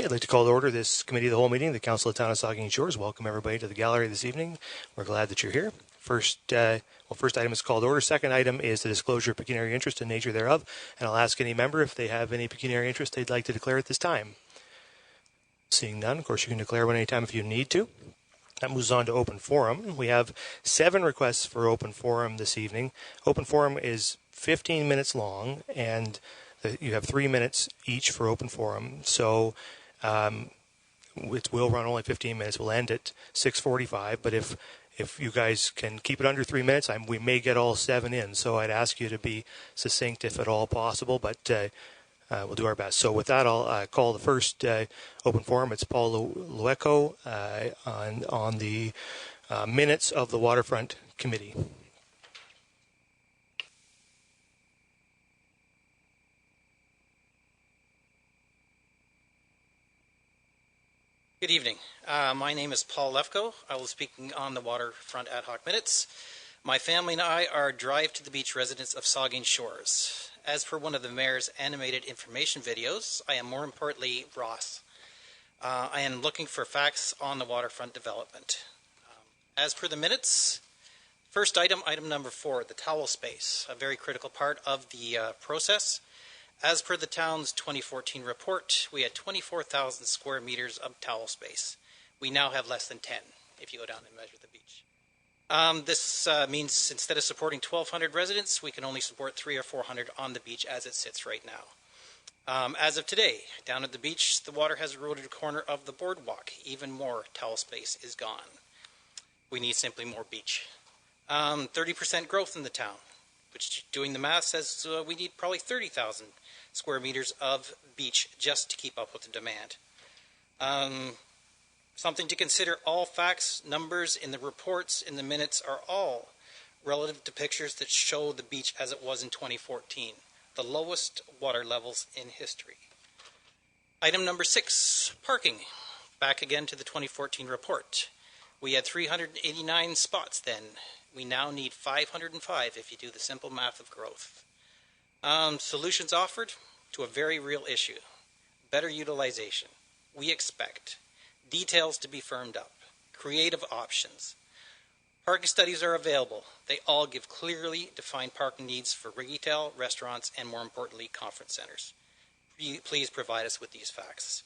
I'd like to call to order this Committee of the Whole meeting, the Council of the Town of Saugeen Shores. Welcome everybody to the gallery this evening. We're glad that you're here. First item is called to order. Second item is the disclosure of pecuniary interest and nature thereof. And I'll ask any member if they have any pecuniary interest they'd like to declare at this time. Seeing none, of course you can declare one anytime if you need to. That moves on to open forum. We have 7 requests for open forum this evening. Open forum is 15 minutes long, and you have 3 minutes each for open forum. So it will run only 15 minutes. We'll end at 6:45. But if you guys can keep it under 3 minutes, we may get all 7 in. So I'd ask you to be succinct if at all possible. But we'll do our best. So with that, I'll call the first open forum. It's Paul Lueco on the minutes of the Waterfront Committee. Good evening. My name is Paul Lefko. I will be speaking on the Waterfront Ad Hoc Minutes. My family and I are Drive to the Beach residents of Saugeen Shores. As per one of the Mayor's animated information videos, I am more importantly Ross. I am looking for facts on the waterfront development. As per the minutes, first item number 4, the towel space, a very critical part of the process. As per the town's 2014 report, we had 24,000 square meters of towel space. We now have less than 10 if you go down and measure the beach. This means instead of supporting 1,200 residents, we can only support 300 or 400 on the beach as it sits right now. As of today, down at the beach, the water has eroded a corner of the boardwalk. Even more towel space is gone. We need simply more beach. 30% growth in the town, which doing the math says we need probably 30,000 square meters of beach just to keep up with the demand. Something to consider, all facts, numbers in the reports, in the minutes are all relative to pictures that show the beach as it was in 2014, the lowest water levels in history. Item number 6, parking. Back again to the 2014 report. We had 389 spots then. We now need 505 if you do the simple math of growth. Solutions offered to a very real issue. Better utilization. We expect. Details to be firmed up. Creative options. Parking studies are available. They all give clearly defined parking needs for retail, restaurants, and more importantly, conference centers. Please provide us with these facts.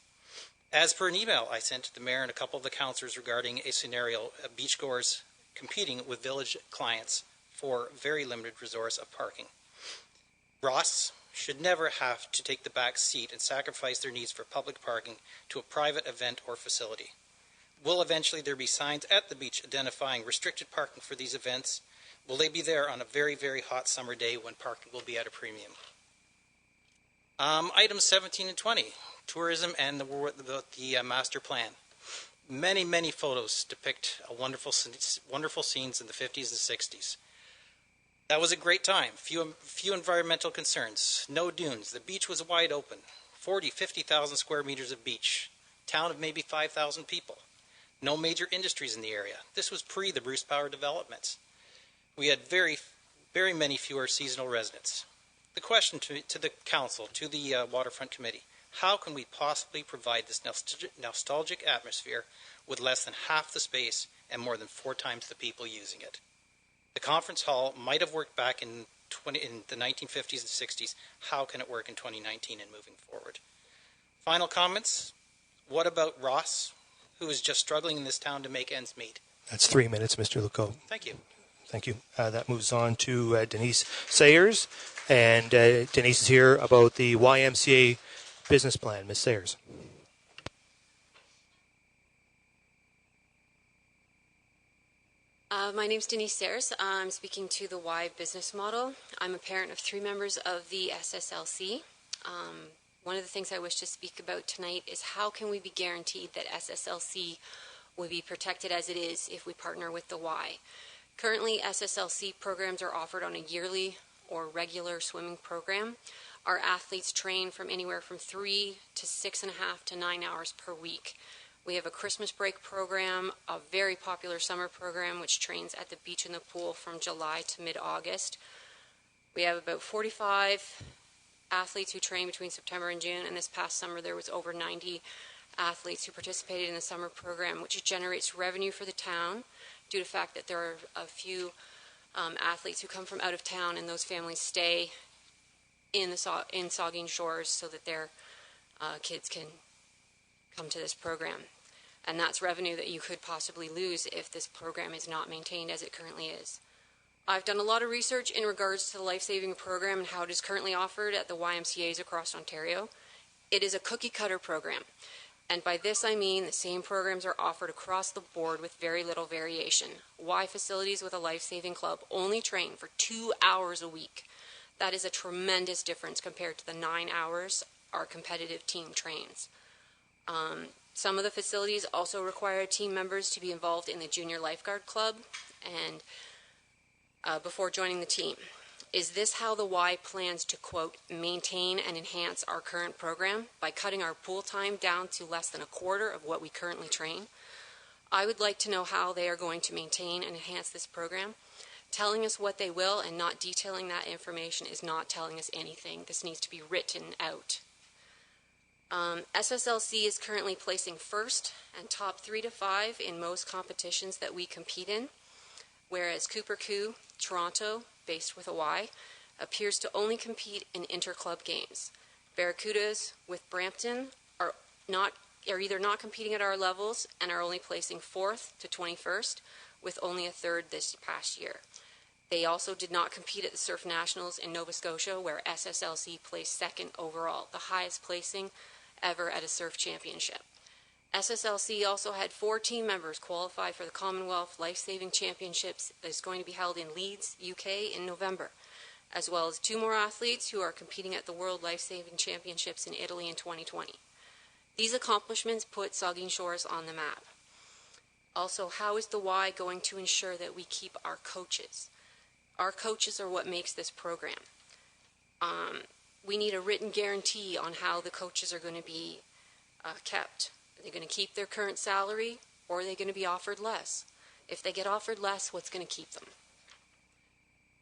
As per an email I sent to the mayor and a couple of the councillors regarding a scenario of beachgoers competing with village clients for very limited resource of parking. Ross should never have to take the back seat and sacrifice their needs for public parking to a private event or facility. Will eventually there be signs at the beach identifying restricted parking for these events? Will they be there on a very, very hot summer day when parking will be at a premium? Items 17 and 20, tourism and the master plan. Many, many photos depict wonderful scenes in the 50s and 60s. That was a great time. Few environmental concerns. No dunes. The beach was wide open. 50,000 square meters of beach. Town of maybe 5,000 people. No major industries in the area. This was pre the Bruce Power developments. We had very, very many fewer seasonal residents. The question to the council, to the Waterfront Committee, how can we possibly provide this nostalgic atmosphere with less than half the space and more than 4 times the people using it? The conference hall might have worked back in the 1950s and 60s. How can it work in 2019 and moving forward? Final comments. What about Ross, who is just struggling in this town to make ends meet? That's 3 minutes, Mr. Lecoq. Thank you. Thank you. That moves on to Denise Sayers. And Denise is here about the YMCA business plan. Ms. Sayers. My name's Denise Sayers. I'm speaking to the Y business model. I'm a parent of 3 members of the SSLC. One of the things I wish to speak about tonight is how can we be guaranteed that SSLC will be protected as it is if we partner with the Y. Currently, SSLC programs are offered on a yearly or regular swimming program. Our athletes train from anywhere from 3 to 6.5 to 9 hours per week. We have a Christmas break program, a very popular summer program, which trains at the beach and the pool from July to mid-August. We have about 45 athletes who train between September and June, and this past summer there was over 90 athletes who participated in the summer program, which generates revenue for the town due to the fact that there are a few athletes who come from out of town, and those families stay in Saugeen Shores so that their kids can come to this program. And that's revenue that you could possibly lose if this program is not maintained as it currently is. I've done a lot of research in regards to the life-saving program and how it is currently offered at the YMCAs across Ontario. It is a cookie-cutter program. And by this I mean the same programs are offered across the board with very little variation. Y facilities with a life-saving club only train for 2 hours a week. That is a tremendous difference compared to the 9 hours our competitive team trains. Some of the facilities also require team members to be involved in the junior lifeguard club and before joining the team. Is this how the Y plans to, quote, maintain and enhance our current program by cutting our pool time down to less than a quarter of what we currently train? I would like to know how they are going to maintain and enhance this program. Telling us what they will and not detailing that information is not telling us anything. This needs to be written out. SSLC is currently placing first and top 3 to 5 in most competitions that we compete in, whereas Cooper Coo, Toronto, based with a Y, appears to only compete in inter-club games. Barracudas with Brampton are either not competing at our levels and are only placing 4th to 21st, with only a 3rd this past year. They also did not compete at the Surf Nationals in Nova Scotia, where SSLC placed 2nd overall, the highest placing ever at a surf championship. SSLC also had 4 team members qualify for the Commonwealth Life-Saving Championships that is going to be held in Leeds, UK in November, as well as 2 more athletes who are competing at the World Life-Saving Championships in Italy in 2020. These accomplishments put Saugeen Shores on the map. Also, how is the Y going to ensure that we keep our coaches? Our coaches are what makes this program. We need a written guarantee on how the coaches are going to be kept. Are they going to keep their current salary, or are they going to be offered less? If they get offered less, what's going to keep them?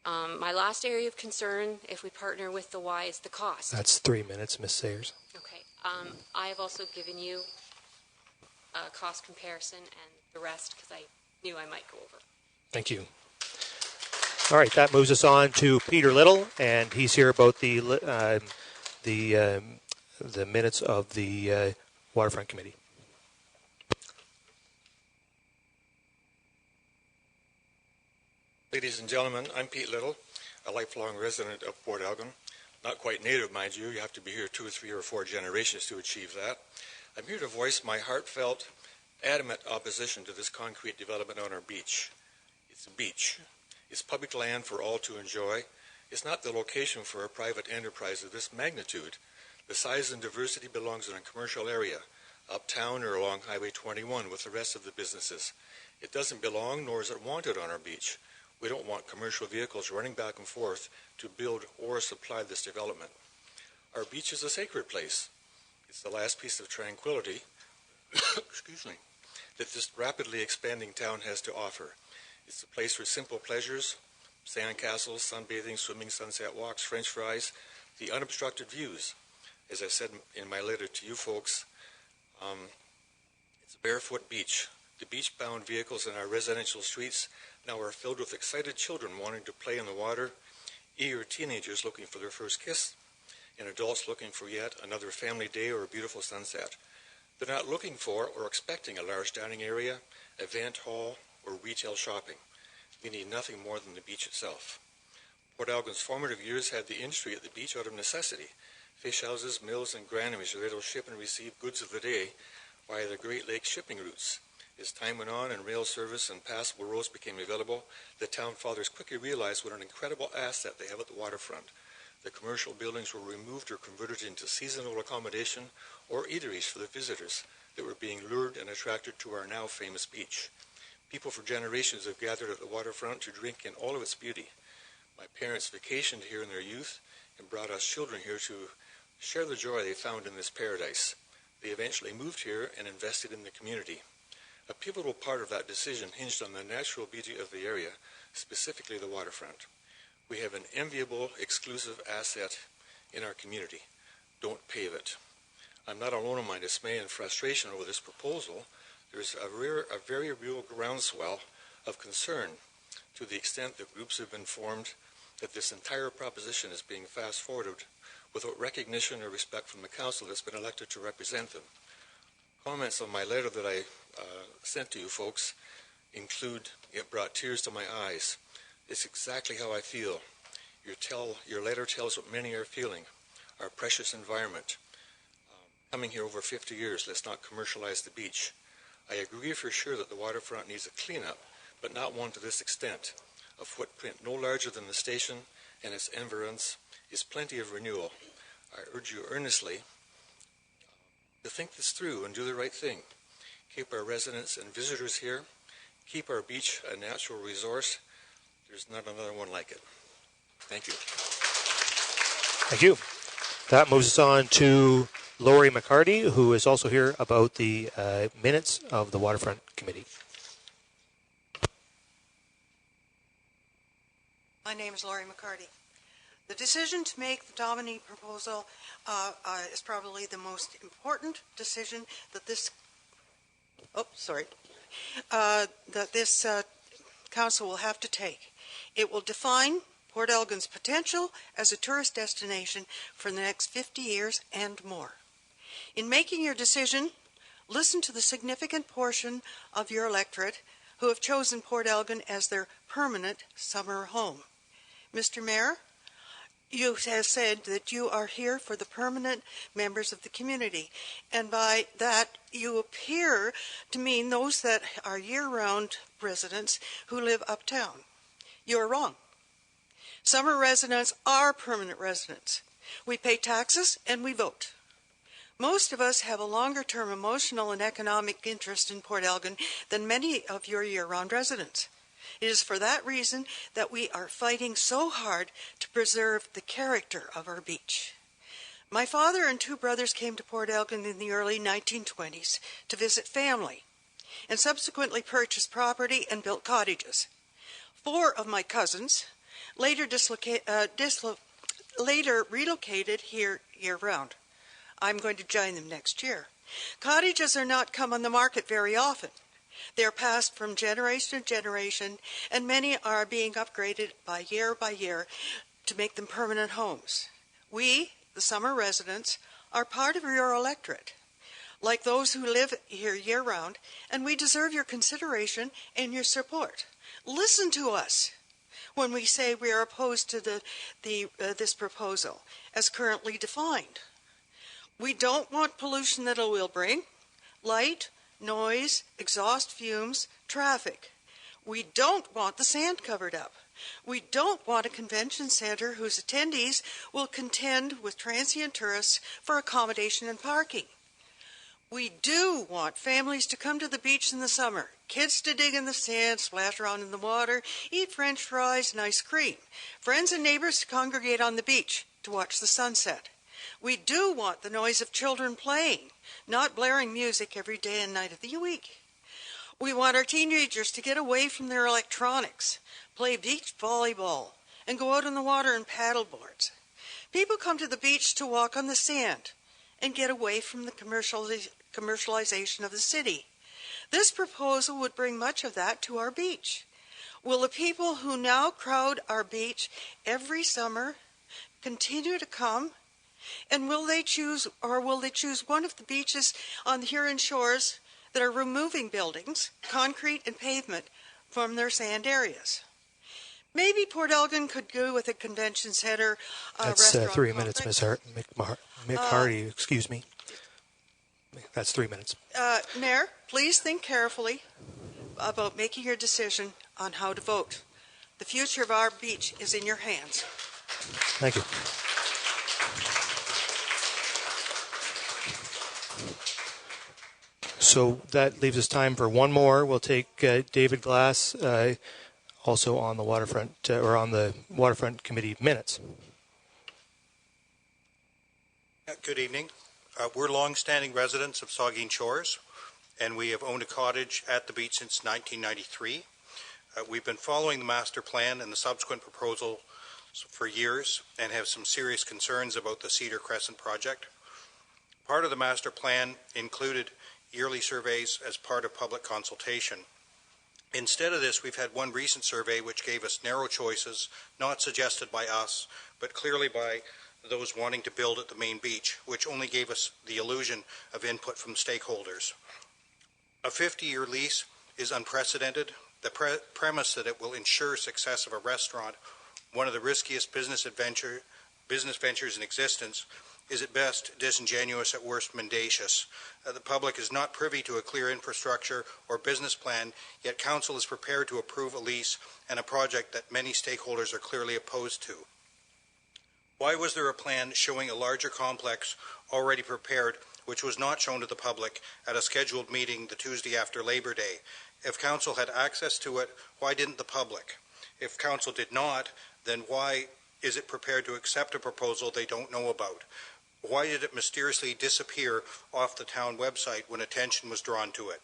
My last area of concern, if we partner with the Y, is the cost. That's 3 minutes, Ms. Sayers. Okay. I have also given you a cost comparison and the rest because I knew I might go over. Thank you. All right, that moves us on to Peter Little, and he's here about the minutes of the Waterfront Committee. Ladies and gentlemen, I'm Pete Little, a lifelong resident of Port Elgin. Not quite native, mind you. You have to be here 2 or 3 or 4 generations to achieve that. I'm here to voice my heartfelt, adamant opposition to this concrete development on our beach. It's a beach. It's public land for all to enjoy. It's not the location for a private enterprise of this magnitude. The size and diversity belongs in a commercial area, uptown or along Highway 21 with the rest of the businesses. It doesn't belong, nor is it wanted on our beach. We don't want commercial vehicles running back and forth to build or supply this development. Our beach is a sacred place. It's the last piece of tranquility excuse me, that this rapidly expanding town has to offer. It's a place for simple pleasures, sand castles, sunbathing, swimming, sunset walks, French fries, the unobstructed views. As I said in my letter to you folks, it's a barefoot beach. The beach-bound vehicles in our residential streets now are filled with excited children wanting to play in the water, eager teenagers looking for their first kiss, and adults looking for yet another family day or a beautiful sunset. They're not looking for or expecting a large dining area, event hall, or retail shopping. We need nothing more than the beach itself. Port Elgin's formative years had the industry at the beach out of necessity. Fish houses, mills, and granaries were able to ship and receive goods of the day via the Great Lakes shipping routes. As time went on and rail service and passable roads became available, the town fathers quickly realized what an incredible asset they have at the waterfront. The commercial buildings were removed or converted into seasonal accommodation or eateries for the visitors that were being lured and attracted to our now famous beach. People for generations have gathered at the waterfront to drink in all of its beauty. My parents vacationed here in their youth and brought us children here to share the joy they found in this paradise. They eventually moved here and invested in the community. A pivotal part of that decision hinged on the natural beauty of the area, specifically the waterfront. We have an enviable, exclusive asset in our community. Don't pave it. I'm not alone in my dismay and frustration over this proposal. There's a very real groundswell of concern to the extent that groups have been formed that this entire proposition is being fast-forwarded without recognition or respect from the council that's been elected to represent them. Comments on my letter that I sent to you folks include, it brought tears to my eyes. It's exactly how I feel. Your letter tells what many are feeling, our precious environment. Coming here over 50 years, let's not commercialize the beach. I agree for sure that the waterfront needs a cleanup, but not one to this extent. A footprint no larger than the station and its environs is plenty of renewal. I urge you earnestly to think this through and do the right thing. Keep our residents and visitors here. Keep our beach a natural resource. There's not another one like it. Thank you. Thank you. That moves us on to Lori McCarty, who is also here about the minutes of the Waterfront Committee. My name is Lori McCarty. The decision to make the Domini proposal is probably the most important decision that this council will have to take. It will define Port Elgin's potential as a tourist destination for the next 50 years and more. In making your decision, listen to the significant portion of your electorate who have chosen Port Elgin as their permanent summer home. Mr. Mayor, you have said that you are here for the permanent members of the community, and by that you appear to mean those that are year-round residents who live uptown. You are wrong. Summer residents are permanent residents. We pay taxes and we vote. Most of us have a longer-term emotional and economic interest in Port Elgin than many of your year-round residents. It is for that reason that we are fighting so hard to preserve the character of our beach. My father and two brothers came to Port Elgin in the early 1920s to visit family and subsequently purchased property and built cottages. 4 of my cousins later relocated here year-round. I'm going to join them next year. Cottages are not come on the market very often. They are passed from generation to generation, and many are being upgraded by year to make them permanent homes. We, the summer residents, are part of your electorate, like those who live here year-round, and we deserve your consideration and your support. Listen to us when we say we are opposed to this proposal as currently defined. We don't want pollution that it will bring: light, noise, exhaust fumes, traffic. We don't want the sand covered up. We don't want a convention center whose attendees will contend with transient tourists for accommodation and parking. We do want families to come to the beach in the summer, kids to dig in the sand, splash around in the water, eat French fries and ice cream, friends and neighbors to congregate on the beach to watch the sunset. We do want the noise of children playing, not blaring music every day and night of the week. We want our teenagers to get away from their electronics, play beach volleyball, and go out on the water in paddle boards. People come to the beach to walk on the sand and get away from the commercialization of the city. This proposal would bring much of that to our beach. Will the people who now crowd our beach every summer continue to come? And will they choose one of the beaches on the Huron shores that are removing buildings, concrete and pavement from their sand areas? Maybe Port Elgin could go with a convention center, That's restaurant 3 complex. minutes, Ms. McCarty, excuse me. That's 3 minutes. Mayor, please think carefully about making your decision on how to vote. The future of our beach is in your hands. Thank you. So that leaves us time for one more. We'll take David Glass, also on the waterfront or on the Waterfront Committee minutes. Good evening. We're long-standing residents of Saugeen Shores, and we have owned a cottage at the beach since 1993. We've been following the master plan and the subsequent proposal for years and have some serious concerns about the Cedar Crescent project. Part of the master plan included yearly surveys as part of public consultation. Instead of this, we've had one recent survey which gave us narrow choices, not suggested by us, but clearly by those wanting to build at the main beach, which only gave us the illusion of input from stakeholders. A 50-year lease is unprecedented. The premise that it will ensure success of a restaurant, one of the riskiest business ventures in existence, is at best disingenuous, at worst mendacious. The public is not privy to a clear infrastructure or business plan, yet Council is prepared to approve a lease and a project that many stakeholders are clearly opposed to. Why was there a plan showing a larger complex already prepared, which was not shown to the public at a scheduled meeting the Tuesday after Labor Day? If Council had access to it, why didn't the public? If Council did not, then why is it prepared to accept a proposal they don't know about? Why did it mysteriously disappear off the town website when attention was drawn to it?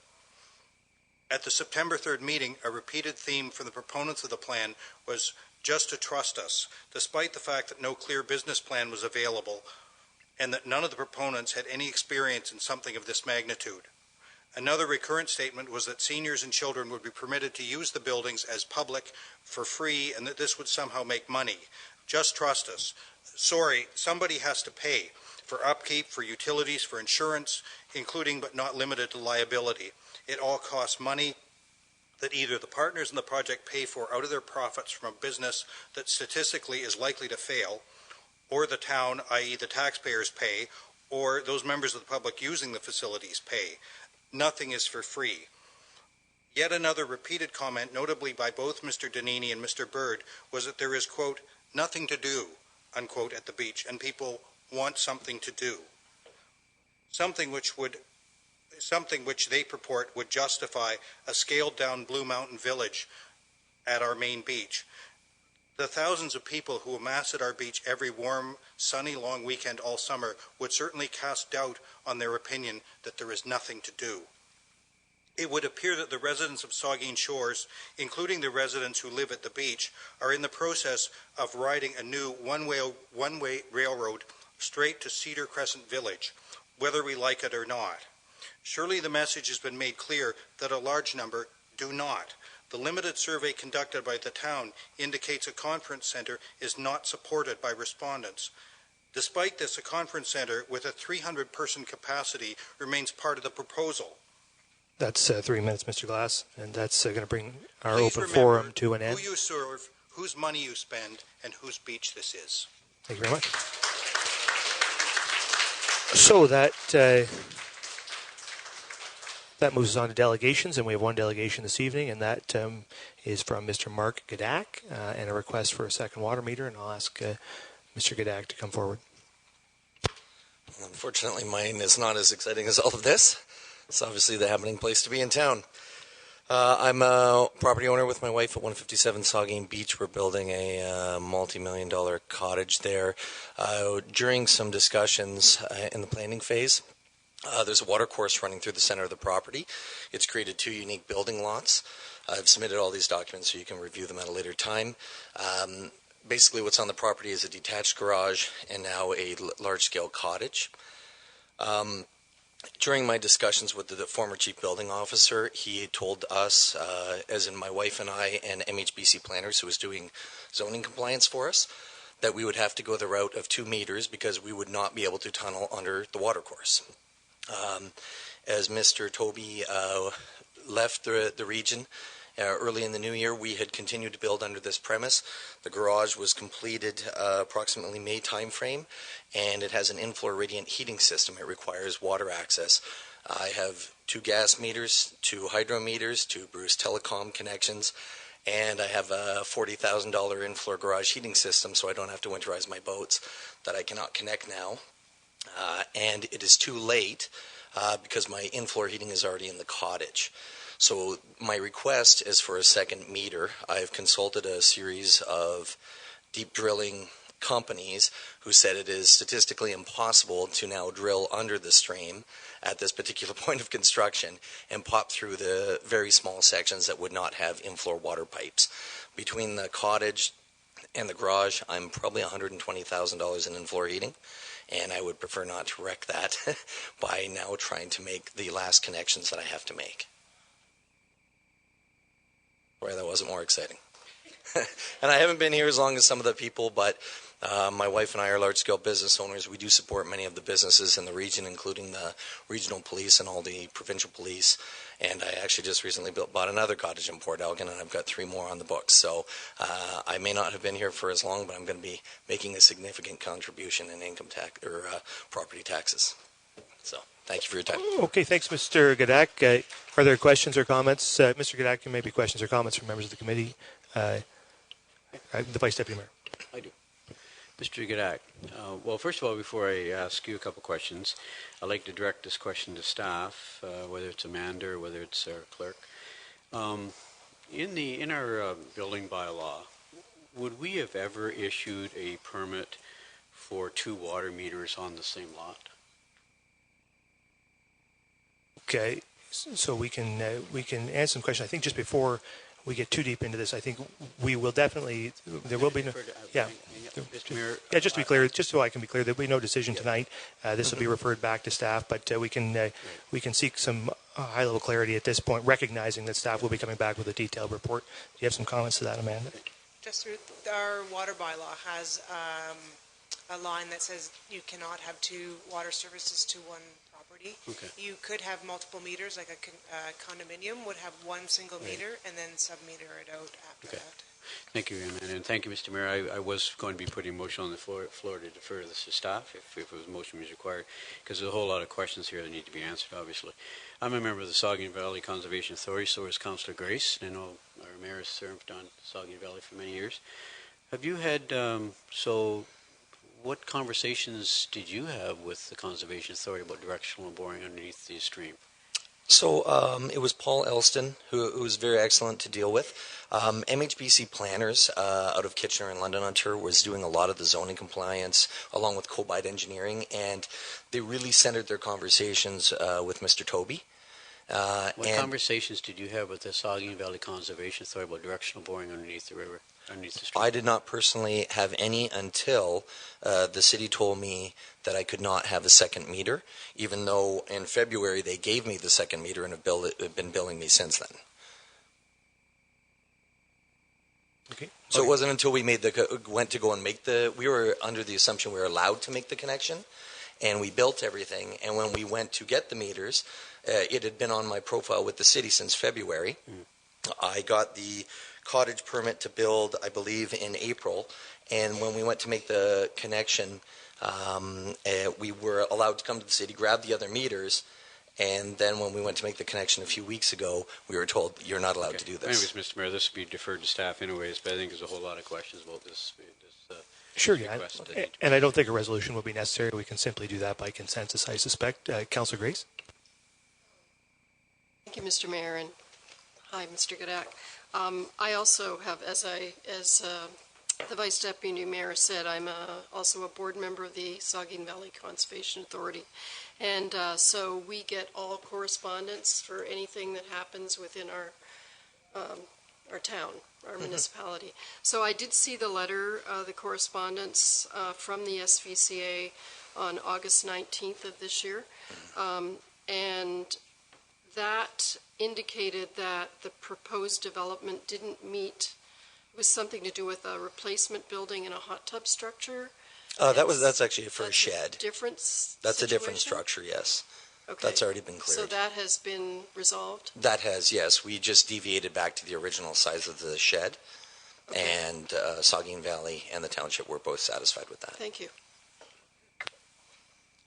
At the September 3rd meeting, a repeated theme from the proponents of the plan was just to trust us, despite the fact that no clear business plan was available and that none of the proponents had any experience in something of this magnitude. Another recurrent statement was that seniors and children would be permitted to use the buildings as public for free and that this would somehow make money. Just trust us. Sorry, somebody has to pay for upkeep, for utilities, for insurance, including but not limited to liability. It all costs money that either the partners in the project pay for out of their profits from a business that statistically is likely to fail, or the town, i.e. the taxpayers, pay, or those members of the public using the facilities pay. Nothing is for free. Yet another repeated comment, notably by both Mr. Danini and Mr. Bird, was that there is, quote, nothing to do, unquote, at the beach, and people want something to do. Something which they purport would justify a scaled-down Blue Mountain Village at our main beach. The thousands of people who amass at our beach every warm, sunny, long weekend all summer would certainly cast doubt on their opinion that there is nothing to do. It would appear that the residents of Saugeen Shores, including the residents who live at the beach, are in the process of riding a new one-way railroad straight to Cedar Crescent Village, whether we like it or not. Surely the message has been made clear that a large number do not. The limited survey conducted by the town indicates a conference centre is not supported by respondents. Despite this, a conference centre with a 300-person capacity remains part of the proposal. That's 3 minutes, Mr. Glass, and that's going to bring our Please open remember forum to an end. who you serve, whose money you spend, and whose beach this is. Thank you very much. So that moves us on to delegations, and we have one delegation this evening, and that is from Mr. Mark Gadak, and a request for a second water meter, and I'll ask Mr. Gadak to come forward. Unfortunately, mine is not as exciting as all of this. It's obviously the happening place to be in town. I'm a property owner with my wife at 157 Saugeen Beach. We're building a multi-million-dollar cottage there. During some discussions in the planning phase, there's a water course running through the center of the property. It's created two unique building lots. I've submitted all these documents so you can review them at a later time. Basically, what's on the property is a detached garage and now a large-scale cottage. During my discussions with the former chief building officer, he told us, as in my wife and I and MHBC planners who was doing zoning compliance for us, that we would have to go the route of 2 meters because we would not be able to tunnel under the water course. As Mr. Toby left the region early in the new year, we had continued to build under this premise. The garage was completed approximately May timeframe, and it has an in-floor radiant heating system. It requires water access. I have 2 gas meters, 2 hydro meters, 2 Bruce Telecom connections, and I have a $40,000 in-floor garage heating system, so I don't have to winterize my boats that I cannot connect now. And it is too late because my in-floor heating is already in the cottage. So my request is for a second meter. I've consulted a series of deep drilling companies who said it is statistically impossible to now drill under the stream at this particular point of construction and pop through the very small sections that would not have in-floor water pipes. Between the cottage and the garage, I'm probably $120,000 in in-floor heating. and I would prefer not to wreck that by now trying to make the last connections that I have to make. Boy, that wasn't more exciting. And I haven't been here as long as some of the people, but my wife and I are large-scale business owners. We do support many of the businesses in the region, including the regional police and all the provincial police. And I actually just recently bought another cottage in Port Elgin, and I've got 3 more on the books. So I may not have been here for as long, but I'm going to be making a significant contribution in income tax or property taxes. So thank you for your time. Okay, thanks, Mr. Gadak. Are there questions or comments? Mr. Gadak, maybe questions or comments from members of the committee? The Vice Deputy Mayor. I do. Mr. Gadak, well, first of all, before I ask you a couple questions, I'd like to direct this question to staff, whether it's Amanda or whether it's our clerk. In our building bylaw, would we have ever issued a permit for 2 water meters on the same lot? Okay, so we can answer some questions. I think just before we get too deep into this, I think we will definitely, there will be no, yeah. Mr. Mayor, Yeah, just to be clear, just so I can be clear, there will be no decision tonight. This will be referred back to staff, but we can seek some high-level clarity at this point, recognizing that staff will be coming back with a detailed report. Do you have some comments to that, Amanda? Just our water bylaw has a line that says you cannot have 2 water services to one property. Okay. You could have multiple meters, like a condominium would have 1 single meter and then sub-meter it out after that. Thank you, Amanda, and thank you, Mr. Mayor. I was going to be putting a motion on the floor to defer this to staff if it was motion was required, because there's a whole lot of questions here that need to be answered, obviously. I'm a member of the Saugeen Valley Conservation Authority, so is Councillor Grace. I know our mayor has served on Saugeen Valley for many years. Have you had, what conversations did you have with the Conservation Authority about directional boring underneath the stream? So it was Paul Elston, who was very excellent to deal with. MHBC planners out of Kitchener and London, Ontario, was doing a lot of the zoning compliance along with Cobite Engineering, and they really centered their conversations with Mr. Toby. What conversations did you have with the Saugeen Valley Conservation Authority about directional boring underneath the river, underneath the stream? I did not personally have any until the city told me that I could not have a second meter, even though in February they gave me the second meter and have been billing me since then. Okay. So it wasn't until we went to go and make we were under the assumption we were allowed to make the connection, and we built everything, and when we went to get the meters, it had been on my profile with the city since February. I got the cottage permit to build, I believe, in April, and when we went to make the connection, we were allowed to come to the city, grab the other meters, and then when we went to make the connection a few weeks ago, we were told you're not allowed to do this. Anyways, Mr. Mayor, this will be deferred to staff anyways, but I think there's a whole lot of questions about this Sure, yeah. request. And I don't think a resolution will be necessary. We can simply do that by consensus, I suspect. Councillor Grace? Thank you, Mr. Mayor, and hi, Mr. Gadak. I also have, as the Vice Deputy Mayor said, I'm also a board member of the Saugeen Valley Conservation Authority, and so we get all correspondence for anything that happens within our town, our municipality. So I did see the letter, the correspondence from the SVCA on August 19th of this year, and that indicated that the proposed development didn't meet, it was something to do with a replacement building and a hot tub structure. That's actually for a shed. That's a different structure, yes. Okay. That's already been cleared. So that has been resolved? That has, yes. We just deviated back to the original size of the shed, and Saugeen Valley and the township were both satisfied with that. Thank you.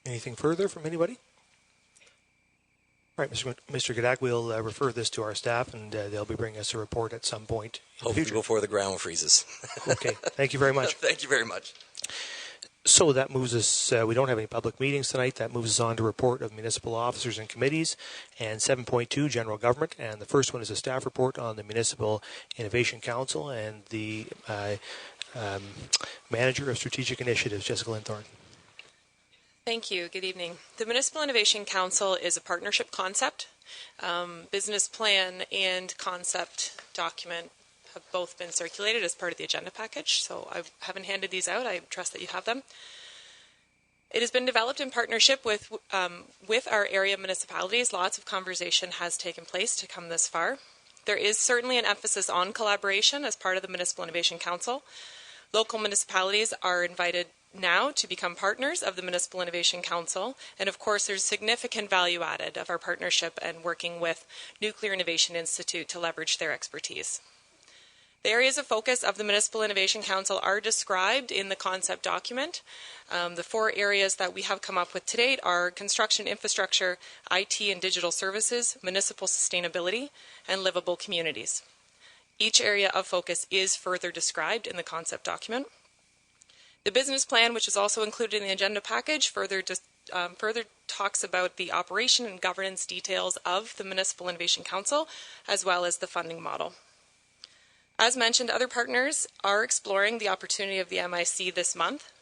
Anything further from anybody? All right, Mr. Gadak, we'll refer this to our staff, and they'll be bringing us a report at some point in the Hopefully future. before the ground freezes. Okay, thank you very much. Thank you very much. So that moves us, we don't have any public meetings tonight. That moves us on to report of municipal officers and committees, and 7.2, general government. And the first one is a staff report on the Municipal Innovation Council and the Manager of Strategic Initiatives, Jessica Linthorne. Thank you. Good evening. The Municipal Innovation Council is a partnership concept. Business plan and concept document have both been circulated as part of the agenda package, so I haven't handed these out. I trust that you have them. It has been developed in partnership with our area municipalities. Lots of conversation has taken place to come this far. There is certainly an emphasis on collaboration as part of the Municipal Innovation Council. Local municipalities are invited now to become partners of the Municipal Innovation Council, and of course there's significant value added of our partnership and working with Nuclear Innovation Institute to leverage their expertise. The areas of focus of the Municipal Innovation Council are described in the concept document. The 4 areas that we have come up with to date are construction infrastructure, IT and digital services, municipal sustainability, and livable communities. Each area of focus is further described in the concept document. The business plan, which is also included in the agenda package, further talks about the operation and governance details of the Municipal Innovation Council, as well as the funding model. As mentioned, other partners are exploring the opportunity of the MIC this month.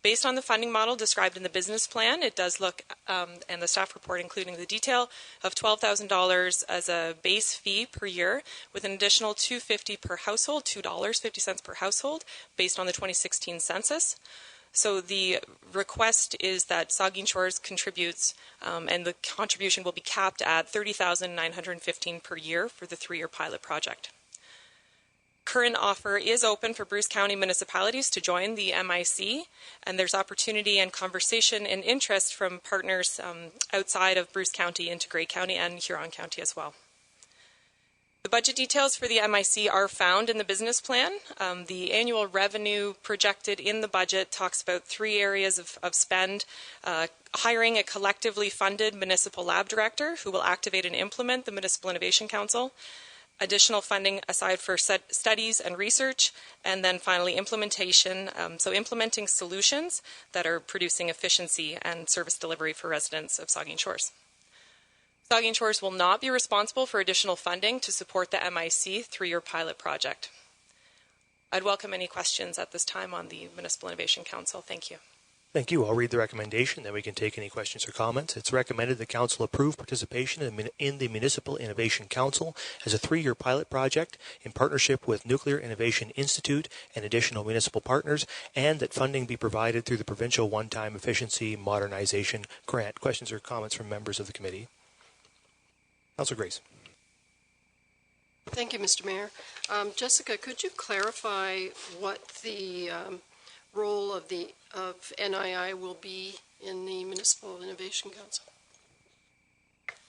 Based on the funding model described in the business plan, it does look, and the staff report including the detail, of $12,000 as a base fee per year, with an additional $2.50 per household, $2.50 per household, based on the 2016 census. So the request is that Saugeen Shores contributes, and the contribution will be capped at $30,915 per year for the 3-year pilot project. Current offer is open for Bruce County municipalities to join the MIC, and there's opportunity and conversation and interest from partners outside of Bruce County into Grey County and Huron County as well. The budget details for the MIC are found in the business plan. The annual revenue projected in the budget talks about 3 areas of spend: hiring a collectively funded municipal lab director who will activate and implement the Municipal Innovation Council, additional funding aside for studies and research, and then finally implementation, so implementing solutions that are producing efficiency and service delivery for residents of Saugeen Shores. Saugeen Shores will not be responsible for additional funding to support the MIC 3-year pilot project. I'd welcome any questions at this time on the Municipal Innovation Council. Thank you. Thank you. I'll read the recommendation, then we can take any questions or comments. It's recommended the Council approve participation in the Municipal Innovation Council as a 3-year pilot project in partnership with Nuclear Innovation Institute and additional municipal partners, and that funding be provided through the Provincial One-Time Efficiency Modernization Grant. Questions or comments from members of the committee? Councillor Grace. Thank you, Mr. Mayor. Jessica, could you clarify what the role of NII will be in the Municipal Innovation Council?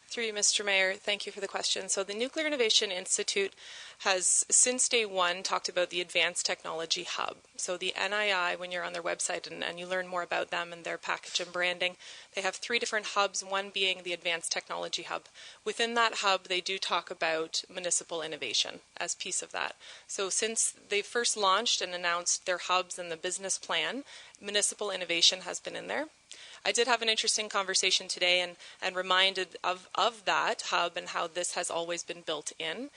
Through you, Mr. Mayor, thank you for the question. So the Nuclear Innovation Institute has, since day one, talked about the Advanced Technology Hub. So the NII, when you're on their website and you learn more about them and their package and branding, they have 3 different hubs, one being the Advanced Technology Hub. Within that hub, they do talk about municipal innovation as piece of that. So since they first launched and announced their hubs and the business plan, municipal innovation has been in there. I did have an interesting conversation today and reminded of that hub and how this has always been built in.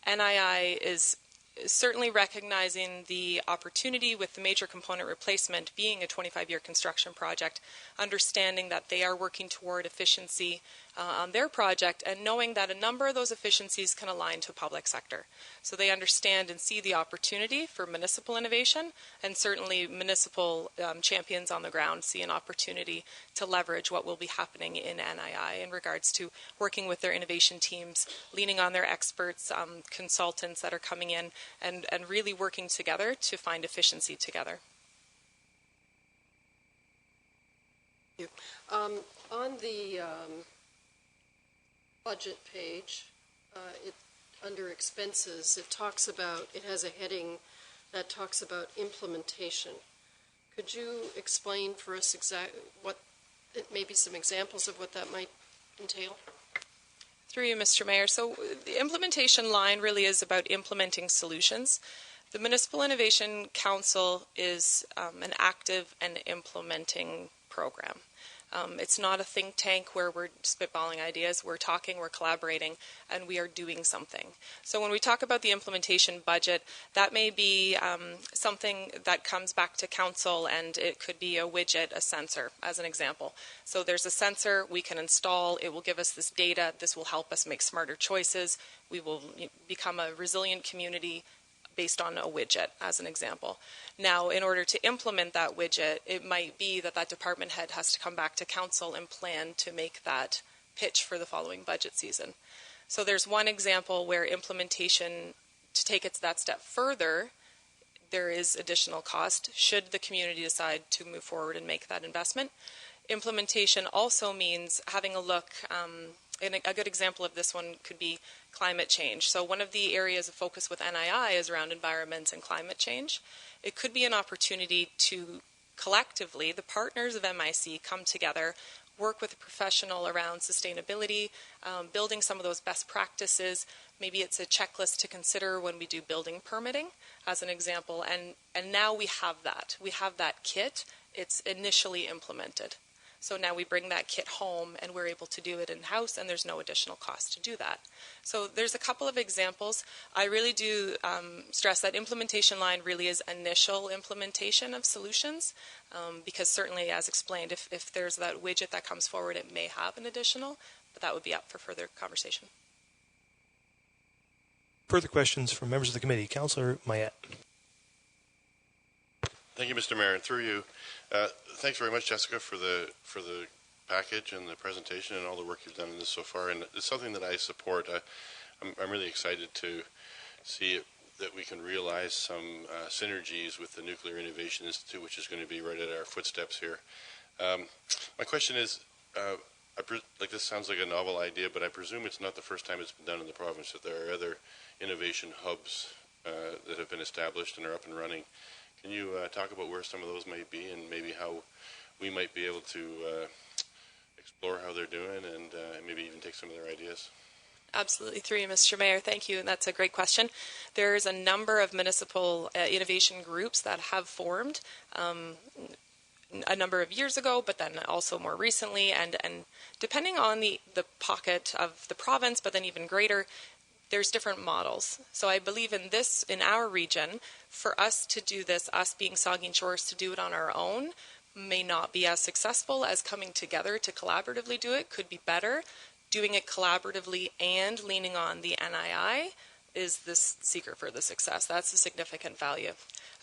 NII is certainly recognizing the opportunity with the major component replacement being a 25-year construction project, understanding that they are working toward efficiency on their project and knowing that a number of those efficiencies can align to public sector. So they understand and see the opportunity for municipal innovation, and certainly municipal champions on the ground see an opportunity to leverage what will be happening in NII in regards to working with their innovation teams, leaning on their experts, consultants that are coming in, and really working together to find efficiency together. Thank you. On the budget page, under expenses, it has a heading that talks about implementation. Could you explain for us maybe some examples of what that might entail? Through you, Mr. Mayor. So the implementation line really is about implementing solutions. The Municipal Innovation Council is an active and implementing program. It's not a think tank where we're spitballing ideas. We're talking, we're collaborating, and we are doing something. So when we talk about the implementation budget, that may be something that comes back to council, and it could be a widget, a sensor, as an example. So there's a sensor we can install. It will give us this data. This will help us make smarter choices. We will become a resilient community based on a widget, as an example. Now, in order to implement that widget, it might be that that department head has to come back to council and plan to make that pitch for the following budget season. So there's one example where implementation, to take it that step further, there is additional cost should the community decide to move forward and make that investment. Implementation also means having a look, and a good example of this one could be climate change. So one of the areas of focus with NII is around environment and climate change. It could be an opportunity to collectively, the partners of MIC, come together, work with a professional around sustainability, building some of those best practices. Maybe it's a checklist to consider when we do building permitting, as an example. And now we have that. We have that kit. It's initially implemented. So now we bring that kit home and we're able to do it in-house, and there's no additional cost to do that. So there's a couple of examples. I really do stress that implementation line really is initial implementation of solutions, because certainly, as explained, if there's that widget that comes forward, it may have an additional, but that would be up for further conversation. Further questions from members of the committee? Councillor Mayette. Thank you, Mr. Mayor, and through you. Thanks very much, Jessica, for the package and the presentation and all the work you've done in this so far. And it's something that I support. I'm really excited to see that we can realize some synergies with the Nuclear Innovation Institute, which is going to be right at our footsteps here. My question is, like this sounds like a novel idea, but I presume it's not the first time it's been done in the province, that there are other innovation hubs that have been established and are up and running. Can you talk about where some of those might be and maybe how we might be able to explore how they're doing and maybe even take some of their ideas? Absolutely. Through you, Mr. Mayor. Thank you. And that's a great question. There's a number of municipal innovation groups that have formed a number of years ago, but then also more recently. And depending on the pocket of the province, but then even greater, there's different models. So I believe in our region, for us to do this, us being Saugeen Shores, to do it on our own may not be as successful as coming together to collaboratively do it could be better. Doing it collaboratively and leaning on the NII is the secret for the success. That's a significant value.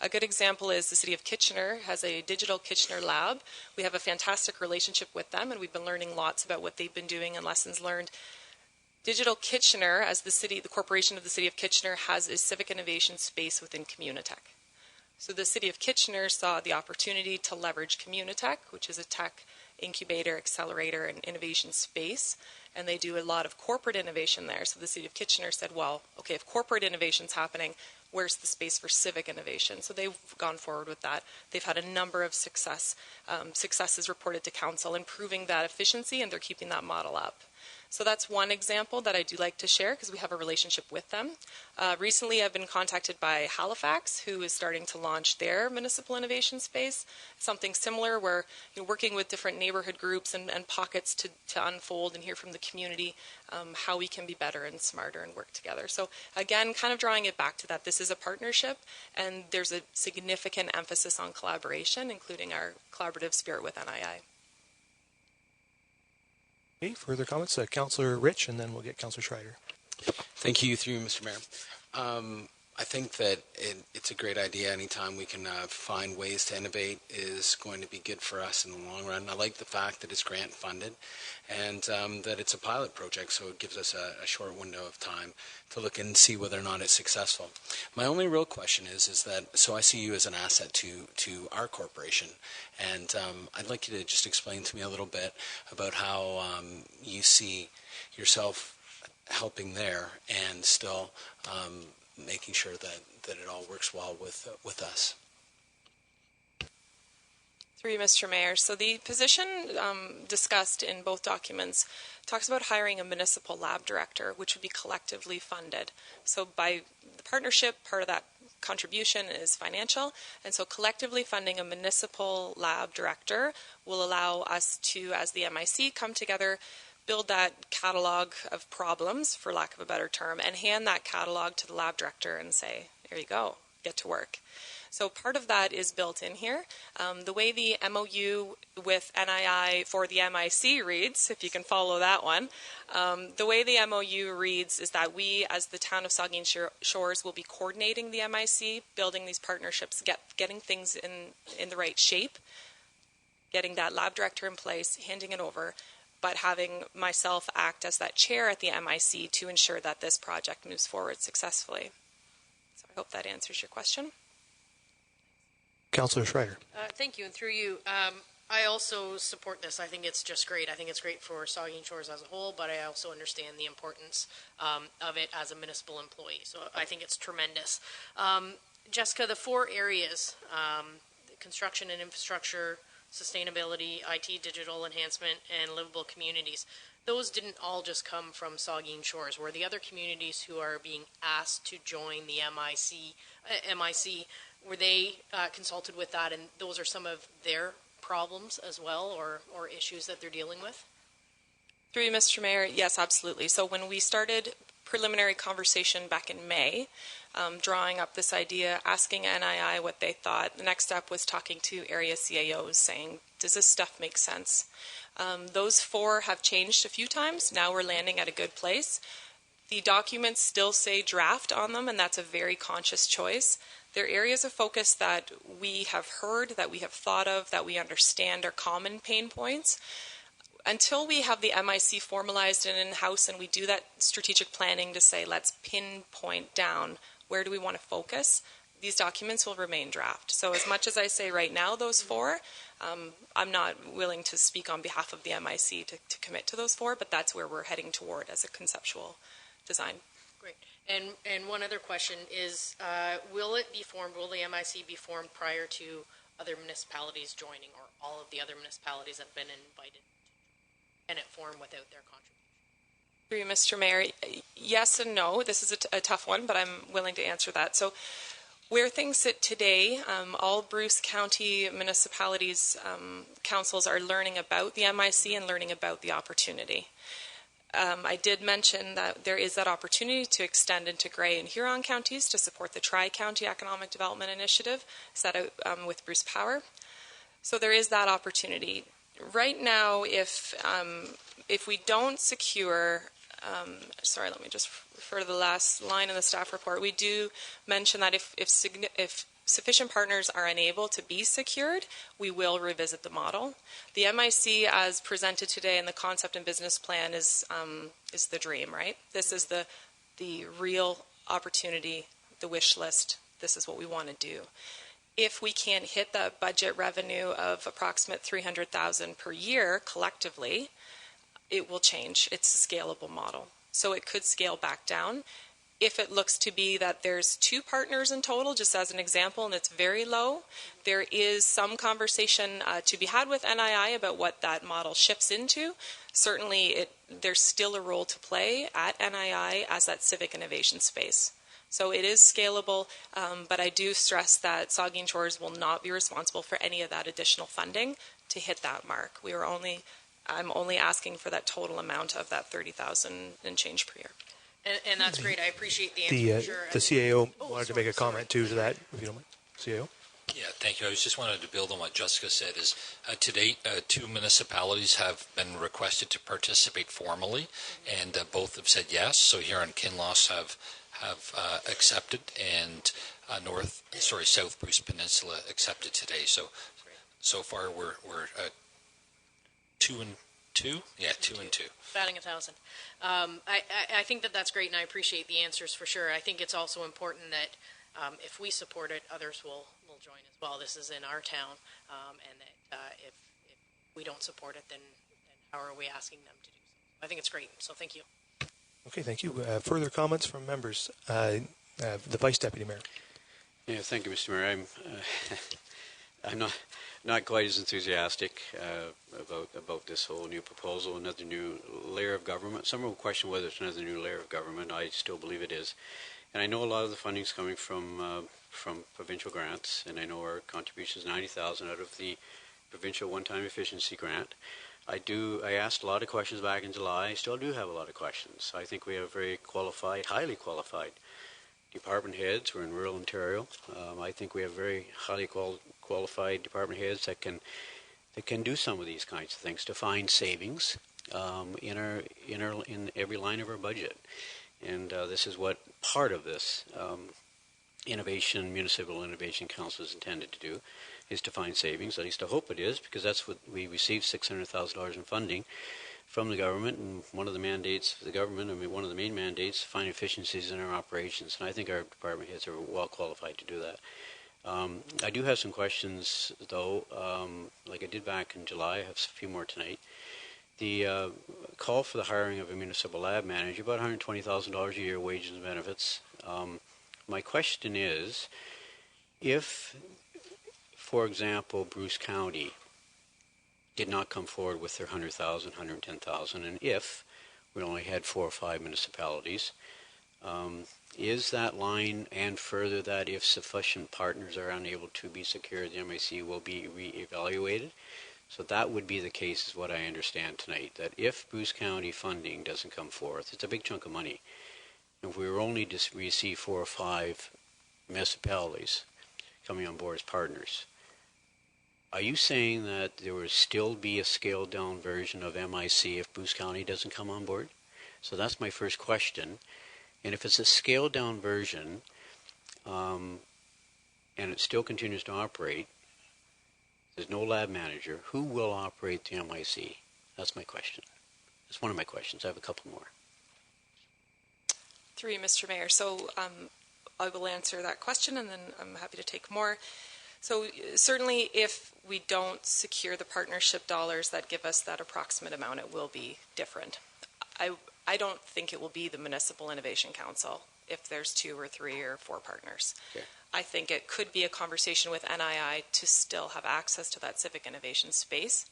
A good example is the City of Kitchener has a digital Kitchener lab. We have a fantastic relationship with them, and we've been learning lots about what they've been doing and lessons learned. Digital Kitchener, as the corporation of the City of Kitchener, has a civic innovation space within Communitech. So the City of Kitchener saw the opportunity to leverage Communitech, which is a tech incubator, accelerator, and innovation space, and they do a lot of corporate innovation there. So the City of Kitchener said, well, okay, if corporate innovation's happening, where's the space for civic innovation? So they've gone forward with that. They've had a number of successes reported to council, improving that efficiency, and they're keeping that model up. So that's one example that I do like to share because we have a relationship with them. Recently, I've been contacted by Halifax, who is starting to launch their municipal innovation space. Something similar where you're working with different neighborhood groups and pockets to unfold and hear from the community how we can be better and smarter and work together. So again, kind of drawing it back to that, this is a partnership and there's a significant emphasis on collaboration, including our collaborative spirit with NII. Okay, further comments? Councillor Rich, and then we'll get Councillor Schreider. Thank you, through you, Mr. Mayor. I think that it's a great idea. Anytime we can find ways to innovate is going to be good for us in the long run. I like the fact that it's grant funded and that it's a pilot project, so it gives us a short window of time to look and see whether or not it's successful. My only real question is that, so I see you as an asset to our corporation, and I'd like you to just explain to me a little bit about how you see yourself helping there and still making sure that it all works well with us. Through you, Mr. Mayor. So the position discussed in both documents talks about hiring a municipal lab director, which would be collectively funded. So by the partnership, part of that contribution is financial, and so collectively funding a municipal lab director will allow us to, as the MIC, come together, build that catalog of problems, for lack of a better term, and hand that catalog to the lab director and say, there you go, get to work. So part of that is built in here. The way the MOU with NII for the MIC reads, if you can follow that one, the way the MOU reads is that we, as the town of Saugeen Shores, will be coordinating the MIC, building these partnerships, getting things in the right shape, getting that lab director in place, handing it over, but having myself act as that chair at the MIC to ensure that this project moves forward successfully. So I hope that answers your question. Councillor Schreider. Thank you, and through you, I also support this. I think it's just great. I think it's great for Saugeen Shores as a whole, but I also understand the importance of it as a municipal employee. So I think it's tremendous. Jessica, the 4 areas, construction and infrastructure, sustainability, IT digital enhancement, and livable communities, those didn't all just come from Saugeen Shores. Were the other communities who are being asked to join the MIC, were they consulted with that, and those are some of their problems as well, or issues that they're dealing with? Through you, Mr. Mayor, yes, absolutely. So when we started preliminary conversation back in May, drawing up this idea, asking NII what they thought, the next step was talking to area CAOs saying, does this stuff make sense? Those 4 have changed a few times. Now we're landing at a good place. The documents still say draft on them, and that's a very conscious choice. They're areas of focus that we have heard, that we have thought of, that we understand are common pain points. Until we have the MIC formalized and in-house and we do that strategic planning to say, let's pinpoint down where do we want to focus, these documents will remain draft. So as much as I say right now those 4, I'm not willing to speak on behalf of the MIC to commit to those 4, but that's where we're heading toward as a conceptual design. Great. And one other question is, will it be formed, will the MIC be formed prior to other municipalities joining, or all of the other municipalities that have been invited? Can it form without their contribution? Through you, Mr. Mayor, yes and no. This is a tough one, but I'm willing to answer that. So where things sit today, all Bruce County municipalities councils are learning about the MIC and learning about the opportunity. I did mention that there is that opportunity to extend into Grey and Huron counties to support the Tri-County Economic Development Initiative set out with Bruce Power. So there is that opportunity. Right now, if we don't secure, sorry, let me just refer to the last line in the staff report. We do mention that if sufficient partners are unable to be secured, we will revisit the model. The MIC, as presented today in the concept and business plan, is the dream, right? This is the real opportunity, the wish list. This is what we want to do. If we can't hit that budget revenue of approximate $300,000 per year collectively, it will change. It's a scalable model. So it could scale back down. If it looks to be that there's 2 partners in total, just as an example, and it's very low, there is some conversation to be had with NII about what that model shifts into. Certainly, there's still a role to play at NII as that civic innovation space. So it is scalable, but I do stress that Saugeen Shores will not be responsible for any of that additional funding to hit that mark. I'm only asking for that total amount of that $30,000 and change per year. And that's great. I appreciate the answer. The CAO wanted to make a comment too to that, if you don't mind. CAO? Yeah, thank you. I just wanted to build on what Jessica said. Is to date, 2 municipalities have been requested to participate formally, and both have said yes. So here in Kinloss have accepted, and South Bruce Peninsula accepted today. So far we're 2 and 2. Yeah, 2 and 2. Batting 1,000. I think that's great, and I appreciate the answers for sure. I think it's also important that if we support it, others will join as well. This is in our town, and that if we don't support it, then how are we asking them to do so? I think it's great, so thank you. Okay, thank you. Further comments from members? The Vice Deputy Mayor. Yeah, thank you, Mr. Mayor. I'm not quite as enthusiastic about this whole new proposal, another new layer of government. Some will question whether it's another new layer of government. I still believe it is. And I know a lot of the funding is coming from provincial grants, and I know our contribution is $90,000 out of the provincial one-time efficiency grant. I asked a lot of questions back in July. I still do have a lot of questions. I think we have very qualified, highly qualified department heads. We're in rural Ontario. I think we have very highly qualified department heads that can do some of these kinds of things to find savings in every line of our budget. And this is what part of this Municipal Innovation Council is intended to do, is to find savings. At least I hope it is, because that's what we received, $600,000 in funding from the government, and one of the mandates of the government, one of the main mandates, find efficiencies in our operations, and I think our department heads are well qualified to do that. I do have some questions, though, like I did back in July. I have a few more tonight. The call for the hiring of a municipal lab manager, about $120,000 a year, wages and benefits. My question is, if, for example, Bruce County did not come forward with their 100,000, 110,000, and if we only had 4 or 5 municipalities, is that line, and further that if sufficient partners are unable to be secured, the MIC will be reevaluated? So that would be the case, is what I understand tonight, that if Bruce County funding doesn't come forth, it's a big chunk of money. If we were only to receive 4 or 5 municipalities coming on board as partners, are you saying that there will still be a scaled-down version of MIC if Bruce County doesn't come on board? So that's my first question. And if it's a scaled-down version, and it still continues to operate, there's no lab manager, who will operate the MIC? That's my question. That's one of my questions. I have a couple more. Through you, Mr. Mayor. So I will answer that question, and then I'm happy to take more. So certainly if we don't secure the partnership dollars that give us that approximate amount, it will be different. I don't think it will be the Municipal Innovation Council if there's 2 or 3 or 4 partners. Okay. I think it could be a conversation with NII to still have access to that civic innovation space.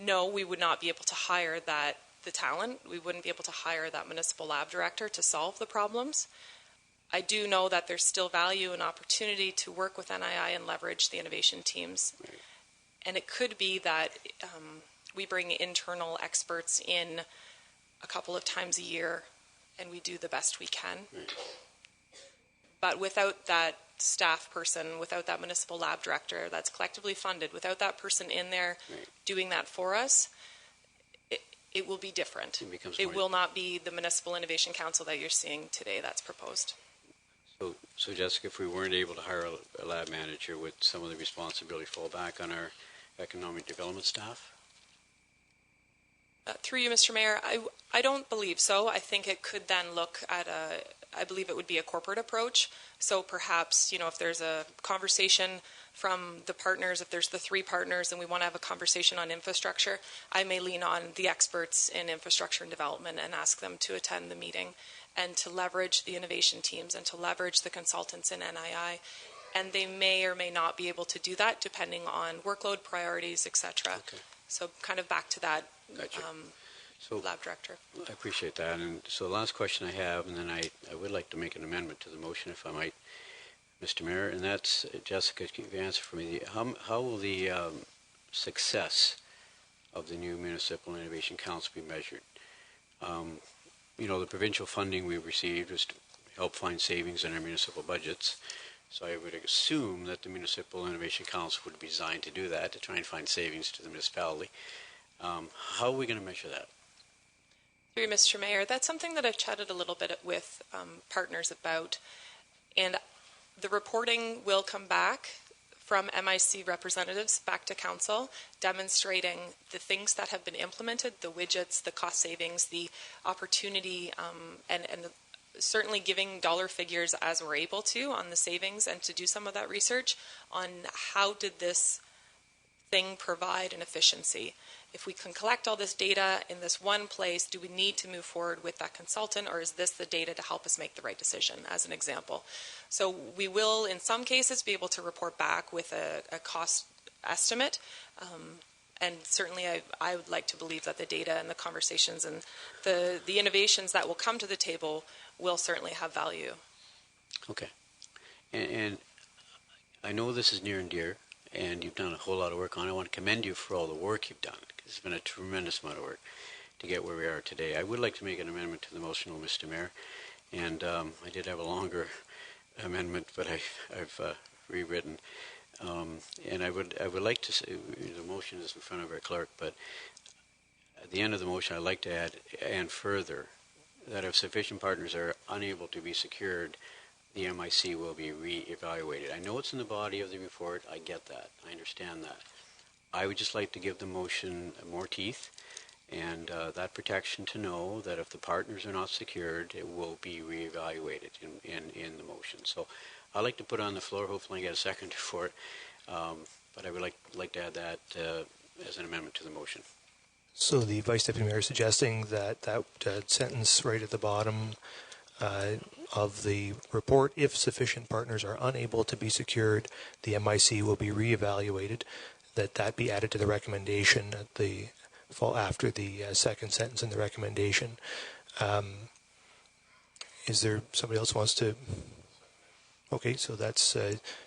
No, we would not be able to hire the talent. We wouldn't be able to hire that municipal lab director to solve the problems. I do know that there's still value and opportunity to work with NII and leverage the innovation teams. Right. And it could be that we bring internal experts in a couple of times a year and we do the best we can. Right. But without that staff person, without that municipal lab director that's collectively funded, without that person in there doing that for us, it will be different. It will not be the Municipal Innovation Council that you're seeing today that's proposed. So Jessica, if we weren't able to hire a lab manager, would some of the responsibility fall back on our economic development staff? Through you, Mr. Mayor, I don't believe so. I think it could then look at I believe it would be a corporate approach. So perhaps, if there's a conversation from the partners, if there's the 3 partners and we want to have a conversation on infrastructure, I may lean on the experts in infrastructure and development and ask them to attend the meeting and to leverage the innovation teams and to leverage the consultants in NII. And they may or may not be able to do that depending on workload priorities, etc. Okay. So kind of back to that. Gotcha. Lab director. I appreciate that. And so the last question I have, and then I would like to make an amendment to the motion if I might, Mr. Mayor, and that's, Jessica, can you answer for me, how will the success of the new Municipal Innovation Council be measured? The provincial funding we received was to help find savings in our municipal budgets. So I would assume that the Municipal Innovation Council would be designed to do that, to try and find savings to the municipality. How are we going to measure that? Through Mr. Mayor, that's something that I've chatted a little bit with partners about. And the reporting will come back from MIC representatives back to council, demonstrating the things that have been implemented, the widgets, the cost savings, the opportunity, and certainly giving dollar figures as we're able to on the savings, and to do some of that research on how did this thing provide an efficiency. If we can collect all this data in this one place, do we need to move forward with that consultant, or is this the data to help us make the right decision, as an example? So we will, in some cases, be able to report back with a cost estimate. And certainly I would like to believe that the data and the conversations and the innovations that will come to the table will certainly have value. Okay. And I know this is near and dear, and you've done a whole lot of work on it. I want to commend you for all the work you've done, because it's been a tremendous amount of work to get where we are today. I would like to make an amendment to the motion, Mr. Mayor, And I did have a longer amendment, but I've rewritten. And I would like to say, the motion is in front of our clerk, but at the end of the motion, I'd like to add, and further, that if sufficient partners are unable to be secured, the MIC will be re-evaluated. I know it's in the body of the report. I get that. I understand that. I would just like to give the motion more teeth and that protection to know that if the partners are not secured, it will be re-evaluated in the motion. So I'd like to put it on the floor. Hopefully I get a second for it. But I would like to add that as an amendment to the motion. So the Vice Deputy Mayor is suggesting that sentence right at the bottom of the report, if sufficient partners are unable to be secured, the MIC will be reevaluated, that be added to the recommendation at the fall after the second sentence in the recommendation. Is there somebody else who wants to? Okay, so that's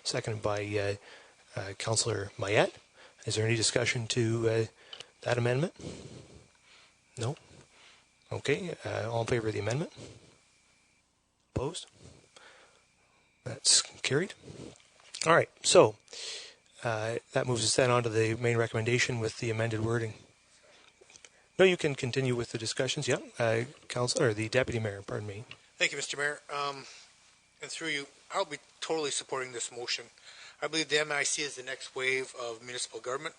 seconded by Councillor Mayette. Is there any discussion to that amendment? No? Okay, all in favor of the amendment? Opposed? That's carried. All right, so that moves us then on to the main recommendation with the amended wording. No, you can continue with the discussions. Yeah, Councillor, or the Deputy Mayor, pardon me. Thank you, Mr. Mayor. And through you, I'll be totally supporting this motion. I believe the MIC is the next wave of municipal government.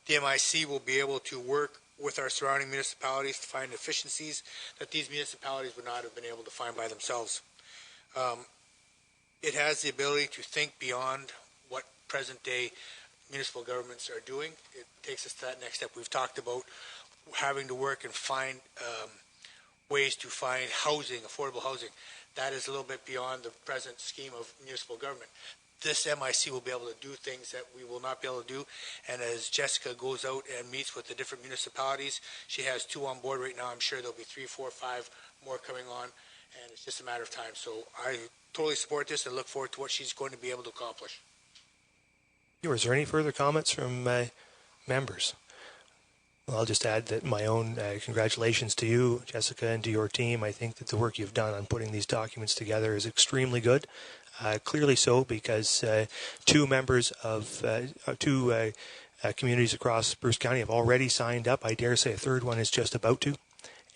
The MIC will be able to work with our surrounding municipalities to find efficiencies that these municipalities would not have been able to find by themselves. It has the ability to think beyond what present-day municipal governments are doing. It takes us to that next step. We've talked about having to work and find ways to find housing, affordable housing. That is a little bit beyond the present scheme of municipal government. This MIC will be able to do things that we will not be able to do. And as Jessica goes out and meets with the different municipalities, she has 2 on board right now. I'm sure there'll be 3, 4, 5 more coming on, and it's just a matter of time. So I totally support this and look forward to what she's going to be able to accomplish. Is there any further comments from members? Well, I'll just add that my own congratulations to you, Jessica, and to your team. I think that the work you've done on putting these documents together is extremely good. Clearly so, because 2 members of 2 communities across Bruce County have already signed up. I dare say a third one is just about to,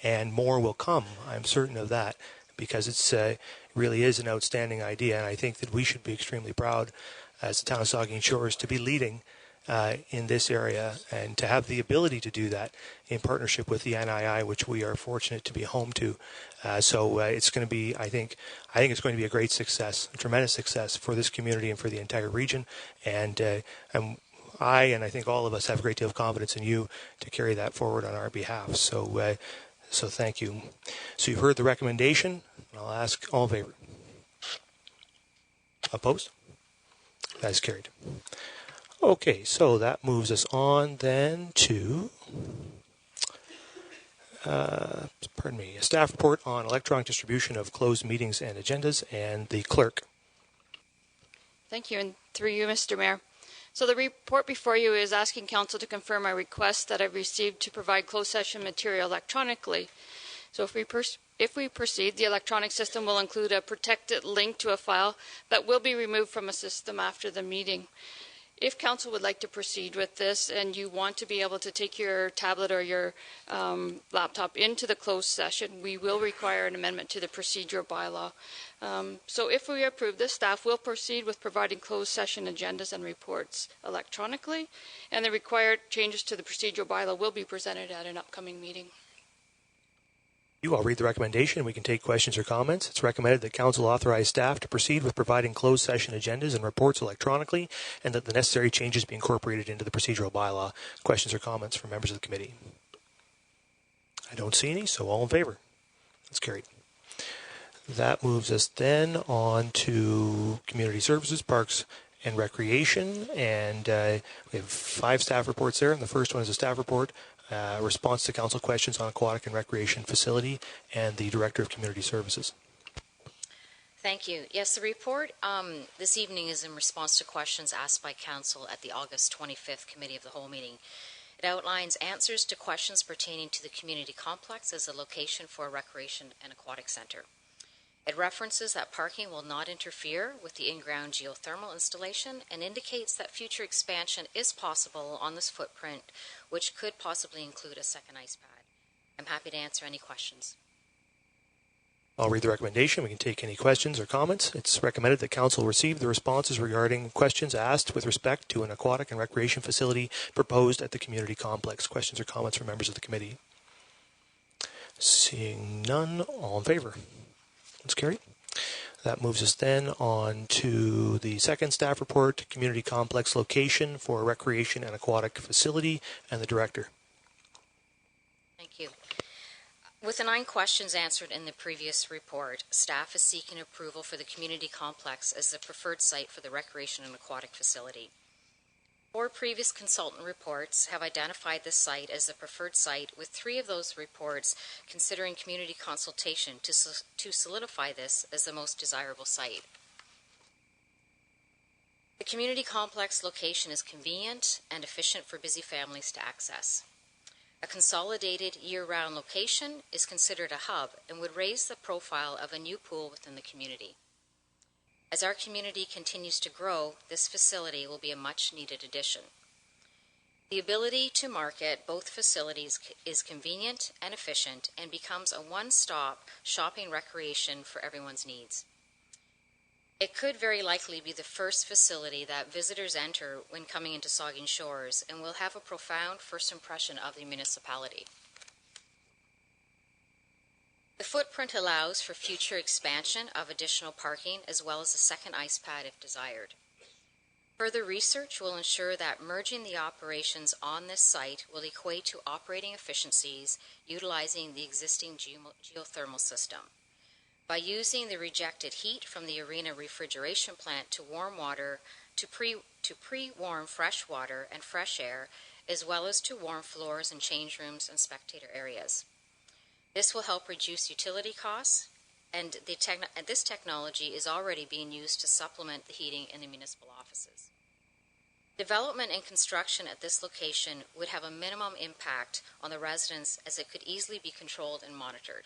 and more will come. I'm certain of that, because it's really is an outstanding idea, and I think that we should be extremely proud as the town of Saugeen Shores to be leading in this area and to have the ability to do that in partnership with the NII, which we are fortunate to be home to. So it's going to be, I think it's going to be a great success, a tremendous success for this community and for the entire region. And I think all of us have a great deal of confidence in you to carry that forward on our behalf. So thank you. So you've heard the recommendation. I'll ask all in favor. Opposed? That is carried. Okay, so that moves us on then to, a staff report on electronic distribution of closed meetings and agendas, and the clerk. Thank you, and through you, Mr. Mayor. So the report before you is asking Council to confirm my request that I've received to provide closed session material electronically. So if we proceed, the electronic system will include a protected link to a file that will be removed from a system after the meeting. If Council would like to proceed with this and you want to be able to take your tablet or your laptop into the closed session, we will require an amendment to the procedural bylaw. So if we approve this, staff will proceed with providing closed session agendas and reports electronically, and the required changes to the procedural bylaw will be presented at an upcoming meeting. I'll read the recommendation. We can take questions or comments. It's recommended that Council authorize staff to proceed with providing closed session agendas and reports electronically, and that the necessary changes be incorporated into the procedural bylaw. Questions or comments from members of the committee? I don't see any, so all in favor? That's carried. That moves us then on to Community Services, Parks and Recreation, and we have 5 staff reports there, and the first one is a staff report. Response to council questions on aquatic and recreation facility, and the Director of Community Services. Thank you. Yes, the report this evening is in response to questions asked by council at the August 25th Committee of the Whole meeting. It outlines answers to questions pertaining to the community complex as a location for a recreation and aquatic center. It references that parking will not interfere with the in-ground geothermal installation and indicates that future expansion is possible on this footprint, which could possibly include a second ice pad. I'm happy to answer any questions. I'll read the recommendation. We can take any questions or comments. It's recommended that Council receive the responses regarding questions asked with respect to an aquatic and recreation facility proposed at the community complex. Questions or comments from members of the committee? Seeing none, all in favor? That's carried. That moves us then on to the second staff report, community complex location for a recreation and aquatic facility, and the director. Thank you. With the 9 questions answered in the previous report, staff is seeking approval for the community complex as the preferred site for the recreation and aquatic facility. 4 previous consultant reports have identified this site as the preferred site, with 3 of those reports considering community consultation to solidify this as the most desirable site. The community complex location is convenient and efficient for busy families to access. A consolidated year-round location is considered a hub and would raise the profile of a new pool within the community. As our community continues to grow, this facility will be a much-needed addition. The ability to market both facilities is convenient and efficient and becomes a one-stop shopping recreation for everyone's needs. It could very likely be the first facility that visitors enter when coming into Saugeen Shores and will have a profound first impression of the municipality. The footprint allows for future expansion of additional parking as well as a second ice pad if desired. Further research will ensure that merging the operations on this site will equate to operating efficiencies utilizing the existing geothermal system. By using the rejected heat from the arena refrigeration plant to warm water, to pre-warm fresh water and fresh air, as well as to warm floors and change rooms and spectator areas. This will help reduce utility costs, and this technology is already being used to supplement the heating in the municipal offices. Development and construction at this location would have a minimum impact on the residents, as it could easily be controlled and monitored.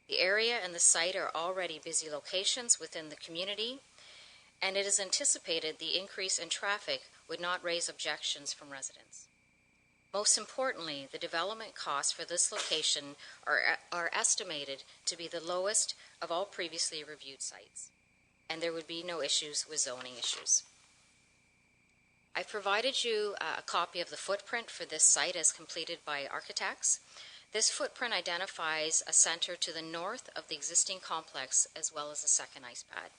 The area and the site are already busy locations within the community, and it is anticipated the increase in traffic would not raise objections from residents. Most importantly, the development costs for this location are estimated to be the lowest of all previously reviewed sites, and there would be no issues with zoning issues. I've provided you a copy of the footprint for this site as completed by architects. This footprint identifies a center to the north of the existing complex as well as a second ice pad.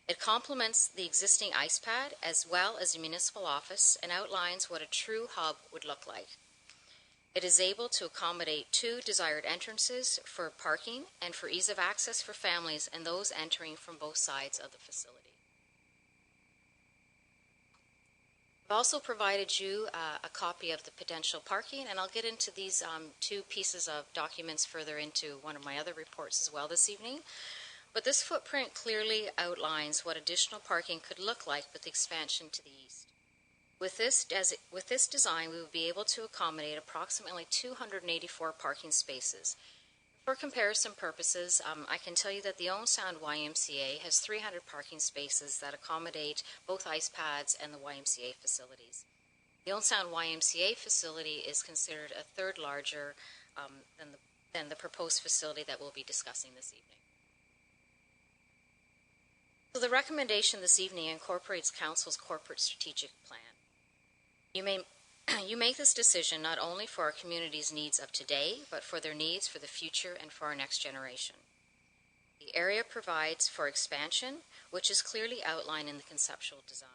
It complements the existing ice pad as well as the municipal office and outlines what a true hub would look like. It is able to accommodate 2 desired entrances for parking and for ease of access for families and those entering from both sides of the facility. I've also provided you a copy of the potential parking, and I'll get into these 2 pieces of documents further into one of my other reports as well this evening. But this footprint clearly outlines what additional parking could look like with expansion to the east. With this design, we will be able to accommodate approximately 284 parking spaces. For comparison purposes, I can tell you that the Owen Sound YMCA has 300 parking spaces that accommodate both ice pads and the YMCA facilities. The Owen Sound YMCA facility is considered a third larger than the proposed facility that we'll be discussing this evening. So the recommendation this evening incorporates Council's corporate strategic plan. You make this decision not only for our community's needs of today, but for their needs for the future and for our next generation. The area provides for expansion, which is clearly outlined in the conceptual design.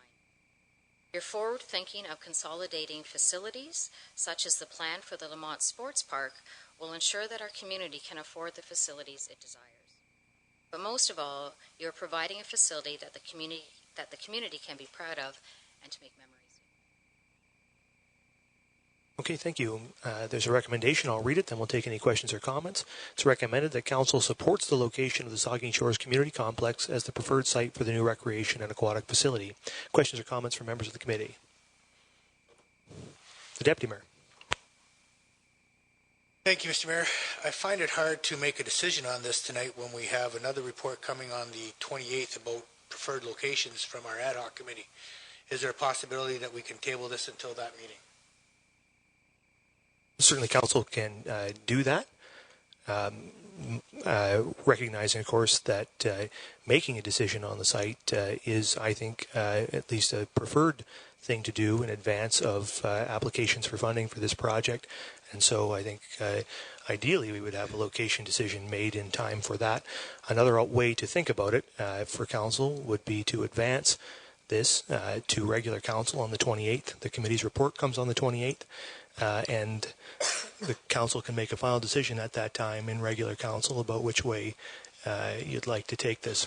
Your forward thinking of consolidating facilities, such as the plan for the Lamont Sports Park, will ensure that our community can afford the facilities it desires. But most of all, you are providing a facility that the community can be proud of and to make memories. Okay, thank you. There's a recommendation. I'll read it, then we'll take any questions or comments. It's recommended that Council supports the location of the Saugeen Shores Community Complex as the preferred site for the new recreation and aquatic facility. Questions or comments from members of the committee? The Deputy Mayor. Thank you, Mr. Mayor. I find it hard to make a decision on this tonight when we have another report coming on the 28th about preferred locations from our ad hoc committee. Is there a possibility that we can table this until that meeting? Certainly, council can do that. Recognizing, of course, that making a decision on the site is, I think, at least a preferred thing to do in advance of applications for funding for this project. And so I think ideally we would have a location decision made in time for that. Another way to think about it for council would be to advance this to regular council on the 28th. The committee's report comes on the 28th. And the council can make a final decision at that time in regular council about which way you'd like to take this.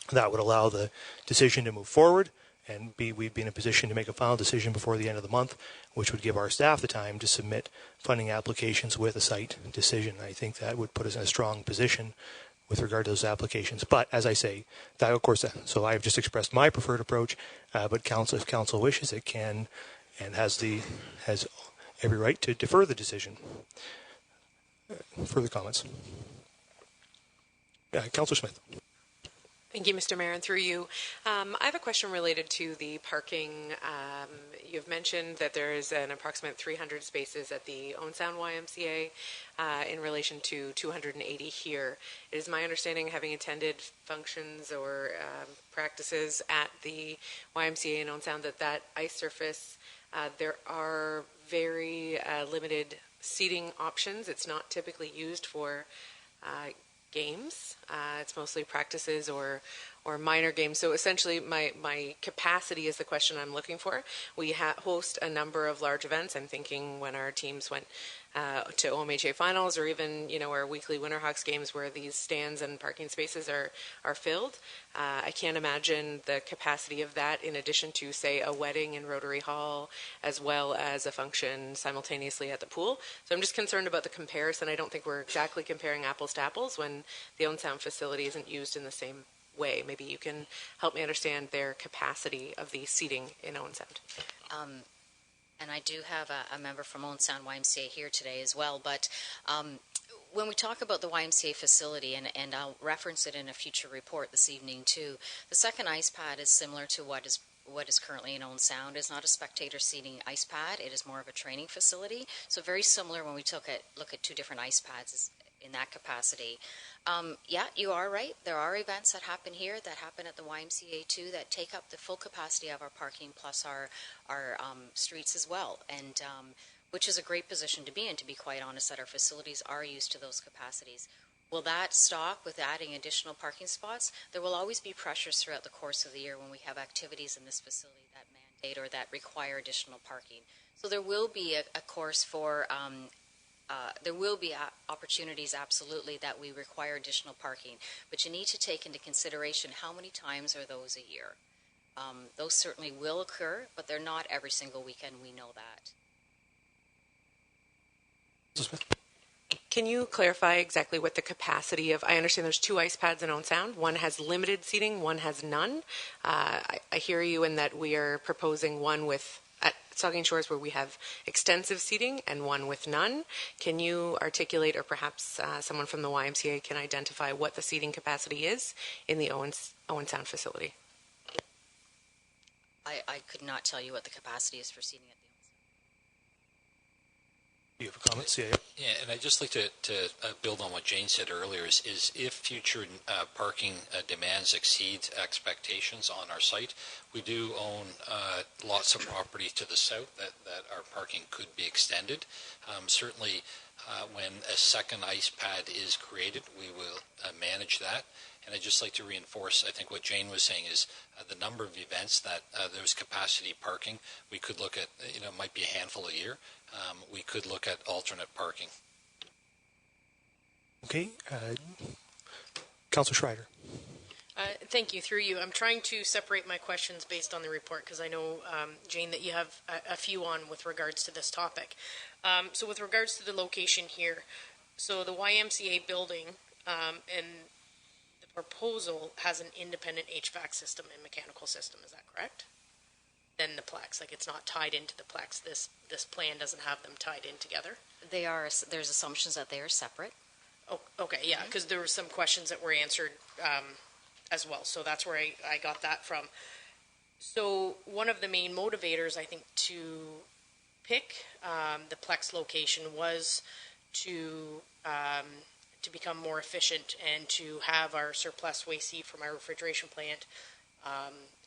That would allow the decision to move forward, and we'd be in a position to make a final decision before the end of the month, which would give our staff the time to submit funding applications with a site decision. I think that would put us in a strong position with regard to those applications. But as I say, that of course, so I've just expressed my preferred approach, but council, if council wishes, it can and has every right to defer the decision. Further comments? Councillor Smith. Thank you, Mr. Mayor, and through you. I have a question related to the parking. You've mentioned that there is an approximate 300 spaces at the Owen Sound YMCA in relation to 280 here. It is my understanding, having attended functions or practices at the YMCA in Owen Sound, that ice surface, there are very limited seating options. It's not typically used for games. It's mostly practices or minor games. So essentially my capacity is the question I'm looking for. We host a number of large events. I'm thinking when our teams went to OMHA finals, or even our weekly Winterhawks games where these stands and parking spaces are filled. I can't imagine the capacity of that in addition to, say, a wedding in Rotary Hall as well as a function simultaneously at the pool. So I'm just concerned about the comparison. I don't think we're exactly comparing apples to apples when the Owen Sound facility isn't used in the same way. Maybe you can help me understand their capacity of the seating in Owen Sound. And I do have a member from Owen Sound YMCA here today as well, but when we talk about the YMCA facility, and I'll reference it in a future report this evening too, the second ice pad is similar to what is currently in Owen Sound. It's not a spectator seating ice pad. It is more of a training facility. So very similar when we look at two different ice pads in that capacity. Yeah, you are right. There are events that happen here, that happen at the YMCA too, that take up the full capacity of our parking plus our streets as well, and which is a great position to be in, to be quite honest, that our facilities are used to those capacities. Will that stop with adding additional parking spots? There will always be pressures throughout the course of the year when we have activities in this facility that mandate or that require additional parking. So there will be a course for there will be opportunities, absolutely, that we require additional parking, but you need to take into consideration how many times are those a year. Those certainly will occur, but they're not every single weekend. We know that. Can you clarify exactly what the capacity of, I understand there's two ice pads in Owen Sound. One has limited seating, one has none. I hear you in that we are proposing one at Saugeen Shores where we have extensive seating and one with none. Can you articulate, or perhaps someone from the YMCA can identify what the seating capacity is in the Owen Sound facility? I could not tell you what the capacity is for seating at the Do you have a comment, CIA? Yeah, and I'd just like to build on what Jane said earlier, is if future parking demands exceed expectations on our site, we do own lots of property to the south that our parking could be extended. Certainly, when a second ice pad is created, we will manage that. And I'd just like to reinforce, I think what Jane was saying is the number of events that there's capacity parking. We could look at, it might be a handful a year. We could look at alternate parking. Okay. Councillor Schreider. Thank you. Through you, I'm trying to separate my questions based on the report, because I know, Jane, that you have a few on with regards to this topic. So with regards to the location here, so the YMCA building and the proposal has an independent HVAC system and mechanical system. Is that correct? than the Plex. Like, it's not tied into the Plex. This plan doesn't have them tied in together. They are. There's assumptions that they are separate. Oh, okay, yeah, because there were some questions that were answered as well. So that's where I got that from. So one of the main motivators, I think, to pick the Plex location was to become more efficient and to have our surplus waste heat from our refrigeration plant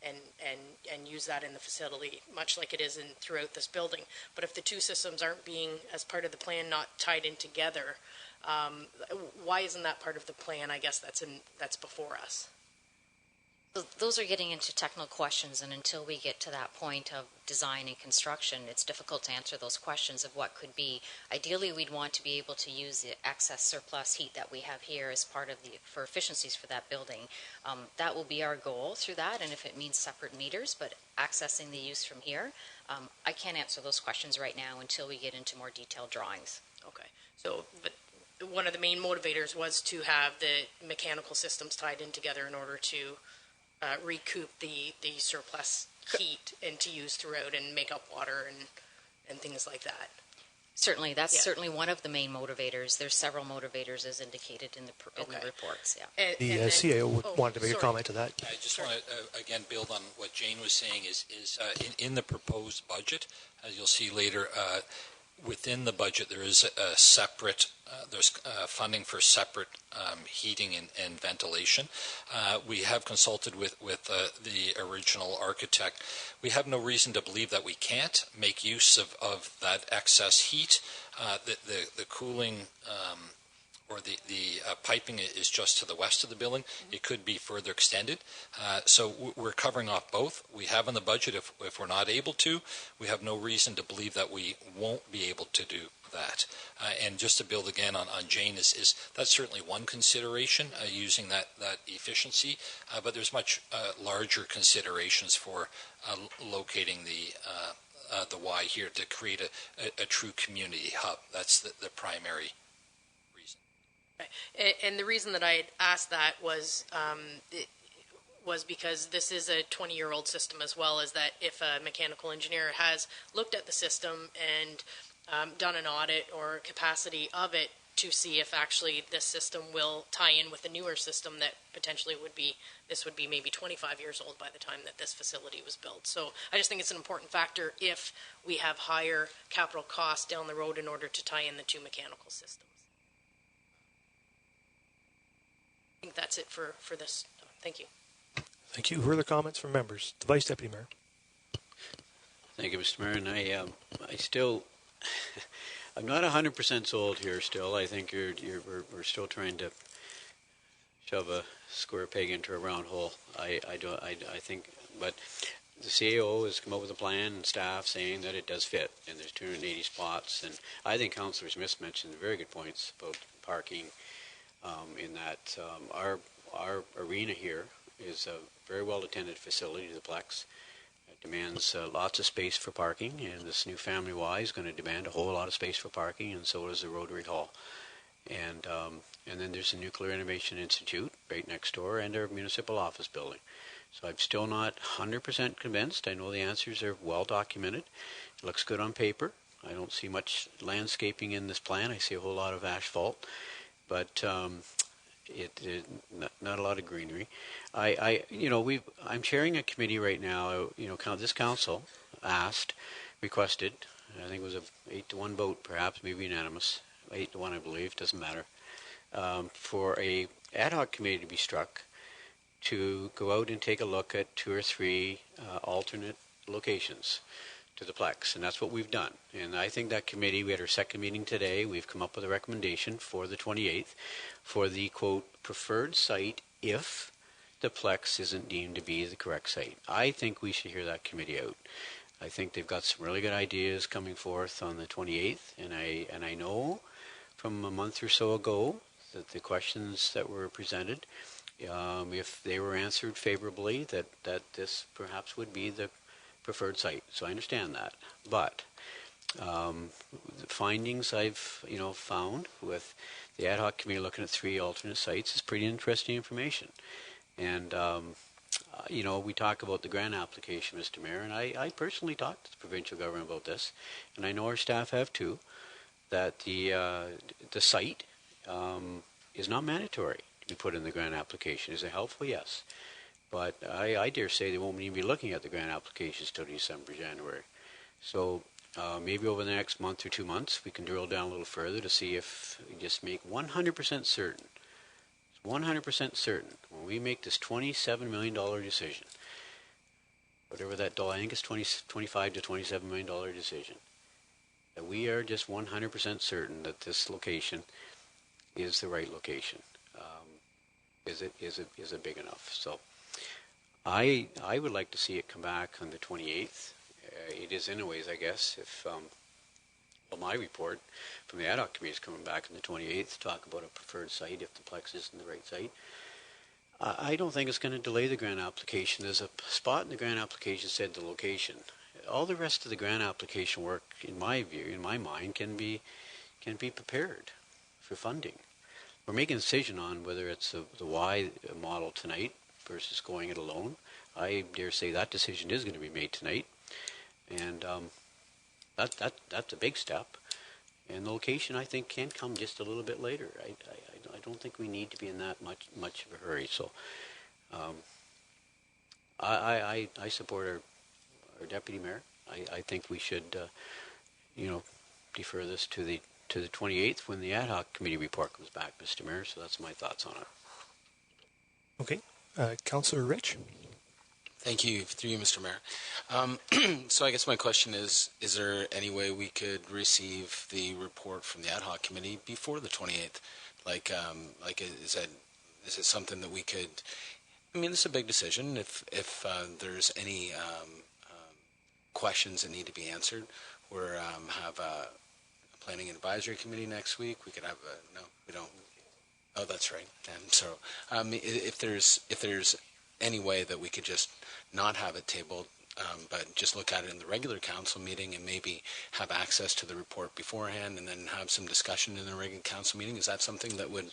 and use that in the facility, much like it is throughout this building. But if the two systems aren't being, as part of the plan, not tied in together, why isn't that part of the plan? I guess that's before us. So those are getting into technical questions, and until we get to that point of design and construction, it's difficult to answer those questions of what could be. Ideally, we'd want to be able to use the excess surplus heat that we have here as part of for efficiencies for that building. That will be our goal through that, and if it means separate meters, but accessing the use from here, I can't answer those questions right now until we get into more detailed drawings. Okay, so but one of the main motivators was to have the mechanical systems tied in together in order to recoup the surplus heat and to use throughout and make up water and things like that. Certainly, that's certainly one of the main motivators. There's several motivators as indicated in the reports. Yeah. The CAO wanted to make a comment to that. I just want to again build on what Jane was saying. Is in the proposed budget, as you'll see later. Within the budget, there is a separate, there's funding for separate heating and ventilation. We have consulted with the original architect. We have no reason to believe that we can't make use of that excess heat. The cooling or the piping is just to the west of the building. It could be further extended. So we're covering off both. We have in the budget, if we're not able to, we have no reason to believe that we won't be able to do that. And just to build again on Jane, is that's certainly one consideration, using that efficiency, but there's much larger considerations for locating the Y here to create a true community hub. That's the primary. And the reason that I had asked that was because this is a 20-year-old system, as well as that if a mechanical engineer has looked at the system and done an audit or capacity of it to see if actually this system will tie in with a newer system that potentially would be maybe 25 years old by the time that this facility was built. So I just think it's an important factor if we have higher capital costs down the road in order to tie in the two mechanical systems. I think that's it for this. Thank you. Thank you. Further comments from members? The Vice Deputy Mayor. Thank you, Mr. Mayor. And I still, I'm not 100% sold here. Still, I think we're still trying to shove a square peg into a round hole. I think, but the CAO has come up with a plan and staff saying that it does fit, and there's 280 spots. And I think Councillor Smith mentioned very good points about parking. In that our arena here is a very well-attended facility, the Plex. It demands lots of space for parking, and this new Family Y is going to demand a whole lot of space for parking, and so does the Rotary Hall. And then there's the Nuclear Innovation Institute right next door, and our municipal office building. So I'm still not 100% convinced. I know the answers are well documented. It looks good on paper. I don't see much landscaping in this plan. I see a whole lot of asphalt. But not a lot of greenery. I'm chairing a committee right now. This council requested. I think it was a 8-1 vote, perhaps, maybe unanimous. 8-1, I believe. Doesn't matter. For a ad hoc committee to be struck to go out and take a look at 2 or 3 alternate locations to the Plex, and that's what we've done. And I think that committee, we had our second meeting today, we've come up with a recommendation for the 28th for the, quote, preferred site if the Plex isn't deemed to be the correct site. I think we should hear that committee out. I think they've got some really good ideas coming forth on the 28th, and I know from a month or so ago that the questions that were presented, if they were answered favorably, that this perhaps would be the preferred site. So I understand that, but the findings I've found with the ad hoc committee looking at 3 alternate sites is pretty interesting information, and we talk about the grant application, Mr. Mayor, and I personally talked to the provincial government about this, and I know our staff have too, that the site is not mandatory to be put in the grant application. Is it helpful? Yes. But I dare say they won't even be looking at the grant applications till December, January. So maybe over the next month or 2 months, we can drill down a little further to see if we just make 100% certain. 100% certain when we make this $27 million decision, whatever that dollar, I think it's 25 to $27 million decision, that we are just 100% certain that this location is the right location. Is it big enough? So I would like to see it come back on the 28th. It is anyways, I guess, if my report from the ad hoc committee is coming back on the 28th to talk about a preferred site if the Plex isn't the right site. I don't think it's going to delay the grant application. There's a spot in the grant application said the location. All the rest of the grant application work, in my view, in my mind, can be prepared for funding. We're making a decision on whether it's the Y model tonight versus going it alone. I dare say that decision is going to be made tonight, and that's a big step. And the location, I think, can come just a little bit later. I don't think we need to be in that much of a hurry. So I support our deputy mayor. I think we should, defer this to the 28th when the ad hoc committee report comes back, Mr. Mayor. So that's my thoughts on it. Okay. Councillor Rich. Thank you, through you, Mr. Mayor. So I guess my question is there any way we could receive the report from the ad hoc committee before the 28th? Is it something that we could, I mean, this is a big decision. If there's any questions that need to be answered, we're have a planning and advisory committee next week. We could have no, we don't. Oh, that's right. And so if there's any way that we could just not have it tabled, but just look at it in the regular council meeting and maybe have access to the report beforehand and then have some discussion in the regular council meeting, is that something that would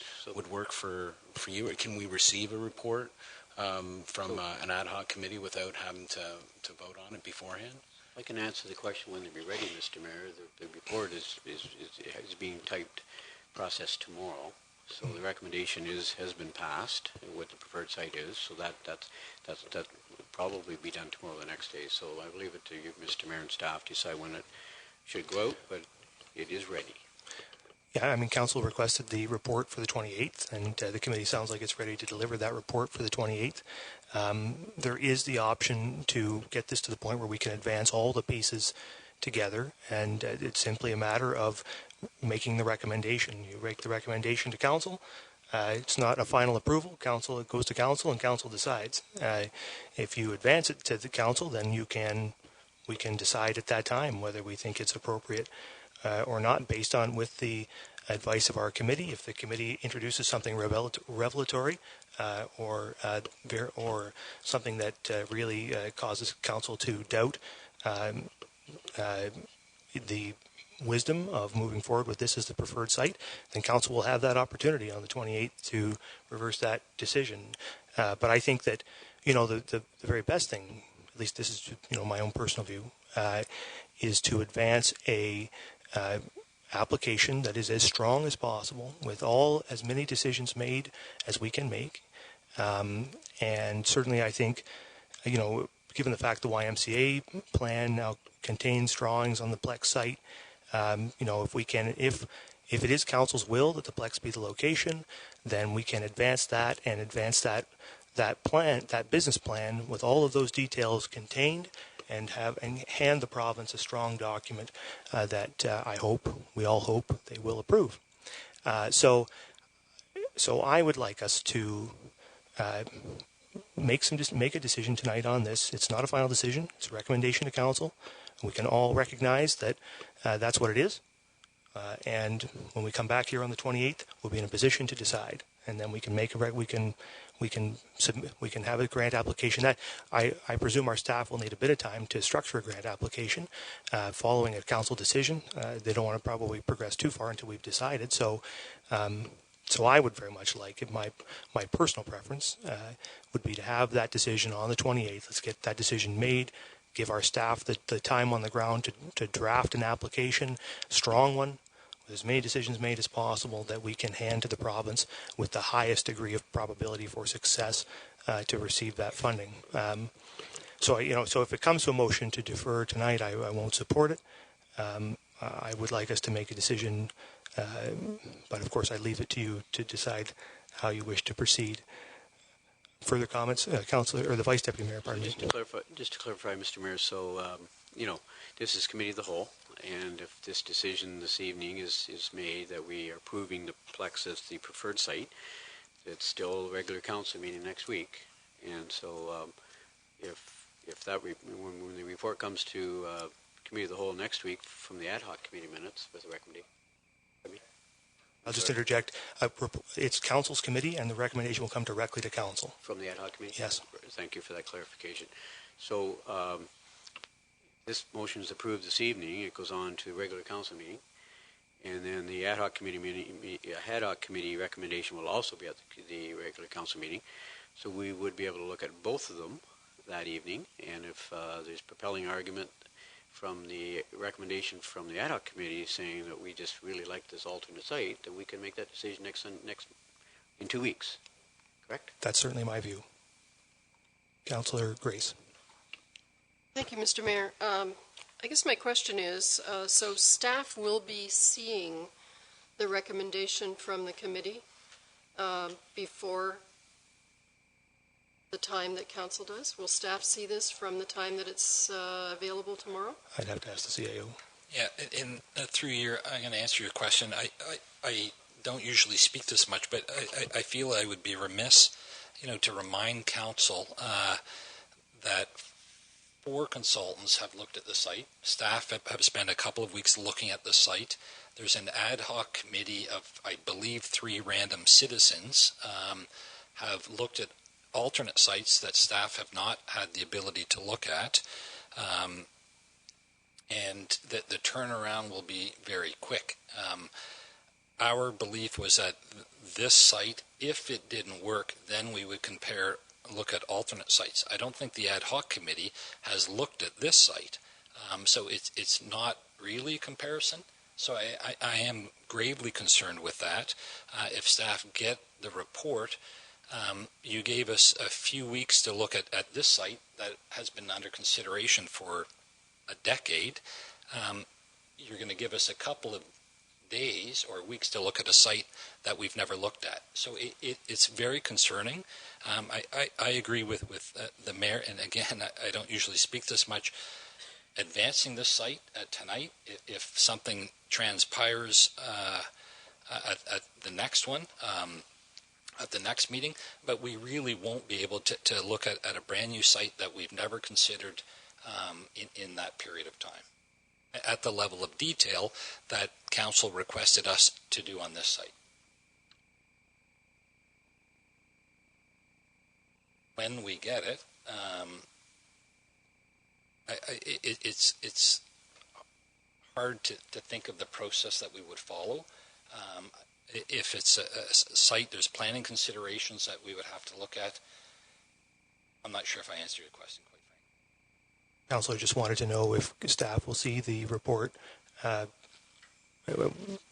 work for you? Or can we receive a report from an ad hoc committee without having to vote on it beforehand? I can answer the question when they be ready, Mr. Mayor. The report is being typed, processed tomorrow. So the recommendation has been passed, what the preferred site is. So that will probably be done tomorrow, the next day. So I leave it to you, Mr. Mayor, and staff to decide when it should go out, but it is ready. Yeah, I mean, council requested the report for the 28th, and the committee sounds like it's ready to deliver that report for the 28th. There is the option to get this to the point where we can advance all the pieces together, and it's simply a matter of making the recommendation. You make the recommendation to council. It's not a final approval. It goes to council, and council decides. If you advance it to the council, then we can decide at that time whether we think it's appropriate or not, based on with the advice of our committee. If the committee introduces something revelatory or something that really causes council to doubt the wisdom of moving forward with this as the preferred site, then council will have that opportunity on the 28th to reverse that decision. But I think that, the very best thing, at least this is, my own personal view, is to advance a application that is as strong as possible with as many decisions made as we can make. And certainly I think, given the fact the YMCA plan now contains drawings on the Plex site, if it is council's will that the Plex be the location, then we can advance that and advance that plan, that business plan with all of those details contained, and hand the province a strong document that we all hope they will approve. So I would like us to make a decision tonight on this. It's not a final decision. It's a recommendation to council. We can all recognize that that's what it is. And when we come back here on the 28th, we'll be in a position to decide, and then we can have a grant application. That I presume our staff will need a bit of time to structure a grant application following a council decision. They don't want to probably progress too far until we've decided. So So I would very much like, my personal preference would be to have that decision on the 28th. Let's get that decision made, give our staff the time on the ground to draft an application, strong one, with as many decisions made as possible that we can hand to the province with the highest degree of probability for success to receive that funding. So if it comes to a motion to defer tonight, I won't support it. I would like us to make a decision, but of course I leave it to you to decide how you wish to proceed. Further comments, Councillor, or the Vice Deputy Mayor, pardon me. Just to clarify, Mr. Mayor, so, this is Committee of the Whole, and if this decision this evening is made that we are approving the Plex as the preferred site, it's still a regular council meeting next week, and so if that when the report comes to Committee of the Whole next week from the ad hoc committee minutes with a recommendation. I'll just interject. It's Council's committee, and the recommendation will come directly to Council. From the ad hoc committee? Yes. Thank you for that clarification. So this motion is approved this evening. It goes on to regular Council meeting, and then the ad hoc committee recommendation will also be at the regular Council meeting. So we would be able to look at both of them that evening, and if there's propelling argument from the recommendation from the ad hoc committee saying that we just really like this alternate site, then we can make that decision in 2 weeks. Correct? That's certainly my view. Councillor Grace. Thank you, Mr. Mayor. I guess my question is, so staff will be seeing the recommendation from the committee before the time that Council does? Will staff see this from the time that it's available tomorrow? I'd have to ask the CAO. Yeah, through your, I'm going to answer your question. I don't usually speak this much, but I feel I would be remiss, to remind Council that 4 consultants have looked at the site. Staff have spent a couple of weeks looking at the site. There's an ad hoc committee of, I believe, 3 random citizens have looked at alternate sites that staff have not had the ability to look at, and that the turnaround will be very quick. Our belief was that this site, if it didn't work, then we would look at alternate sites. I don't think the ad hoc committee has looked at this site, so it's not really a comparison. So I am gravely concerned with that. If staff get the report, you gave us a few weeks to look at this site that has been under consideration for a decade. You're going to give us a couple of days or weeks to look at a site that we've never looked at. So it's very concerning. I agree with the mayor, and again, I don't usually speak this much. Advancing this site tonight, if something transpires at the next one, at the next meeting, but we really won't be able to look at a brand new site that we've never considered in that period of time, at the level of detail that Council requested us to do on this site. When we get it, it's hard to think of the process that we would follow. If it's a site, there's planning considerations that we would have to look at. I'm not sure if I answered your question quite frankly. Councillor just wanted to know if staff will see the report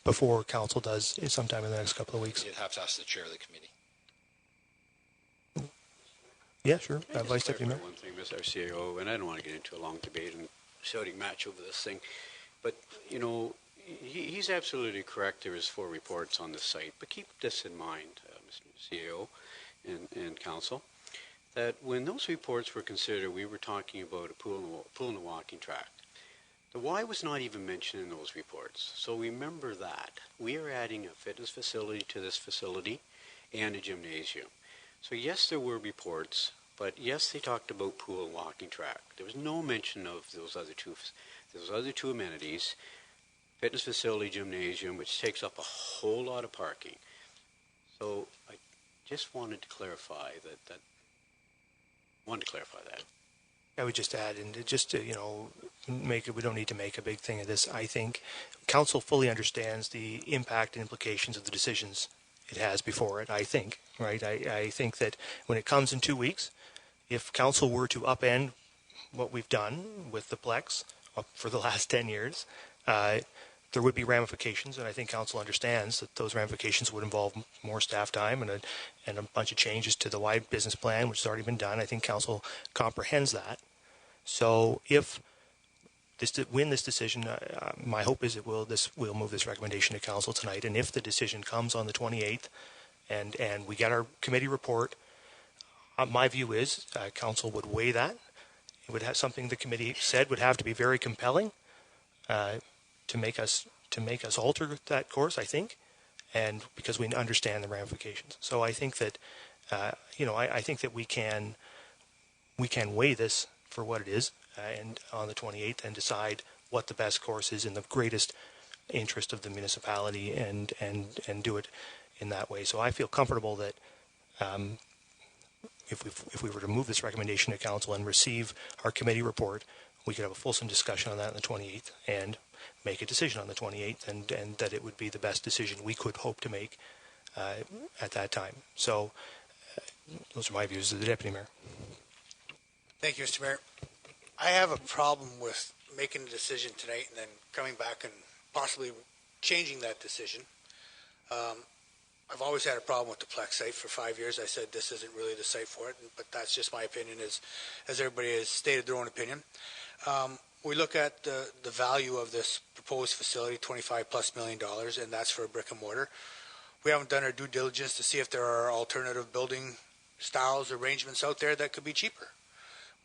before Council does sometime in the next couple of weeks. You'd have to ask the chair of the committee. Yeah, sure. Vice Deputy Mayor. One thing, Mr. CAO, and I don't want to get into a long debate and shouting match over this thing, but, he's absolutely correct. There is 4 reports on the site, but keep this in mind, Mr. CAO and Council, that when those reports were considered, we were talking about a pool and a walking track. The Y was not even mentioned in those reports, so remember that. We are adding a fitness facility to this facility and a gymnasium. So yes, there were reports, but yes, they talked about pool and walking track. There was no mention of those other two amenities. Fitness facility, gymnasium, which takes up a whole lot of parking. So I just wanted to clarify that. I would just add, and just to, we don't need to make a big thing of this. I think Council fully understands the impact and implications of the decisions it has before it, I think, right? I think that when it comes in 2 weeks, if council were to upend what we've done with the Plex for the last 10 years, there would be ramifications, and I think council understands that those ramifications would involve more staff time and a bunch of changes to the wide business plan, which has already been done. I think council comprehends that. So if win this decision, my hope is we'll move this recommendation to council tonight, and if the decision comes on the 28th, and we get our committee report, my view is council would weigh that. It would have something the committee said would have to be very compelling to make us alter that course, I think, and because we understand the ramifications. So I think that I think that we can weigh this for what it is, and on the 28th, and decide what the best course is in the greatest interest of the municipality, and do it in that way. So I feel comfortable that if we were to move this recommendation to council and receive our committee report, we could have a fulsome discussion on that on the 28th and make a decision on the 28th, and that it would be the best decision we could hope to make at that time. So those are my views as the Deputy Mayor. Thank you, Mr. Mayor. I have a problem with making a decision tonight and then coming back and possibly changing that decision. I've always had a problem with the Plex site. For 5 years, I said this isn't really the site for it, but that's just my opinion, as everybody has stated their own opinion. We look at the value of this proposed facility, $25+ million, and that's for a brick and mortar. We haven't done our due diligence to see if there are alternative building styles, arrangements out there that could be cheaper.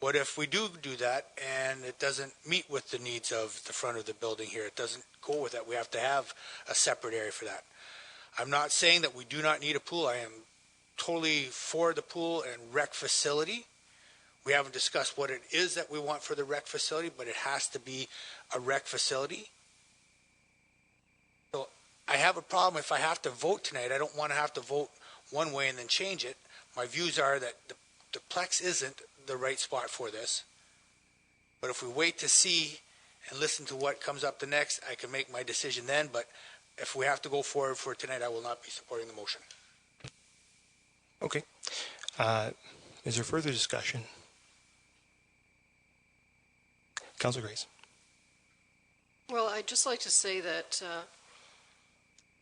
What if we do that and it doesn't meet with the needs of the front of the building here? It doesn't go with that. We have to have a separate area for that. I'm not saying that we do not need a pool. I am totally for the pool and rec facility. We haven't discussed what it is that we want for the rec facility, but it has to be a rec facility. So I have a problem if I have to vote tonight. I don't want to have to vote one way and then change it. My views are that the Plex isn't the right spot for this. But if we wait to see and listen to what comes up the next, I can make my decision then. But if we have to go forward for tonight, I will not be supporting the motion. Okay. Is there further discussion? Councillor Grace. Well, I'd just like to say that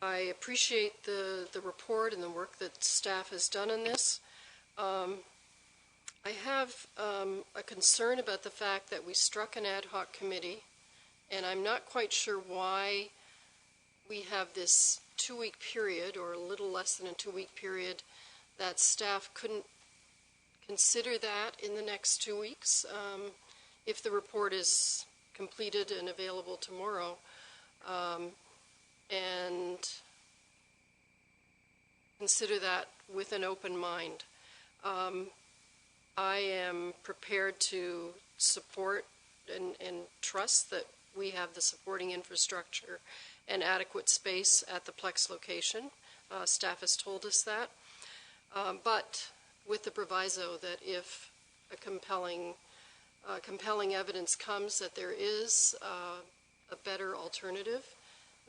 I appreciate the report and the work that staff has done on this. I have a concern about the fact that we struck an ad hoc committee, and I'm not quite sure why we have this 2-week period, or a little less than a 2-week period, that staff couldn't consider that in the next 2 weeks. If the report is completed and available tomorrow, and consider that with an open mind. I am prepared to support and trust that we have the supporting infrastructure and adequate space at the Plex location. Staff has told us that. But with the proviso that if a compelling evidence comes that there is a better alternative,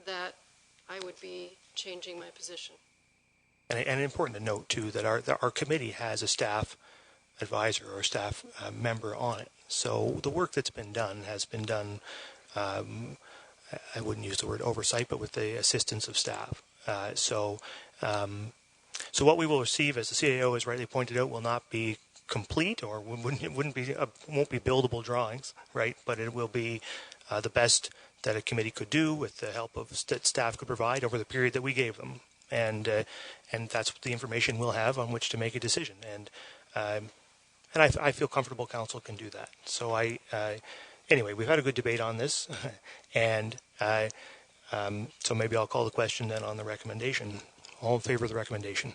that I would be changing my position. And important to note, too, that our committee has a staff advisor or staff member on it. So the work that's been done has been done, I wouldn't use the word oversight, but with the assistance of staff. So what we will receive, as the CAO has rightly pointed out, will not be complete, or won't be buildable drawings, right? But it will be the best that a committee could do with the help of that staff could provide over the period that we gave them, and that's the information we'll have on which to make a decision. And I feel comfortable council can do that. So anyway, we've had a good debate on this, and so maybe I'll call the question then on the recommendation. All in favor of the recommendation?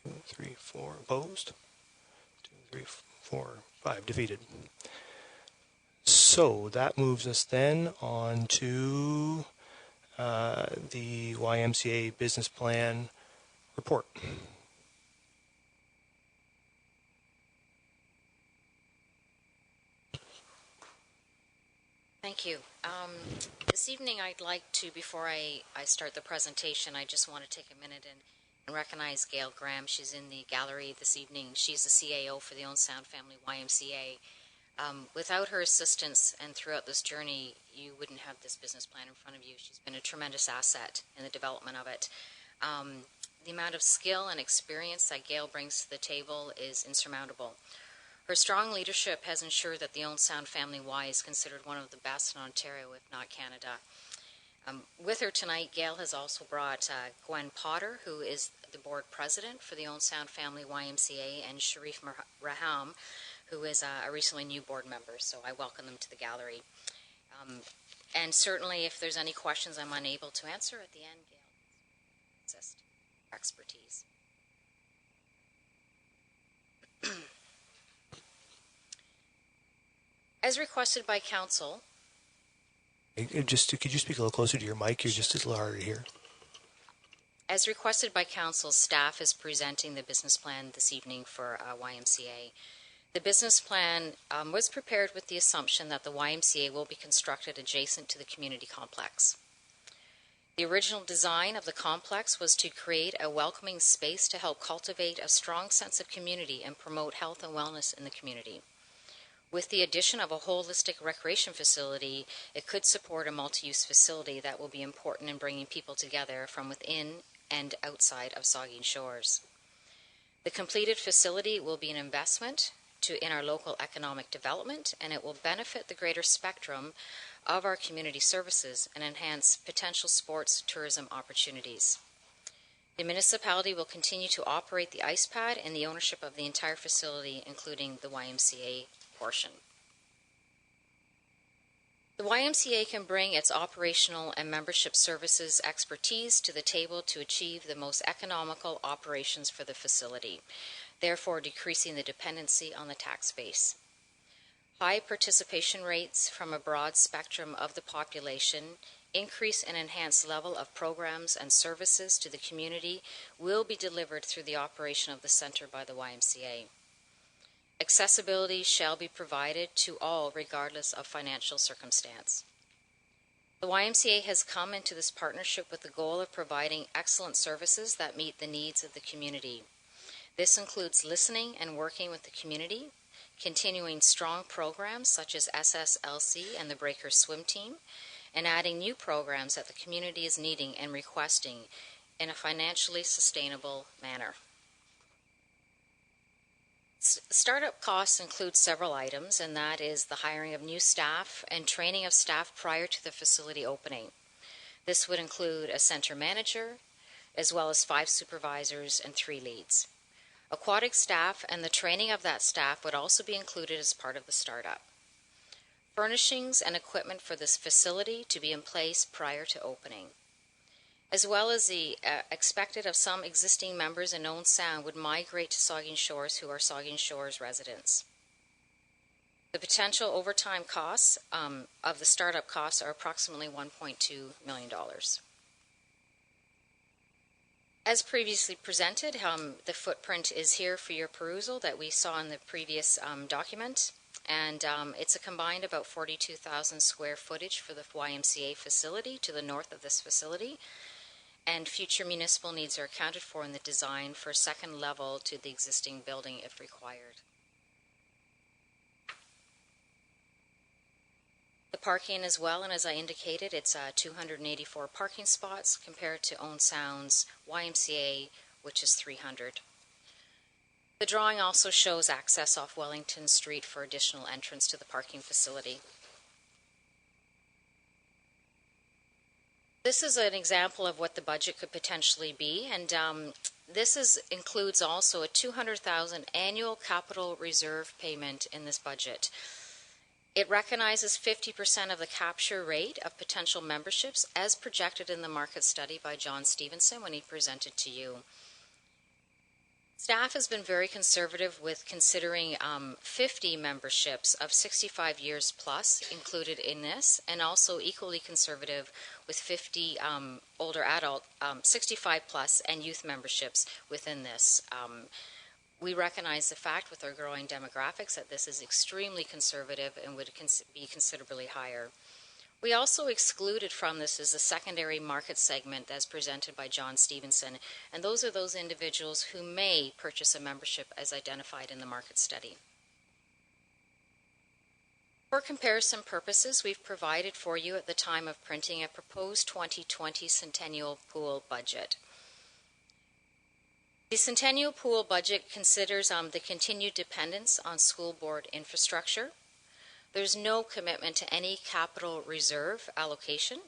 2, 3, 4 opposed. 2, 3, 4, 5 defeated. So that moves us then on to the YMCA business plan report. Thank you. This evening I'd like to, before I start the presentation, I just want to take a minute and recognize Gail Graham. She's in the gallery this evening. She's the CAO for the Owen Sound Family YMCA. Without her assistance and throughout this journey, you wouldn't have this business plan in front of you. She's been a tremendous asset in the development of it. The amount of skill and experience that Gail brings to the table is insurmountable. Her strong leadership has ensured that the Owen Sound Family Y is considered one of the best in Ontario, if not Canada. With her tonight, Gail has also brought Gwen Potter, who is the board president for the Owen Sound Family YMCA, and Sharif Raham, who is a recently new board member. So I welcome them to the gallery. And certainly, if there's any questions I'm unable to answer at the end, Gail, assist expertise. As requested by council. Could you speak a little closer to your mic? You're just a little hard to hear. As requested by council, staff is presenting the business plan this evening for YMCA. The business plan was prepared with the assumption that the YMCA will be constructed adjacent to the community complex. The original design of the complex was to create a welcoming space to help cultivate a strong sense of community and promote health and wellness in the community. With the addition of a holistic recreation facility, it could support a multi-use facility that will be important in bringing people together from within and outside of Saugeen Shores. The completed facility will be an investment in our local economic development, and it will benefit the greater spectrum of our community services and enhance potential sports tourism opportunities. The municipality will continue to operate the ice pad and the ownership of the entire facility, including the YMCA portion. The YMCA can bring its operational and membership services expertise to the table to achieve the most economical operations for the facility, therefore decreasing the dependency on the tax base. High participation rates from a broad spectrum of the population, increase and enhanced level of programs and services to the community will be delivered through the operation of the centre by the YMCA. Accessibility shall be provided to all regardless of financial circumstance. The YMCA has come into this partnership with the goal of providing excellent services that meet the needs of the community. This includes listening and working with the community, continuing strong programs such as SSLC and the Breakers Swim Team, and adding new programs that the community is needing and requesting in a financially sustainable manner. Startup costs include several items, and that is the hiring of new staff and training of staff prior to the facility opening. This would include a center manager, as well as 5 supervisors and 3 leads. Aquatic staff and the training of that staff would also be included as part of the startup. Furnishings and equipment for this facility to be in place prior to opening, as well as the expected of some existing members in Owen Sound would migrate to Saugeen Shores who are Saugeen Shores residents. The potential overtime costs of the startup costs are approximately $1.2 million. As previously presented, the footprint is here for your perusal that we saw in the previous document, and it's a combined about 42,000 square footage for the YMCA facility to the north of this facility, and future municipal needs are accounted for in the design for a second level to the existing building if required. The parking as well, and as I indicated, it's 284 parking spots compared to Owen Sound's YMCA, which is 300. The drawing also shows access off Wellington Street for additional entrance to the parking facility. This is an example of what the budget could potentially be, and this includes also a $200,000 annual capital reserve payment in this budget. It recognizes 50% of the capture rate of potential memberships as projected in the market study by John Stevenson when he presented to you. Staff has been very conservative with considering 50 memberships of 65 years plus included in this, and also equally conservative with 50 older adult, 65 plus, and youth memberships within this. We recognize the fact with our growing demographics that this is extremely conservative and would be considerably higher. We also excluded from this is the secondary market segment as presented by John Stevenson, and those are those individuals who may purchase a membership as identified in the market study. For comparison purposes, we've provided for you at the time of printing a proposed 2020 Centennial Pool budget. The Centennial Pool budget considers the continued dependence on school board infrastructure. There's no commitment to any capital reserve allocation.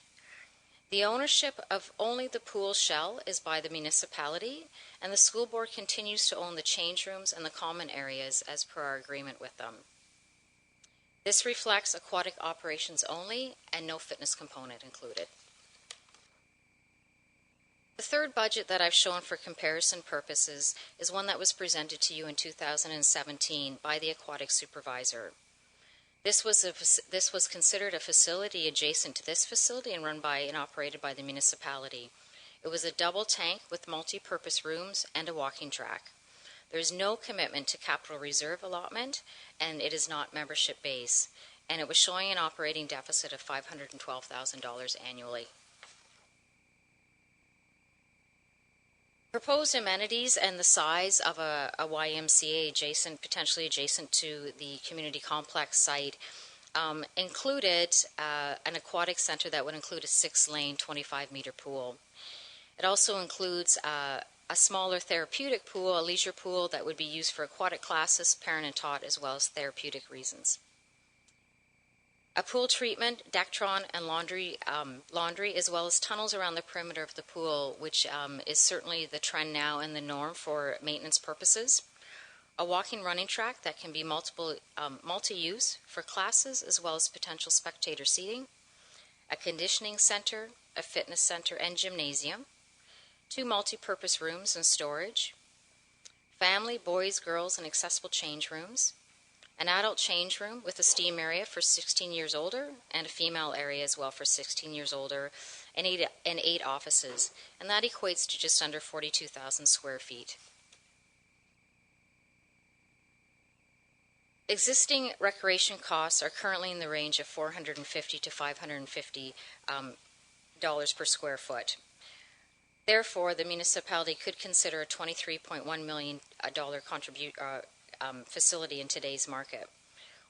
The ownership of only the pool shell is by the municipality, and the school board continues to own the change rooms and the common areas as per our agreement with them. This reflects aquatic operations only and no fitness component included. The third budget that I've shown for comparison purposes is one that was presented to you in 2017 by the aquatic supervisor. This was considered a facility adjacent to this facility and run by and operated by the municipality. It was a double tank with multi-purpose rooms and a walking track. There is no commitment to capital reserve allotment, and it is not membership based, and it was showing an operating deficit of $512,000 annually. Proposed amenities and the size of a YMCA potentially adjacent to the community complex site included an aquatic center that would include a 6-lane, 25-meter pool. It also includes a smaller therapeutic pool, a leisure pool that would be used for aquatic classes, parent and taught, as well as therapeutic reasons. A pool treatment, Dectron, and laundry, as well as tunnels around the perimeter of the pool, which is certainly the trend now and the norm for maintenance purposes. A walking running track that can be multi-use for classes as well as potential spectator seating. A conditioning center, a fitness center, and gymnasium. 2 multi-purpose rooms and storage. Family, boys, girls, and accessible change rooms. An adult change room with a steam area for 16 years older and a female area as well for 16 years older, and 8 offices. And that equates to just under 42,000 square feet. Existing recreation costs are currently in the range of $450 to $550 per square foot. Therefore, the municipality could consider a $23.1 million facility in today's market.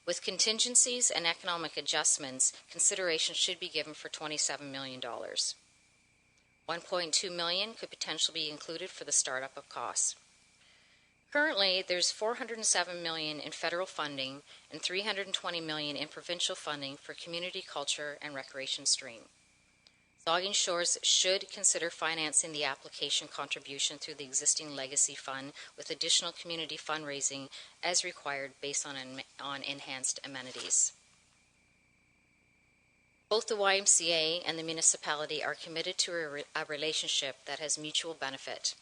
With contingencies and economic adjustments, consideration should be given for $27 million. $1.2 million could potentially be included for the startup of costs. Currently, there's $407 million in federal funding and $320 million in provincial funding for community culture and recreation stream. Saugeen Shores should consider financing the application contribution through the existing legacy fund with additional community fundraising as required based on enhanced amenities. Both the YMCA and the municipality are committed to a relationship that has mutual benefit,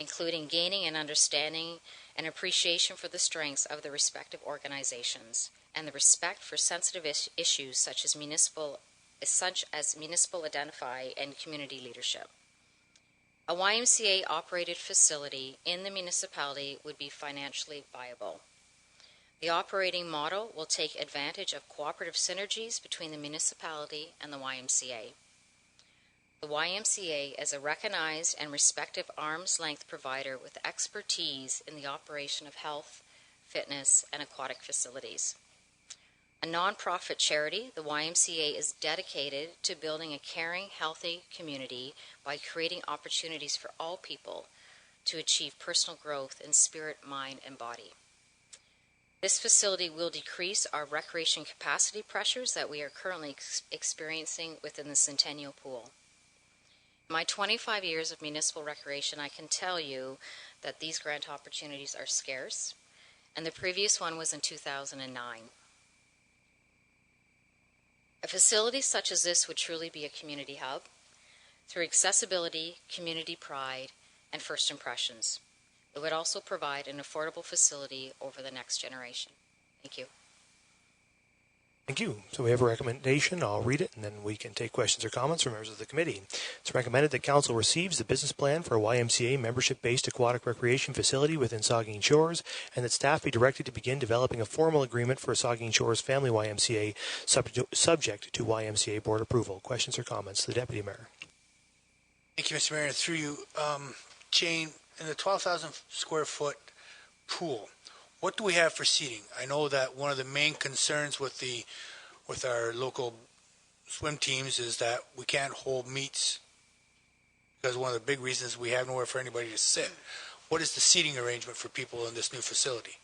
including gaining an understanding and appreciation for the strengths of the respective organizations and the respect for sensitive issues such as municipal identify and community leadership. A YMCA-operated facility in the municipality would be financially viable. The operating model will take advantage of cooperative synergies between the municipality and the YMCA. The YMCA is a recognized and respected arm's-length provider with expertise in the operation of health, fitness, and aquatic facilities. A nonprofit charity, the YMCA is dedicated to building a caring, healthy community by creating opportunities for all people to achieve personal growth in spirit, mind, and body. This facility will decrease our recreation capacity pressures that we are currently experiencing within the Centennial Pool. In my 25 years of municipal recreation, I can tell you that these grant opportunities are scarce, and the previous one was in 2009. A facility such as this would truly be a community hub through accessibility, community pride, and first impressions. It would also provide an affordable facility over the next generation. Thank you. Thank you. So we have a recommendation. I'll read it, and then we can take questions or comments from members of the committee. It's recommended that Council receives the business plan for a YMCA membership-based aquatic recreation facility within Saugeen Shores, and that staff be directed to begin developing a formal agreement for a Saugeen Shores Family YMCA subject to YMCA board approval. Questions or comments? The Deputy Mayor. Thank you, Mr. Mayor. Through you, Jane, in the 12,000 square foot pool, what do we have for seating? I know that one of the main concerns with our local swim teams is that we can't hold meets because one of the big reasons we have nowhere for anybody to sit. What is the seating arrangement for people in this new facility?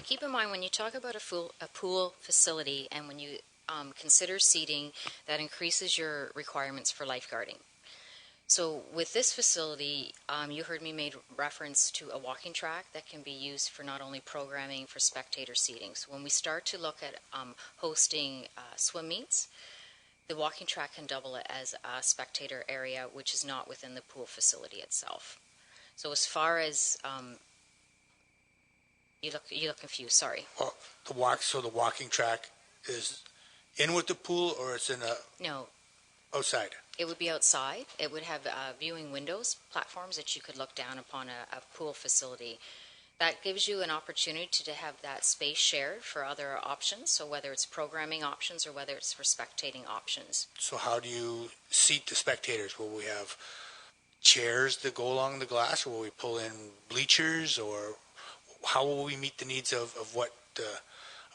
Keep in mind, when you talk about a pool facility and when you consider seating, that increases your requirements for lifeguarding. So with this facility, you heard me made reference to a walking track that can be used for not only programming, for spectator seating. So when we start to look at hosting swim meets, the walking track can double it as a spectator area, which is not within the pool facility itself. So as far as you look confused. Sorry. Well, the walking track is in with the pool, or it's in no outside? It would be outside. It would have viewing windows, platforms that you could look down upon a pool facility. That gives you an opportunity to have that space shared for other options, so whether it's programming options or whether it's for spectating options. So how do you seat the spectators? Will we have chairs that go along the glass, or will we pull in bleachers, or how will we meet the needs of what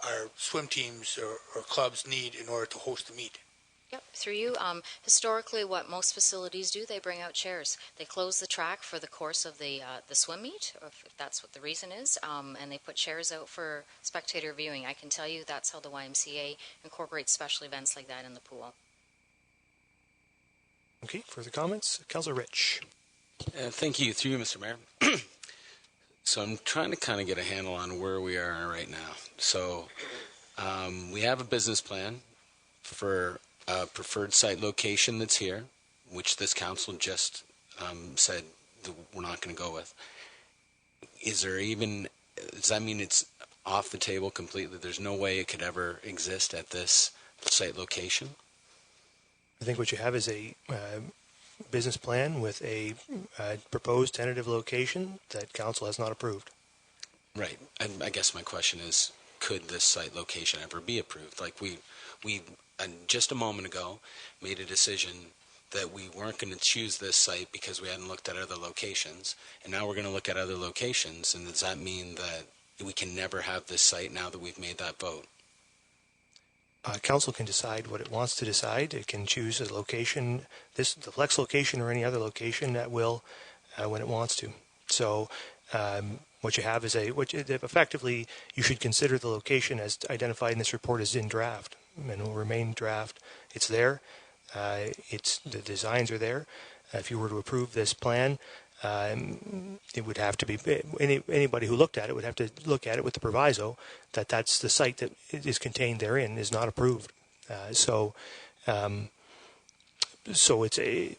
our swim teams or clubs need in order to host a meet? Yep, through you. Historically, what most facilities do, they bring out chairs. They close the track for the course of the swim meet, or if that's what the reason is, and they put chairs out for spectator viewing. I can tell you that's how the YMCA incorporates special events like that in the pool. Okay, further comments? Councillor Rich. Thank you. Through you, Mr. Mayor. So I'm trying to kind of get a handle on where we are right now. So we have a business plan for a preferred site location that's here, which this council just said that we're not going to go with. Is there even, does that mean it's off the table completely? There's no way it could ever exist at this site location? I think what you have is a business plan with a proposed tentative location that council has not approved. Right. And I guess my question is, could this site location ever be approved? Like we just a moment ago made a decision that we weren't going to choose this site because we hadn't looked at other locations, and now we're going to look at other locations, and does that mean that we can never have this site now that we've made that vote? Council can decide what it wants to decide. It can choose a location, the flex location or any other location that will when it wants to. So what you have is effectively you should consider the location as identified in this report as in draft and will remain draft. It's there. The designs are there. If you were to approve this plan, it would have to be anybody who looked at it would have to look at it with the proviso that that's the site that is contained therein is not approved. So it's I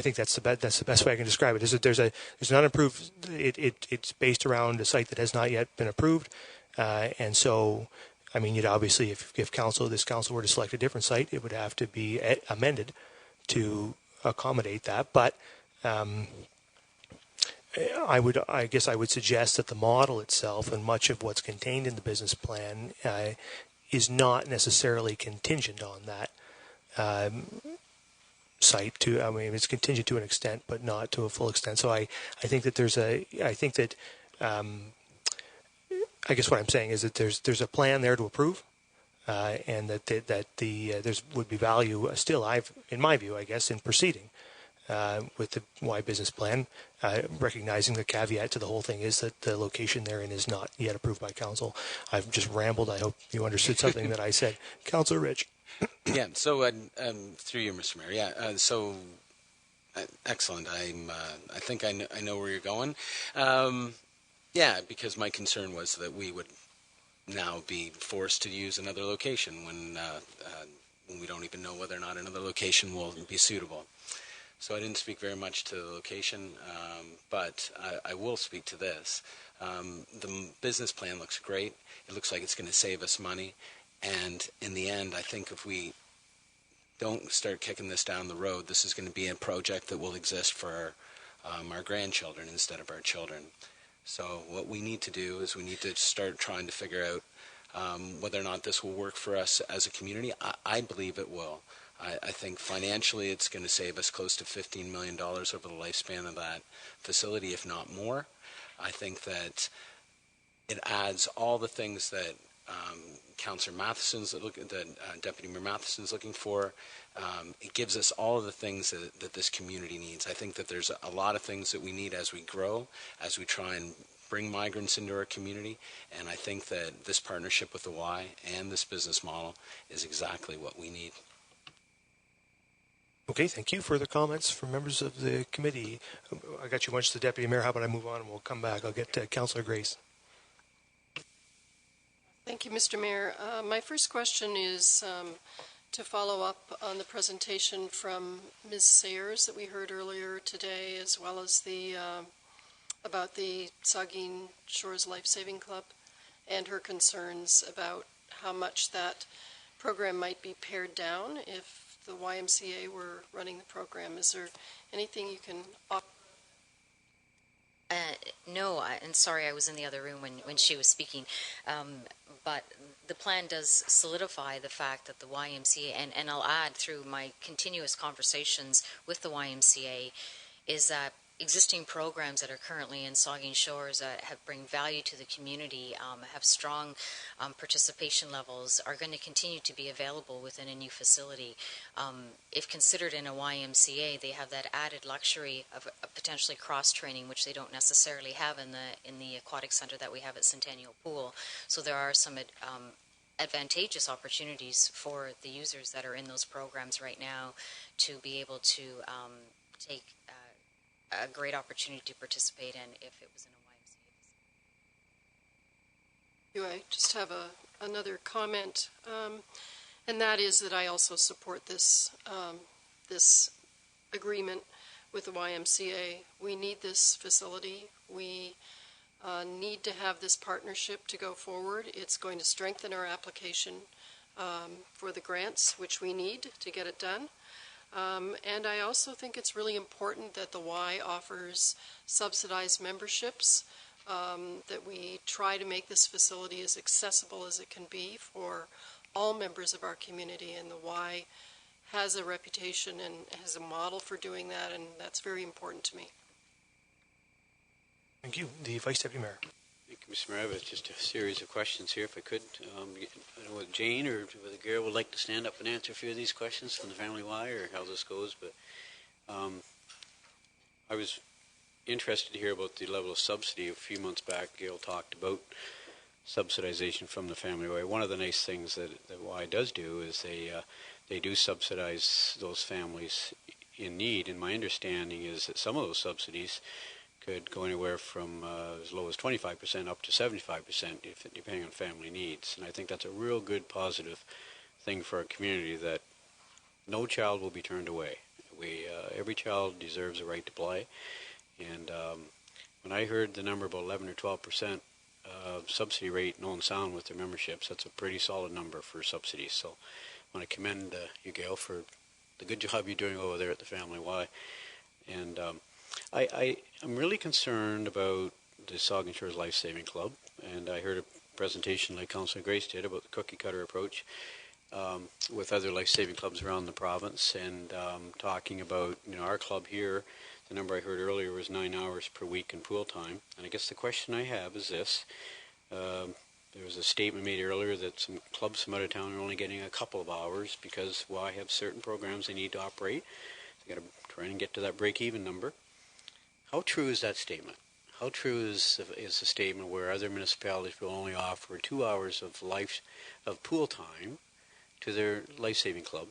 think that's the best way I can describe it. Is that there's an unapproved. It's based around a site that has not yet been approved, and so. I mean, you'd obviously, if this council were to select a different site, it would have to be amended to accommodate that. But I guess I would suggest that the model itself and much of what's contained in the business plan is not necessarily contingent on that site. I mean, it's contingent to an extent, but not to a full extent. So I think that I guess what I'm saying is that there's a plan there to approve, and that there would be value still. In my view, I guess, in proceeding with the Y business plan, recognizing the caveat to the whole thing is that the location therein is not yet approved by council. I've just rambled. I hope you understood something that I said, Councillor Rich. Yeah. So through you, Mr. Mayor. Yeah. So excellent. I think I know where you're going. Yeah, because my concern was that we would now be forced to use another location when we don't even know whether or not another location will be suitable. So I didn't speak very much to the location, but I will speak to this. The business plan looks great. It looks like it's going to save us money. And in the end, I think if we don't start kicking this down the road, this is going to be a project that will exist for our grandchildren instead of our children. So what we need to do is we need to start trying to figure out whether or not this will work for us as a community. I believe it will. I think financially it's going to save us close to $15 million over the lifespan of that facility, if not more. I think that it adds all the things that Councillor Matheson's Deputy Mayor Matheson's looking for. It gives us all of the things that this community needs. I think that there's a lot of things that we need as we grow, as we try and bring migrants into our community, and I think that this partnership with the Y and this business model is exactly what we need. Okay, thank you. Further comments from members of the committee? I got you once, the Deputy Mayor. How about I move on and we'll come back? I'll get Councillor Grace. Thank you, Mr. Mayor. My first question is to follow up on the presentation from Ms. Sayers that we heard earlier today, as well as the about the Saugeen Shores Life Saving Club and her concerns about how much that program might be pared down if the YMCA were running the program. Is there anything you can offer? No, and sorry, I was in the other room when she was speaking. But the plan does solidify the fact that the YMCA, and I'll add through my continuous conversations with the YMCA, is that existing programs that are currently in Saugeen Shores that have bring value to the community, have strong participation levels, are going to continue to be available within a new facility. If considered in a YMCA, they have that added luxury of potentially cross-training, which they don't necessarily have in the aquatic center that we have at Centennial Pool. So there are some advantageous opportunities for the users that are in those programs right now to be able to take a great opportunity to participate in if it was in a YMCA. I just have another comment, and that is that I also support this this agreement with the YMCA. We need this facility. We need to have this partnership to go forward. It's going to strengthen our application for the grants, which we need to get it done. And I also think it's really important that the Y offers subsidized memberships, that we try to make this facility as accessible as it can be for all members of our community, and the Y has a reputation and has a model for doing that, and that's very important to me. Thank you. The Vice Deputy Mayor. Thank you, Mr. Mayor. I have just a series of questions here, if I could. I don't know whether Jane or whether Gary would like to stand up and answer a few of these questions from the Family Y or how this goes, but I was interested to hear about the level of subsidy. A few months back, Gail talked about subsidization from the Family Y. One of the nice things that Y does do is they do subsidize those families in need, and my understanding is that some of those subsidies could go anywhere from as low as 25% up to 75%, depending on family needs. And I think that's a real good positive thing for our community, that no child will be turned away. Every child deserves a right to play. And when I heard the number about 11 or 12% subsidy rate, no and sound with their memberships, that's a pretty solid number for subsidies. So I want to commend you, Gail, for the good job you're doing over there at the Family Y. And I'm really concerned about the Saugeen Shores Life Saving Club, and I heard a presentation like Councillor Grace did about the cookie cutter approach with other life saving clubs around the province, and talking about our club here. The number I heard earlier was 9 hours per week in pool time, and I guess the question I have is this. There was a statement made earlier that some clubs from out of town are only getting a couple of hours because I have certain programs they need to operate. They got to try and get to that break-even number. How true is that statement? How true is the statement where other municipalities will only offer 2 hours of pool time to their life-saving club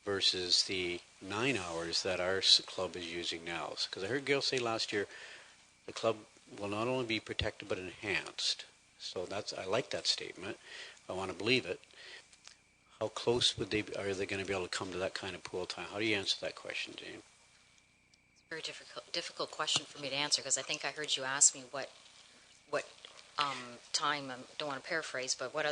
versus the 9 hours that our club is using now? Because I heard Gail say last year the club will not only be protected but enhanced. So I like that statement. I want to believe it. How close are they going to be able to come to that kind of pool time? How do you answer that question, Jane? Very difficult question for me to answer, because I think I heard you ask me what time. I don't want to paraphrase, but what are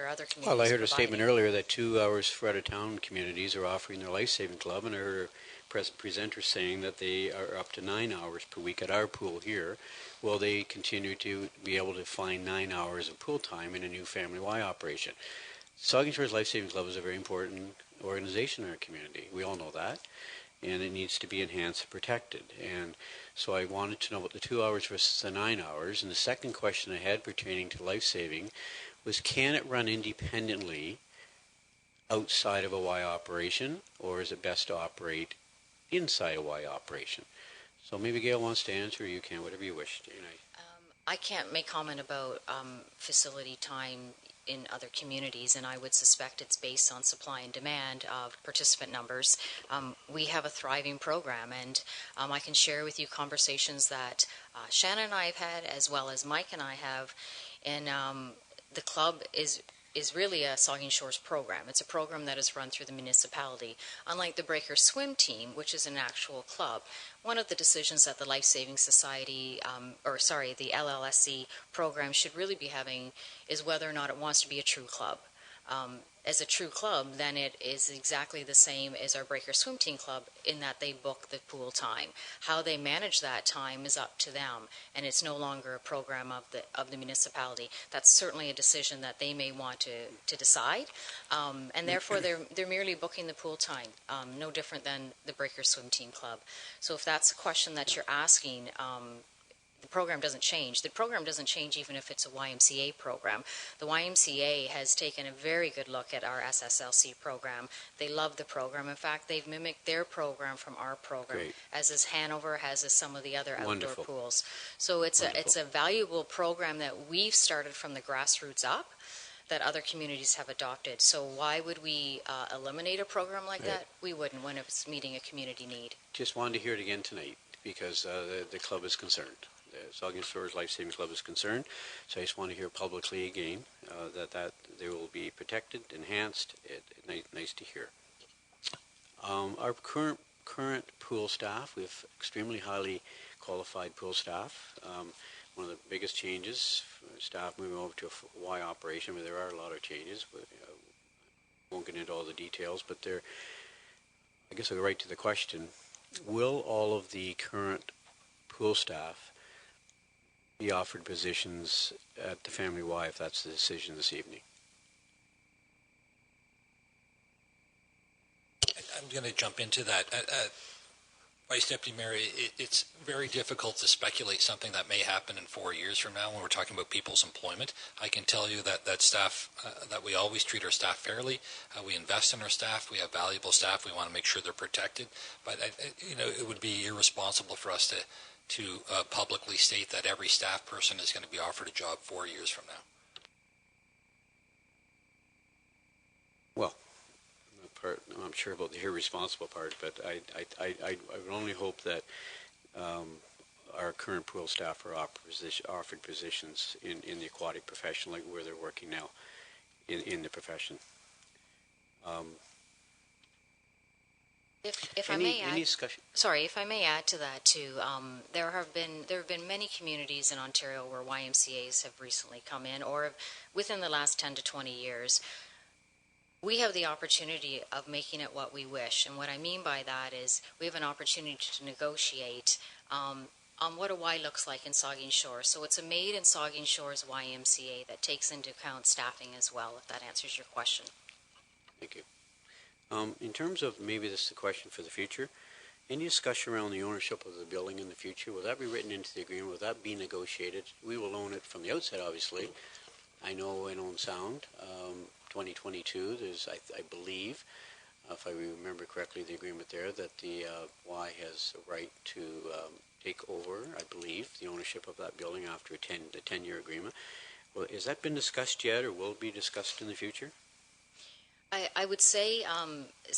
other communities Well, I heard providing? a statement earlier that 2 hours for out-of-town communities are offering their life-saving club, and I heard a presenter saying that they are up to 9 hours per week at our pool here. Will they continue to be able to find 9 hours of pool time in a new Family Y operation? Saugeen Shores Life Saving Club is a very important organization in our community. We all know that, and it needs to be enhanced and protected. And so I wanted to know about the 2 hours versus the 9 hours. And the second question I had pertaining to life saving was, can it run independently outside of a Y operation, or is it best to operate inside a Y operation? So maybe Gail wants to answer, or you can, whatever you wish. I can't make comment about facility time in other communities, and I would suspect it's based on supply and demand of participant numbers. We have a thriving program, and I can share with you conversations that Shannon and I have had, as well as Mike and I have, and the club is really a Saugeen Shores program. It's a program that is run through the municipality. Unlike the Breaker Swim Team, which is an actual club, one of the decisions that the Life Saving Society, the LLSC program should really be having is whether or not it wants to be a true club. As a true club, then it is exactly the same as our Breaker Swim Team club in that they book the pool time. How they manage that time is up to them, and it's no longer a program of the municipality. That's certainly a decision that they may want to decide, and therefore they're merely booking the pool time, no different than the Breaker Swim Team club. So if that's a question that you're asking, the program doesn't change. The program doesn't change even if it's a YMCA program. The YMCA has taken a very good look at our SSLC program. They love the program. In fact, they've mimicked their program from our program, Great. as is Hanover, as is some of the other outdoor Wonderful. pools. So it's a valuable program that we've started from the grassroots up, that other communities have adopted. So why would we eliminate a program like that? We wouldn't, when it's meeting a community need. Just wanted to hear it again tonight because the club is concerned. The Saugeen Shores Life Saving Club is concerned. So I just want to hear publicly again that they will be protected, enhanced. Nice to hear. Our current pool staff, we have extremely highly qualified pool staff. One of the biggest changes, staff moving over to a Y operation, where there are a lot of changes, but won't get into all the details, but I guess I'll go right to the question. Will all of the current pool staff be offered positions at the Family Y if that's the decision this evening? I'm going to jump into that. Vice Deputy Mayor, it's very difficult to speculate something that may happen in 4 years from now when we're talking about people's employment. I can tell you that staff, that we always treat our staff fairly. We invest in our staff. We have valuable staff. We want to make sure they're protected. But it would be irresponsible for us to publicly state that every staff person is going to be offered a job 4 years from now. Well, I'm not sure about the irresponsible part, but I would only hope that our current pool staff are offered positions in the aquatic profession, like where they're working now in the profession. If I may add, sorry, if I may add to that too, there have been many communities in Ontario where YMCA's have recently come in, or within the last 10 to 20 years. We have the opportunity of making it what we wish, and what I mean by that is we have an opportunity to negotiate on what a Y looks like in Saugeen Shores. So it's a made in Saugeen Shores YMCA that takes into account staffing as well, if that answers your question. Thank you. In terms of, maybe this is a question for the future, any discussion around the ownership of the building in the future? Will that be written into the agreement? Will that be negotiated? We will own it from the outset, obviously. I know in Own Sound, 2022, there's, I believe, if I remember correctly, the agreement there, that the Y has a right to take over, I believe, the ownership of that building after the 10-year agreement. Well, has that been discussed yet, or will it be discussed in the future? I would say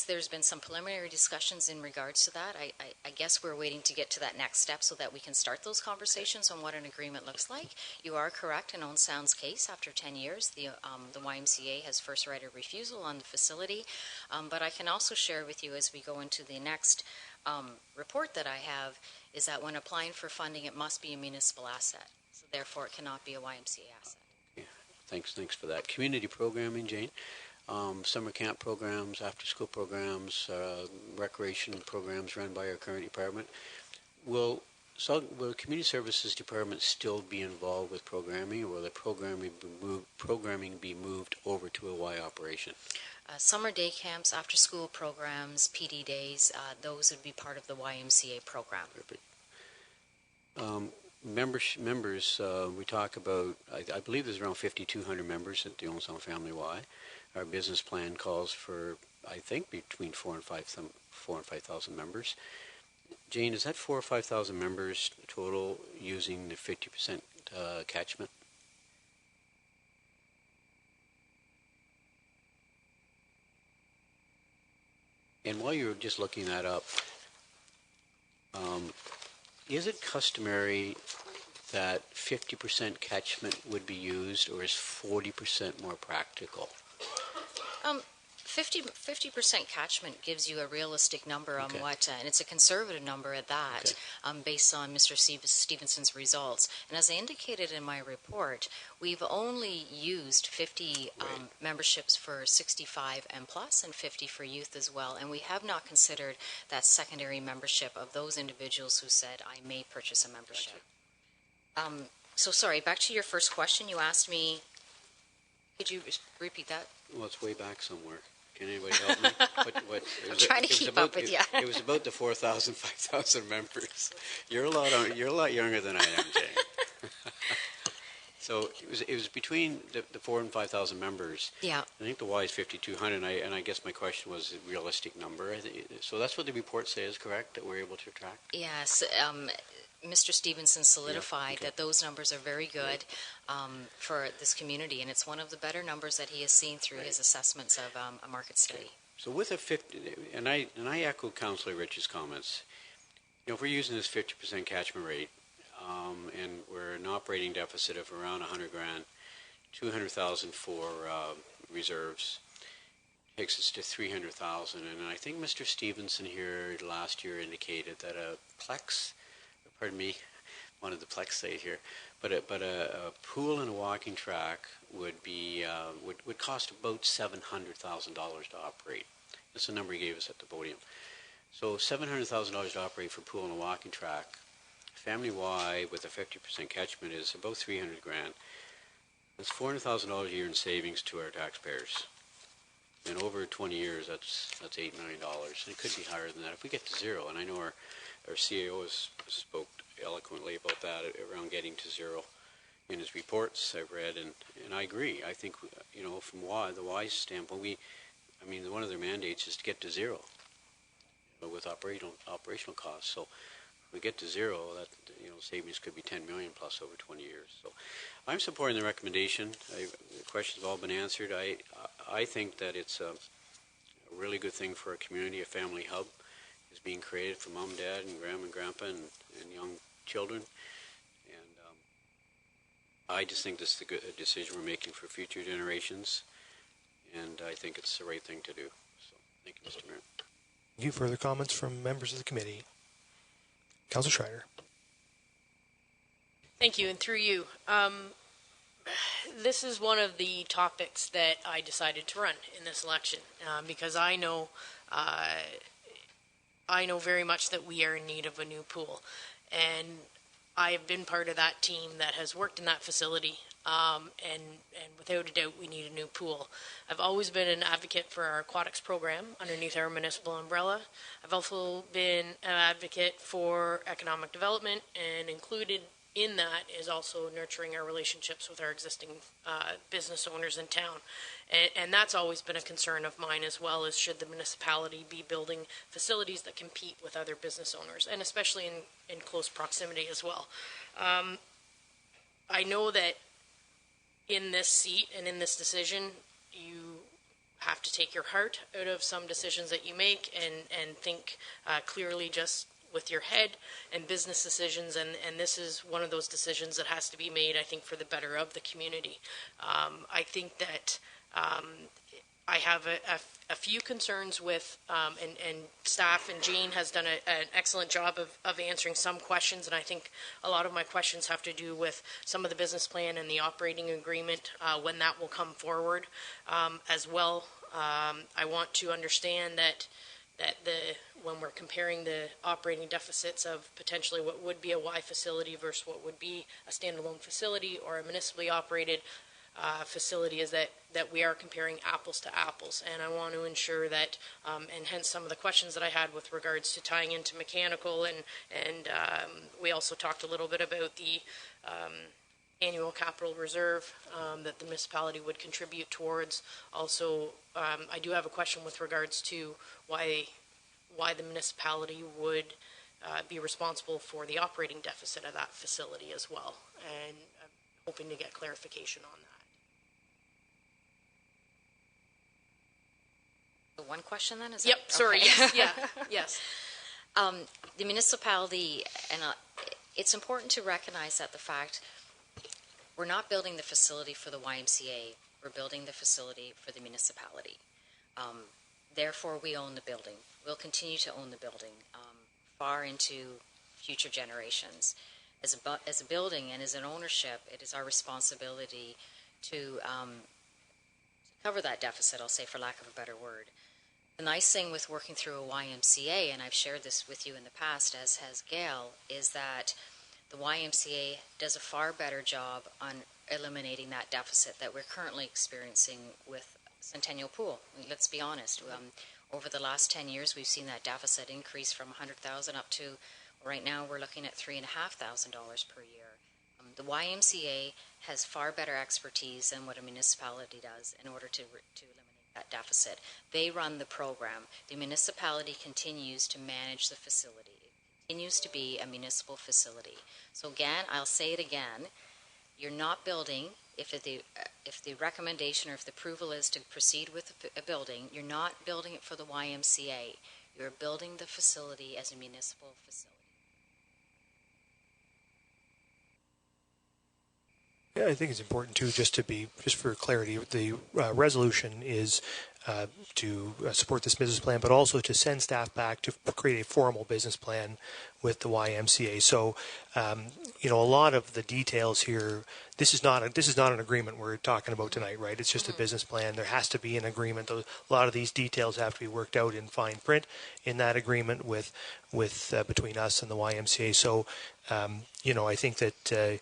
there's been some preliminary discussions in regards to that. I guess we're waiting to get to that next step so that we can start those conversations on what an agreement looks like. You are correct in Own Sound's case. After 10 years, the YMCA has first right of refusal on the facility. But I can also share with you as we go into the next report that I have is that when applying for funding, it must be a municipal asset. So therefore it cannot be a YMCA asset. Yeah, thanks for that. Community programming, Jane. Summer camp programs, after-school programs, recreation programs run by our current department. Will Community Services Department still be involved with programming, or will the programming be moved over to a Y operation? Summer day camps, after-school programs, PD days, those would be part of the YMCA program. Perfect. Members, we talk about, I believe there's around 5,200 members at the Owen Sound Family Y. Our business plan calls for, I think, between 4,000 and 5,000 members. Jane, is that 4,000 or 5,000 members total using the 50% catchment? And while you're just looking that up, is it customary that 50% catchment would be used, or is 40% more practical? 50% catchment gives you a realistic number on what, and it's a conservative number at that, based on Mr. Stevenson's results. And as I indicated in my report, we've only used 50 memberships for 65 and plus, and 50 for youth as well. And we have not considered that secondary membership of those individuals who said, I may purchase a membership. So sorry, back to your first question. You asked me, could you repeat that? Well, it's way back somewhere. Can anybody help me? I'm trying to keep up with you. It was about the 4,000, 5,000 members. You're a lot younger than I am, Jane. So it was between the 4,000 and 5,000 members. Yeah. I think the Y is 5,200, and I guess my question was a realistic number. So that's what the report says, correct? That we're able to track. Yes. Mr. Stevenson solidified that those numbers are very good for this community, and it's one of the better numbers that he has seen through his assessments of a market study. So with a 50, and I echo Councillor Rich's comments. If we're using this 50% catchment rate, and we're an operating deficit of around 100 grand, 200,000 for reserves, takes us to 300,000. And I think Mr. Stevenson here last year indicated that a Plex, pardon me, wanted the Plex say here, but a pool and a walking track would be would cost about $700,000 to operate. That's the number he gave us at the podium. So $700,000 to operate for pool and a walking track. Family Y with a 50% catchment is about 300 grand. That's $400,000 a year in savings to our taxpayers. And over 20 years, that's $8 million. And it could be higher than that if we get to zero. And I know our CAO has spoke eloquently about that, around getting to zero in his reports I've read, and I agree. I think, from the Y standpoint, one of their mandates is to get to zero with operational costs. So if we get to zero, that savings could be 10 million plus over 20 years. So I'm supporting the recommendation. The questions have all been answered. I think that it's a really good thing for our community. A family hub is being created for mom, dad, and grandma and grandpa and young children. And I just think this is a decision we're making for future generations, and I think it's the right thing to do. So thank you, Mr. Mayor. Thank you. Further comments from members of the committee? Councillor Schreider. Thank you, and through you. This is one of the topics that I decided to run in this election because I know very much that we are in need of a new pool, and I have been part of that team that has worked in that facility, and without a doubt we need a new pool. I've always been an advocate for our aquatics program underneath our municipal umbrella. I've also been an advocate for economic development, and included in that is also nurturing our relationships with our existing business owners in town. And that's always been a concern of mine as well, is should the municipality be building facilities that compete with other business owners, and especially in close proximity as well. I know that in this seat and in this decision, you have to take your heart out of some decisions that you make and think clearly just with your head and business decisions, and this is one of those decisions that has to be made, I think, for the better of the community. I think that I have a few concerns with, and staff, and Jane has done an excellent job of answering some questions, and I think a lot of my questions have to do with some of the business plan and the operating agreement, when that will come forward as well. I want to understand that when we're comparing the operating deficits of potentially what would be a Y facility versus what would be a standalone facility or a municipally operated facility, is that we are comparing apples to apples. And I want to ensure that, and hence some of the questions that I had with regards to tying into mechanical, and we also talked a little bit about the annual capital reserve that the municipality would contribute towards. Also, I do have a question with regards to why the municipality would be responsible for the operating deficit of that facility as well. And I'm hoping to get clarification on that. One question then? Yep, sorry, okay. yes, yeah, yes. The municipality, and it's important to recognize that the fact we're not building the facility for the YMCA, we're building the facility for the municipality. Therefore, we own the building. We'll continue to own the building far into future generations. As a building and as an ownership, it is our responsibility to cover that deficit, I'll say, for lack of a better word. The nice thing with working through a YMCA, and I've shared this with you in the past, as has Gail, is that the YMCA does a far better job on eliminating that deficit that we're currently experiencing with Centennial Pool. Let's be honest. Over the last 10 years, we've seen that deficit increase from $100,000 up to, right now, we're looking at $3,500 per year. The YMCA has far better expertise than what a municipality does in order to eliminate that deficit. They run the program. The municipality continues to manage the facility. It continues to be a municipal facility. So again, I'll say it again, you're not building, if the recommendation or if the approval is to proceed with a building, you're not building it for the YMCA. You're building the facility as a municipal facility. Yeah, I think it's important too, just for clarity, the resolution is to support this business plan, but also to send staff back to create a formal business plan with the YMCA. So, a lot of the details here, this is not an agreement we're talking about tonight, right? It's just a business plan. There has to be an agreement. A lot of these details have to be worked out in fine print in that agreement with between us and the YMCA. So, I think that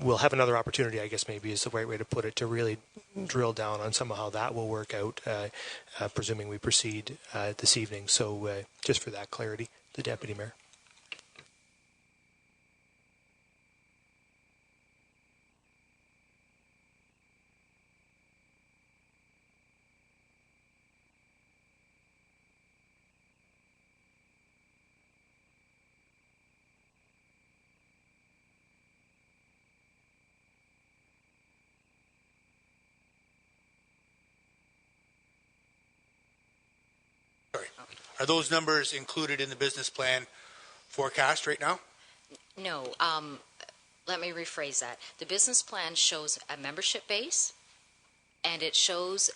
we'll have another opportunity, I guess maybe is the right way to put it, to really drill down on some of how that will work out, presuming we proceed this evening. So just for that clarity, the Deputy Mayor. Are those numbers included in the business plan forecast right now? No. Let me rephrase that. The business plan shows a membership base, and it shows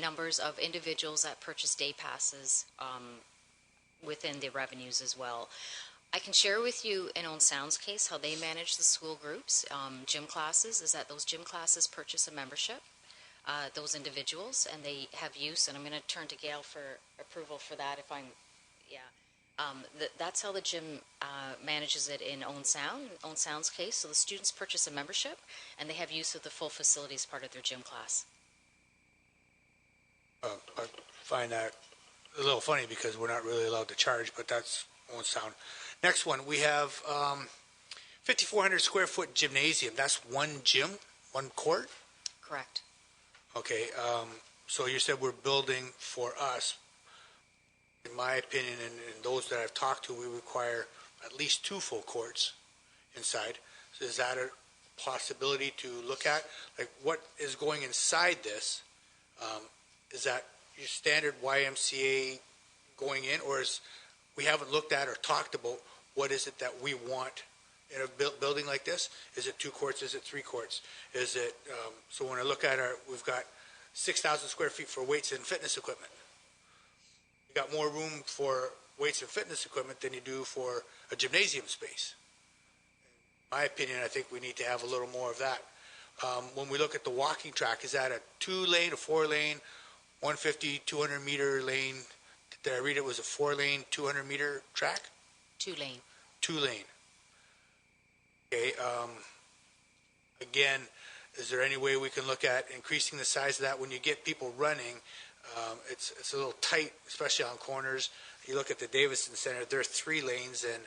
numbers of individuals that purchase day passes within the revenues as well. I can share with you in Own Sound's case how they manage the school groups, gym classes, is that those gym classes purchase a membership. Those individuals, and they have use, and I'm going to turn to Gail for approval for that if I'm, that's how the gym manages it in Own Sound's case. So the students purchase a membership, and they have use of the full facility as part of their gym class. I find that a little funny because we're not really allowed to charge, but that's Own Sound. Next one, we have 5,400 square foot gymnasium. That's one gym, one court? Correct. Okay, so you said we're building for us. In my opinion, and those that I've talked to, we require at least 2 full courts inside. So is that a possibility to look at? Like, what is going inside this? Is that your standard YMCA going in, or is we haven't looked at or talked about what is it that we want in a building like this? Is it 2 courts? Is it 3 courts? Is it, so when I look at we've got 6,000 square feet for weights and fitness equipment. You got more room for weights and fitness equipment than you do for a gymnasium space. In my opinion, I think we need to have a little more of that. When we look at the walking track, is that a 2-lane, a 4-lane, 150, 200-meter lane? Did I read it was a 4-lane, 200-meter track? 2-lane. 2-lane. Okay. Again, is there any way we can look at increasing the size of that? When you get people running, it's a little tight, especially on corners. You look at the Davison Center, there are 3 lanes, and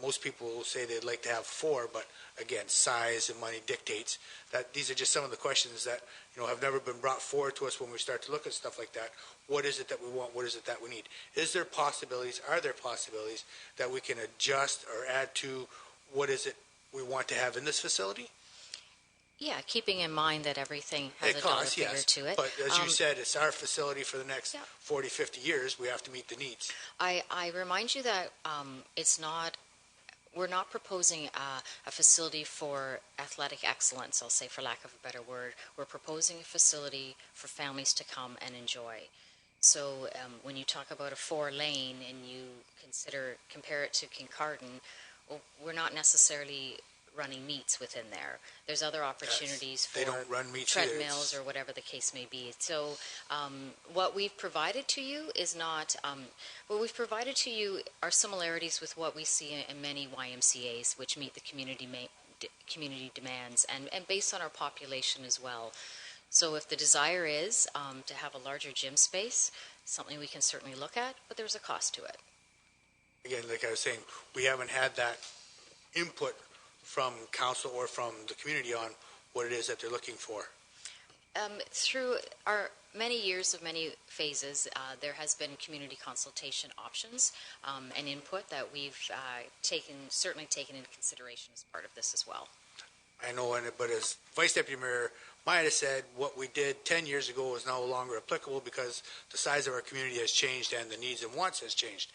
most people will say they'd like to have 4, but again, size and money dictates that. These are just some of the questions that have never been brought forward to us when we start to look at stuff like that. What is it that we want? What is it that we need? Is there possibilities? Are there possibilities that we can adjust or add to what is it we want to have in this facility? Yeah, keeping in mind that everything has a dollar figure to it. But as you said, it's our facility for the next 40, 50 years. We have to meet the needs. I remind you that we're not proposing a facility for athletic excellence, I'll say for lack of a better word. We're proposing a facility for families to come and enjoy. So when you talk about a 4-lane and you compare it to Kincardine, well, we're not necessarily running meets within there. There's other opportunities for treadmills or whatever the case may be. So what we've provided to you is not, what we've provided to you are similarities with what we see in many YMCAs, which meet the community demands and based on our population as well. So if the desire is to have a larger gym space, something we can certainly look at, but there's a cost to it. Again, like I was saying, we haven't had that input from council or from the community on what it is that they're looking for. Through our many years of many phases, there has been community consultation options and input that we've certainly taken into consideration as part of this as well. I know, but as Vice Deputy Mayor might have said, what we did 10 years ago is no longer applicable because the size of our community has changed and the needs and wants has changed.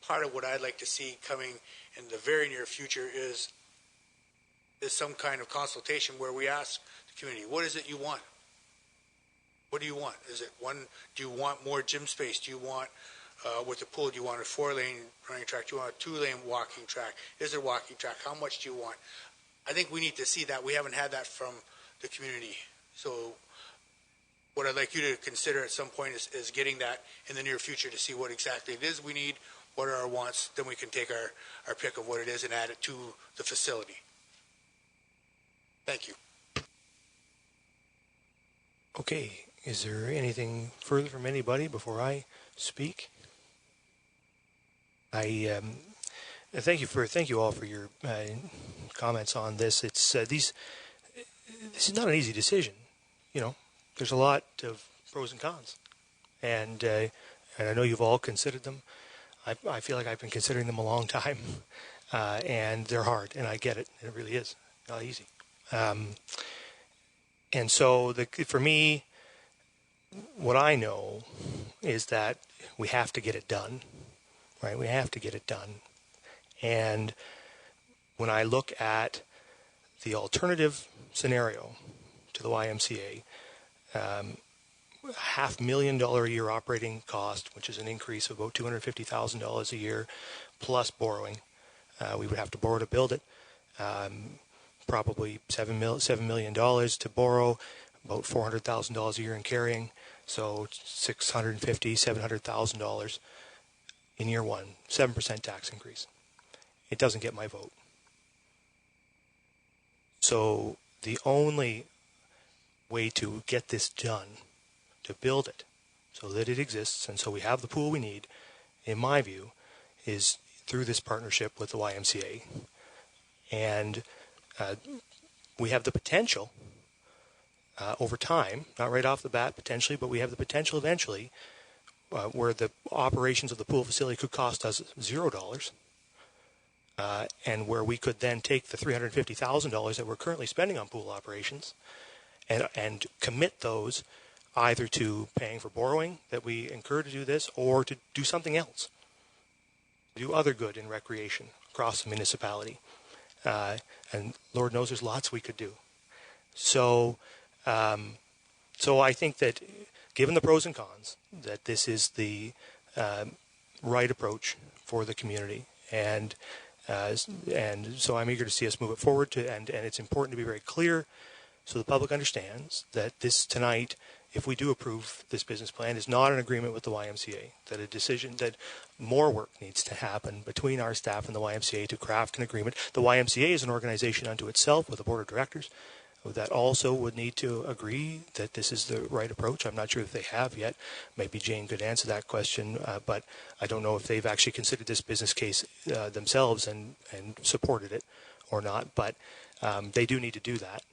Part of what I'd like to see coming in the very near future is some kind of consultation where we ask the community, what is it you want? What do you want? Is it do you want more gym space? Do you want, with the pool, do you want a 4-lane running track? Do you want a 2-lane walking track? Is there a walking track? How much do you want? I think we need to see that. We haven't had that from the community. So what I'd like you to consider at some point is getting that in the near future to see what exactly it is we need, what are our wants, then we can take our pick of what it is and add it to the facility. Thank you. Okay, is there anything further from anybody before I speak? Thank you all for your comments on this. It's this is not an easy decision. There's a lot of pros and cons, and I know you've all considered them. I feel like I've been considering them a long time, and they're hard, and I get it. It really is not easy. And so for me, what I know is that we have to get it done, right? We have to get it done. And when I look at the alternative scenario to the YMCA, $500,000 a year operating cost, which is an increase of about $250,000 a year, plus borrowing. We would have to borrow to build it. Probably $7 million to borrow, about $400,000 a year in carrying, so $650,000, $700,000 in year one, 7% tax increase. It doesn't get my vote. So the only way to get this done, to build it so that it exists and so we have the pool we need, in my view, is through this partnership with the YMCA. And we have the potential over time, not right off the bat potentially, but we have the potential eventually where the operations of the pool facility could cost us $0, and where we could then take the $350,000 that we're currently spending on pool operations and commit those either to paying for borrowing that we incur to do this or to do something else, do other good in recreation across the municipality. And Lord knows there's lots we could do. So So I think that, given the pros and cons, that this is the right approach for the community, and so I'm eager to see us move it forward. And it's important to be very clear, so the public understands that this tonight, if we do approve this business plan, is not an agreement with the YMCA. That a decision that more work needs to happen between our staff and the YMCA to craft an agreement. The YMCA is an organization unto itself with a board of directors that also would need to agree that this is the right approach. I'm not sure if they have yet. Maybe Jane could answer that question, but I don't know if they've actually considered this business case themselves and supported it or not. But they do need to do that.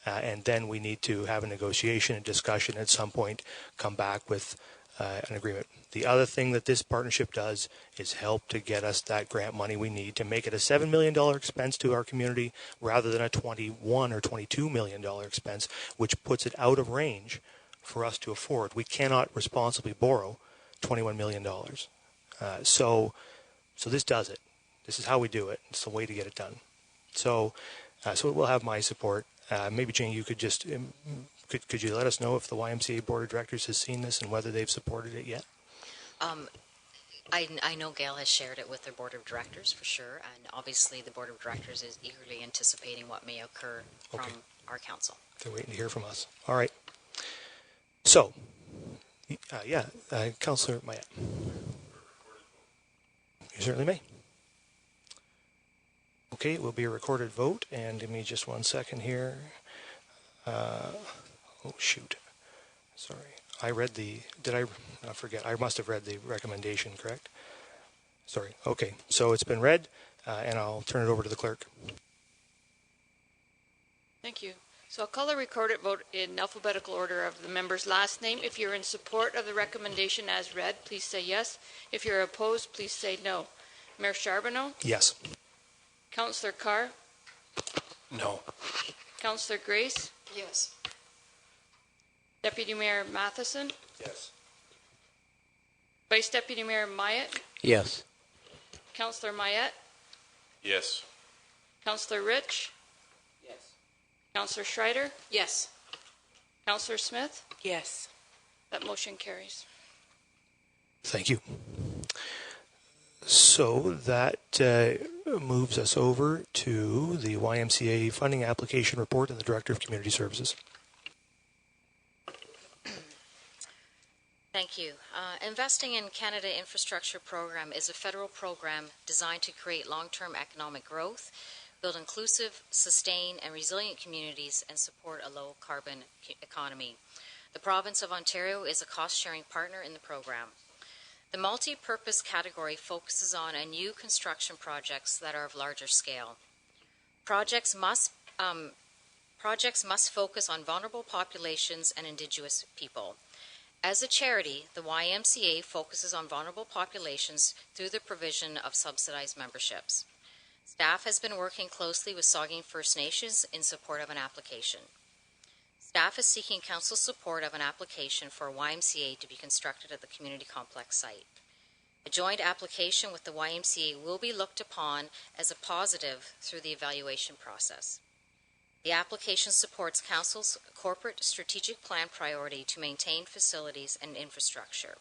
And then we need to have a negotiation and discussion at some point, come back with an agreement. The other thing that this partnership does is help to get us that grant money we need to make it a $7 million expense to our community rather than a $21 or $22 million expense, which puts it out of range for us to afford. We cannot responsibly borrow $21 million. So this does it. This is how we do it. It's the way to get it done. So it will have my support. Maybe, Jane, you could just could you let us know if the YMCA Board of Directors has seen this and whether they've supported it yet? I know Gail has shared it with their Board of Directors for sure, and obviously the Board of Directors is eagerly anticipating what may occur from our council. They're waiting to hear from us. All right. So, Councillor Mayette. You certainly may. Okay, it will be a recorded vote, and give me just 1 second here. Oh, shoot. Sorry. I forget. I must have read the recommendation, correct? Sorry. Okay, so it's been read, and I'll turn it over to the clerk. Thank you. So I'll call the recorded vote in alphabetical order of the member's last name. If you're in support of the recommendation as read, please say yes. If you're opposed, please say no. Mayor Charbonneau? Yes. Councillor Carr? No. Councillor Grace? Yes. Deputy Mayor Matheson? Yes. Vice Deputy Mayor Myatt? Yes. Councillor Myatt? Yes. Councillor Rich? Yes. Councillor Schreider? Yes. Councillor Smith? Yes. That motion carries. Thank you. So that moves us over to the YMCA funding application report and the Director of Community Services. Thank you. Investing in Canada Infrastructure Program is a federal program designed to create long-term economic growth, build inclusive, sustain, and resilient communities, and support a low-carbon economy. The province of Ontario is a cost-sharing partner in the program. The multi-purpose category focuses on new construction projects that are of larger scale. Projects must focus on vulnerable populations and Indigenous people. As a charity, the YMCA focuses on vulnerable populations through the provision of subsidized memberships. Staff has been working closely with Saugeen First Nations in support of an application. Staff is seeking council support of an application for a YMCA to be constructed at the community complex site. A joint application with the YMCA will be looked upon as a positive through the evaluation process. The application supports Council's corporate strategic plan priority to maintain facilities and infrastructure.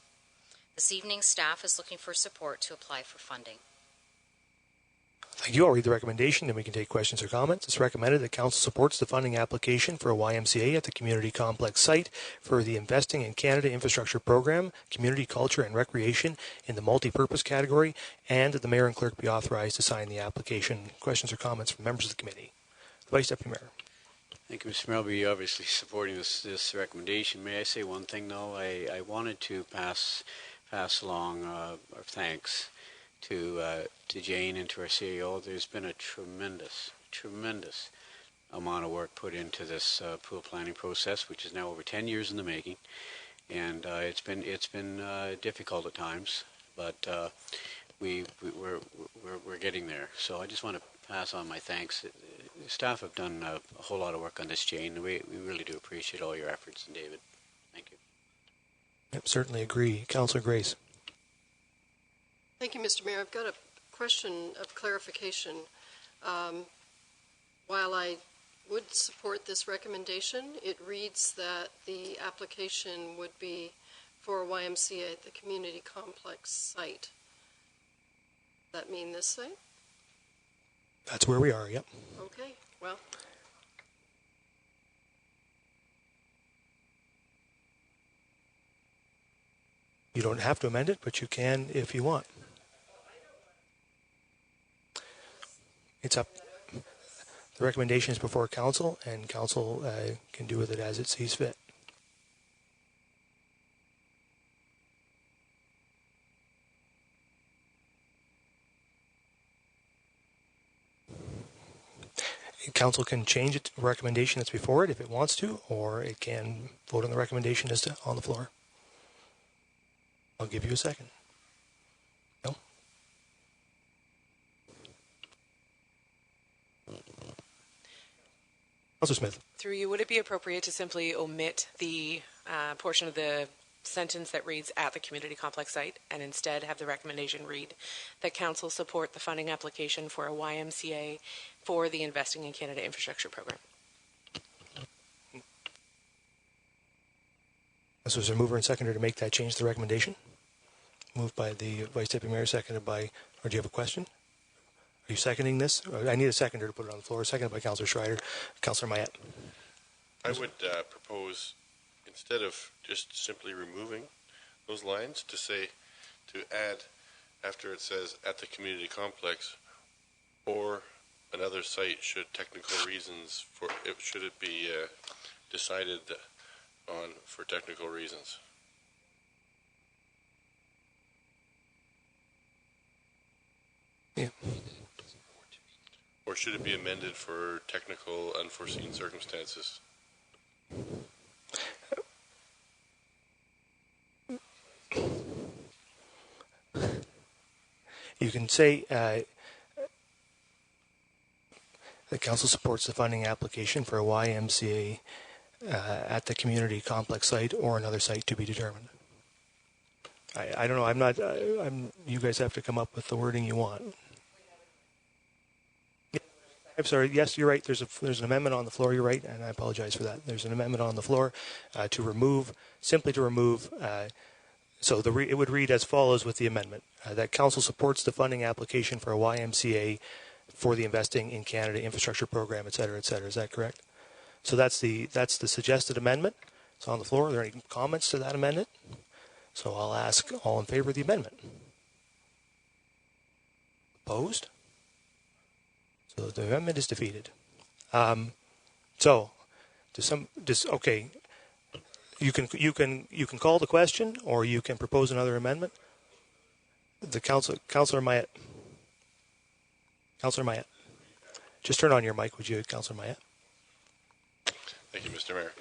This evening, staff is looking for support to apply for funding. Thank you. I'll read the recommendation, then we can take questions or comments. It's recommended that Council supports the funding application for a YMCA at the Community Complex site for the Investing in Canada Infrastructure Program, Community Culture and Recreation in the multi-purpose category, and that the Mayor and Clerk be authorized to sign the application. Questions or comments from members of the committee? Vice Deputy Mayor. Thank you, Mr. Melby. Obviously supporting this recommendation. May I say one thing, though? I wanted to pass along our thanks to Jane and to our CEO. There's been a tremendous amount of work put into this pool planning process, which is now over 10 years in the making, and it's been difficult at times, but we're getting there. So I just want to pass on my thanks. The staff have done a whole lot of work on this, Jane. We really do appreciate all your efforts, and David. Thank you. Yep, certainly agree. Councillor Grace. Thank you, Mr. Mayor. I've got a question of clarification. While I would support this recommendation. It reads that the application would be for a YMCA at the community complex site. Does that mean this site? That's where we are, yep. Okay, well. You don't have to amend it, but you can if you want. It's up. The recommendation is before council, and council can do with it as it sees fit. Council can change its recommendation that's before it if it wants to, or it can vote on the recommendation as to, on the floor. I'll give you a second. No? Councilor Smith. Through you, would it be appropriate to simply omit the portion of the sentence that reads at the community complex site and instead have the recommendation read that council support the funding application for a YMCA for the Investing in Canada Infrastructure Program? So is there a mover and seconder to make that change to the recommendation? Moved by the Vice Deputy Mayor, seconded by, or do you have a question? Are you seconding this? I need a seconder to put it on the floor. Seconded by Councillor Schreider. Councillor Mayette. I would propose, instead of just simply removing those lines, to add, after it says at the community complex, or another site should technical reasons for it, should it be decided on for technical reasons. Yeah. Or should it be amended for technical unforeseen circumstances? You can say the council supports the funding application for a YMCA at the community complex site or another site to be determined. I don't know. I'm not. You guys have to come up with the wording you want. I'm sorry. Yes, you're right. There's an amendment on the floor. You're right, and I apologize for that. There's an amendment on the floor to remove, simply to remove. So it would read as follows with the amendment: that council supports the funding application for a YMCA for the Investing in Canada Infrastructure Program, et cetera, et cetera. Is that correct? So that's the suggested amendment. It's on the floor. Are there any comments to that amendment? So I'll ask all in favor of the amendment. Opposed? So the amendment is defeated. Okay. You can call the question, or you can propose another amendment. The Councillor Mayette. Councillor Mayette. Just turn on your mic, would you, Councillor Mayette? Thank you, Mr. Mayor.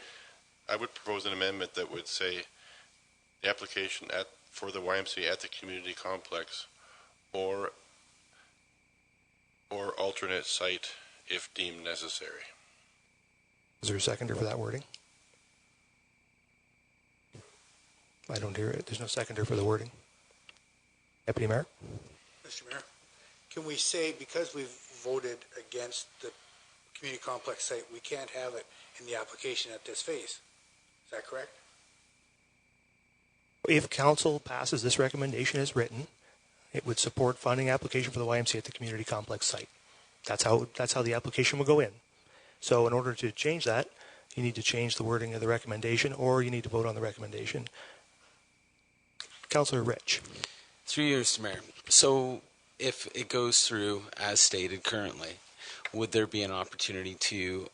I would propose an amendment that would say the application for the YMCA at the community complex, or alternate site if deemed necessary. Is there a seconder for that wording? I don't hear it. There's no seconder for the wording. Deputy Mayor? Mr. Mayor, can we say, because we've voted against the community complex site, we can't have it in the application at this phase? Is that correct? If council passes this recommendation as written, it would support funding application for the YMCA at the community complex site. That's how the application will go in. So in order to change that, you need to change the wording of the recommendation, or you need to vote on the recommendation. Councillor Rich. Through you, Mr. Mayor. So if it goes through as stated currently, would there be an opportunity to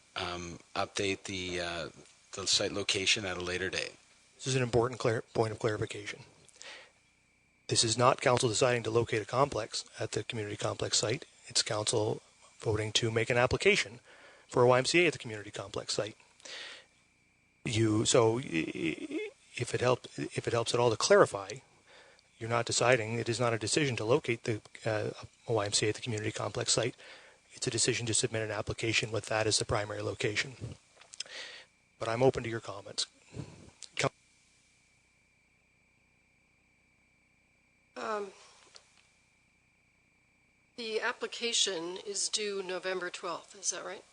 update the site location at a later date? This is an important point of clarification. This is not council deciding to locate a complex at the community complex site. It's council voting to make an application for a YMCA at the community complex site. So if it helps at all to clarify, you're not deciding. It is not a decision to locate the YMCA at the community complex site. It's a decision to submit an application with that as the primary location. But I'm open to your comments. The application is due November 12th, is that right?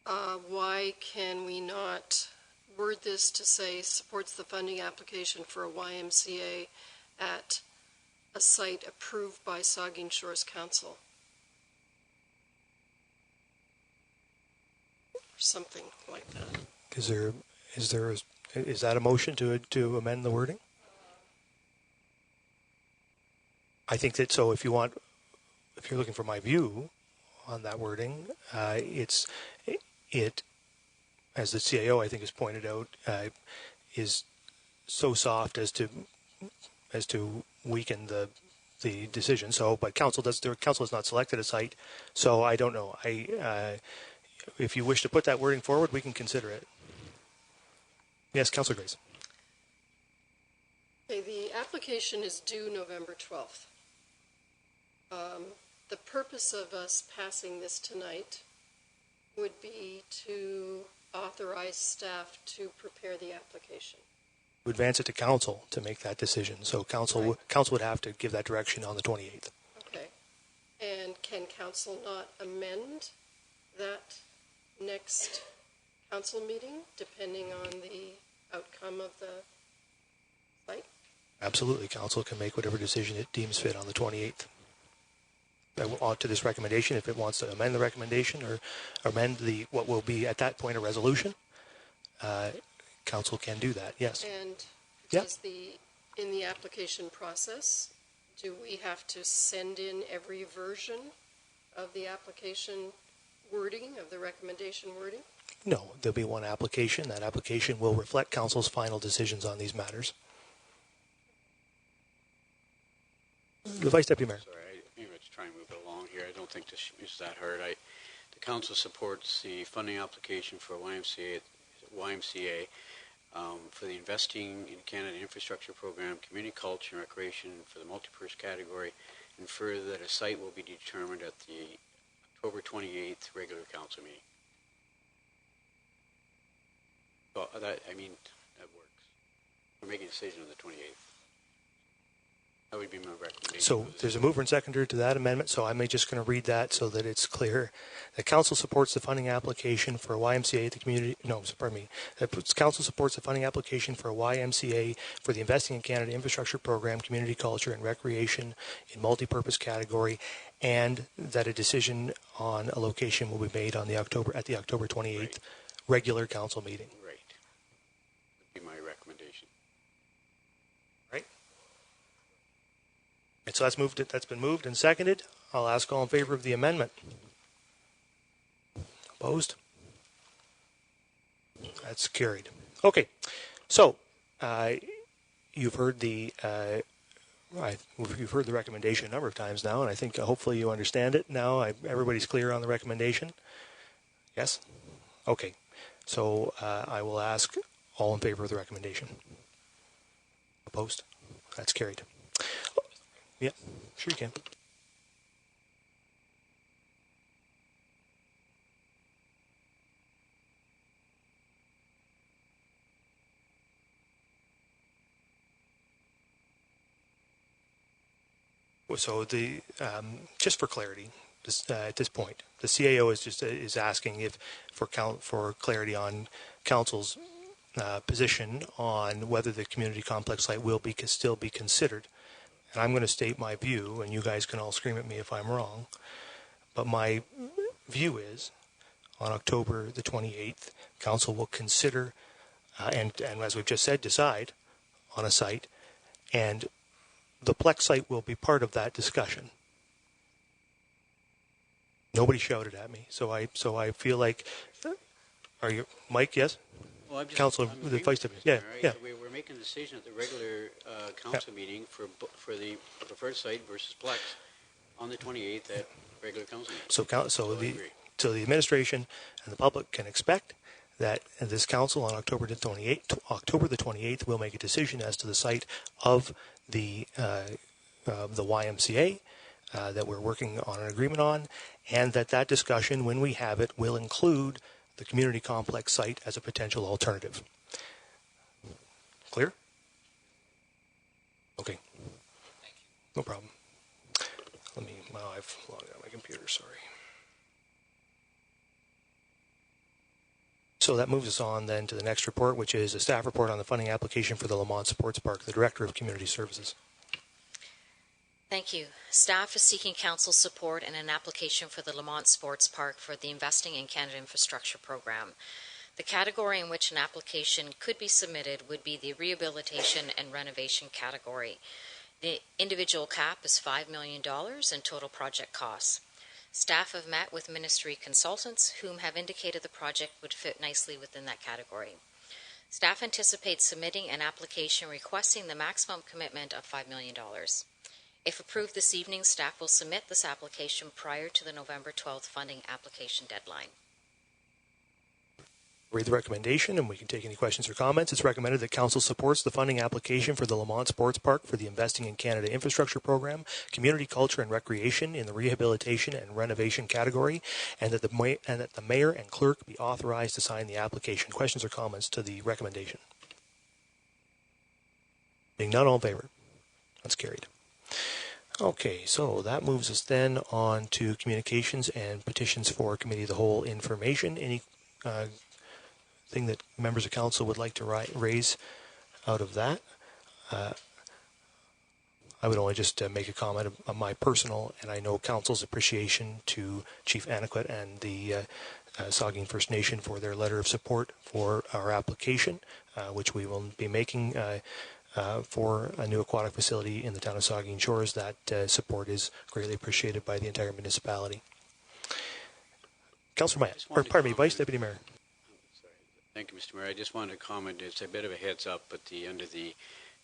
Why can we not word this to say supports the funding application for a YMCA at a site approved by Saugeen Shores Council? Or something like that. Is that a motion to amend the wording? I think that, so if you're looking for my view on that wording, it, as the CAO I think has pointed out, is so soft as to weaken the decision. So, but council has not selected a site, so I don't know. If you wish to put that wording forward, we can consider it. Yes, Councillor Grace. Okay, the application is due November 12th. The purpose of us passing this tonight would be to authorize staff to prepare the application. Advance it to council to make that decision. So council would have to give that direction on the 28th. Okay. And can council not amend that next council meeting depending on the outcome of the site? Absolutely. Council can make whatever decision it deems fit on the 28th. To this recommendation, if it wants to amend the recommendation or amend what will be at that point a resolution, council can do that. Yes. And does in the application process, do we have to send in every version of the application wording, of the recommendation wording? No, there'll be one application. That application will reflect council's final decisions on these matters. The Vice Deputy Mayor. Sorry, maybe let's try and move it along here. I don't think this is that hard. The council supports the funding application for YMCA for the Investing in Canada Infrastructure Program, Community Culture and Recreation for the multi-purpose category, and further that a site will be determined at the October 28th regular council meeting. Well, that works. We're making a decision on the 28th. That would be my recommendation. So there's a mover and seconder to that amendment, so I'm just going to read that so that it's clear. The council supports the funding application for a YMCA at the community. No, pardon me. The council supports the funding application for a YMCA for the Investing in Canada Infrastructure Program, Community Culture and Recreation in multi-purpose category, and that a decision on a location will be made on the October 28th regular council meeting. Right. Would be my recommendation. Right. And so that's been moved and seconded. I'll ask all in favor of the amendment. Opposed? That's carried. Okay. So you've heard you've heard the recommendation a number of times now, and I think hopefully you understand it now. Everybody's clear on the recommendation. Yes. Okay. So I will ask all in favor of the recommendation. Opposed? That's carried. Yeah, sure you can. So just for clarity, at this point, the CAO is asking for clarity on council's position on whether the community complex site will still be considered. And I'm going to state my view, and you guys can all scream at me if I'm wrong. But my view is, on October the 28th, council will consider, and as we've just said, decide on a site, and the Plex site will be part of that discussion. Nobody shouted at me, so I feel like, are you, Mike? Yes. Well, Councilor, the Vice Deputy. Yeah, yeah. So we're making a decision at the regular council meeting for the preferred site versus Plex on the 28th at regular council meeting. So the administration and the public can expect that this council on October the 28th will make a decision as to the site of the YMCA that we're working on an agreement on, and that discussion, when we have it, will include the community complex site as a potential alternative. Clear? Okay. Thank you. No problem. I've logged out my computer, sorry. So that moves us on then to the next report, which is a staff report on the funding application for the Lamont Sports Park. The Director of Community Services. Thank you. Staff is seeking council support in an application for the Lamont Sports Park for the Investing in Canada Infrastructure Program. The category in which an application could be submitted would be the rehabilitation and renovation category. The individual cap is $5 million in total project costs. Staff have met with ministry consultants whom have indicated the project would fit nicely within that category. Staff anticipates submitting an application requesting the maximum commitment of $5 million. If approved this evening, staff will submit this application prior to the November 12th funding application deadline. Read the recommendation, and we can take any questions or comments. It's recommended that Council supports the funding application for the Lamont Sports Park for the Investing in Canada Infrastructure Program, Community Culture and Recreation in the Rehabilitation and Renovation category, and that the Mayor and Clerk be authorized to sign the application. Questions or comments to the recommendation? Being none, all in favor? That's carried. Okay, so that moves us then on to communications and petitions for Committee of the Whole information. Any thing that members of council would like to raise out of that? I would only just make a comment of my personal, and I know council's appreciation to Chief Aniquet and the Saugeen First Nation for their letter of support for our application, which we will be making for a new aquatic facility in the town of Saugeen Shores. That support is greatly appreciated by the entire municipality. Councillor Myatt, or pardon me, Vice Deputy Mayor. Thank you, Mr. Mayor. I just wanted to comment, it's a bit of a heads up at the end of the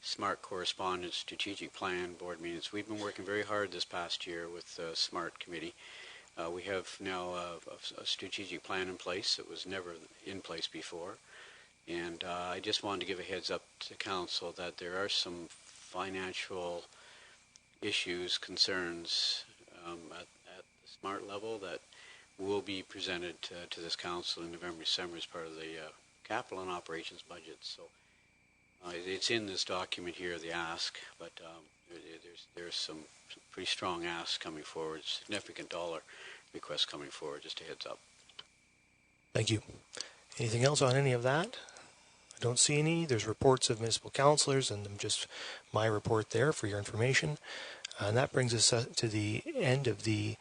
SMART Correspondence Strategic Plan Board meetings. We've been working very hard this past year with the SMART Committee. We have now a strategic plan in place that was never in place before. And I just wanted to give a heads up to Council that there are some financial issues, concerns at the SMART level that will be presented to this Council in November, December as part of the capital and operations budget. So it's in this document here, the ask, but there's some pretty strong asks coming forward, significant dollar requests coming forward, just a heads up. Thank you. Anything else on any of that? I don't see any. There's reports of municipal councillors and just my report there for your information. And that brings us to the end of the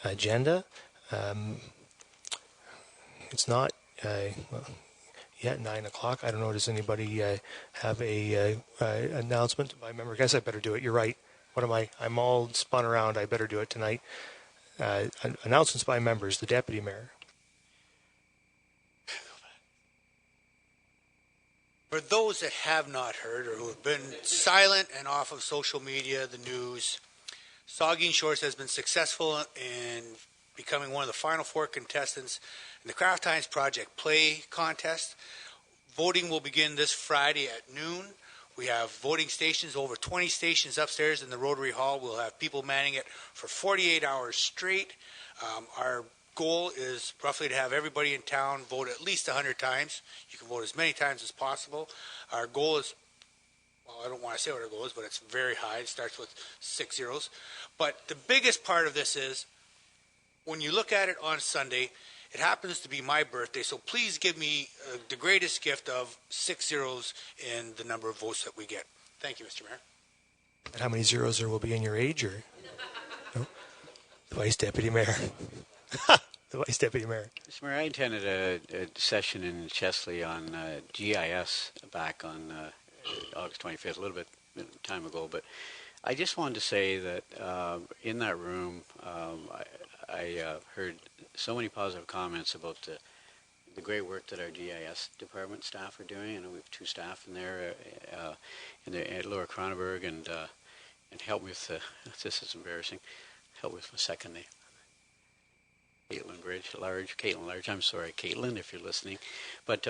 agenda. It's not yet 9 o'clock. I don't know. Does anybody have a announcement by member? I guess I better do it. You're right. What am I? I'm all spun around. I better do it tonight. Announcements by members. The Deputy Mayor. For those that have not heard or who have been silent and off of social media, the news, Saugeen Shores has been successful in becoming one of the final 4 contestants in the Craft Times Project Play Contest. Voting will begin this Friday at noon. We have voting stations, over 20 stations upstairs in the Rotary Hall. We'll have people manning it for 48 hours straight. Our goal is roughly to have everybody in town vote at least 100 times. You can vote as many times as possible. Our goal is, well, I don't want to say what our goal is, but it's very high. It starts with 6 zeros. But the biggest part of this is, when you look at it on Sunday, it happens to be my birthday, so please give me the greatest gift of 6 zeros in the number of votes that we get. Thank you, Mr. Mayor. And how many zeros there will be in your age, or no? The Vice Deputy Mayor. The Vice Deputy Mayor. Mr. Mayor, I attended a session in Chesley on GIS back on August 25th, a little bit time ago, but I just wanted to say that in that room, I heard so many positive comments about the great work that our GIS department staff are doing. I know we have 2 staff in there, at Laura Cronenberg, and help me with this is embarrassing. Help with my second name. Caitlin Large. I'm sorry, Caitlin, if you're listening. But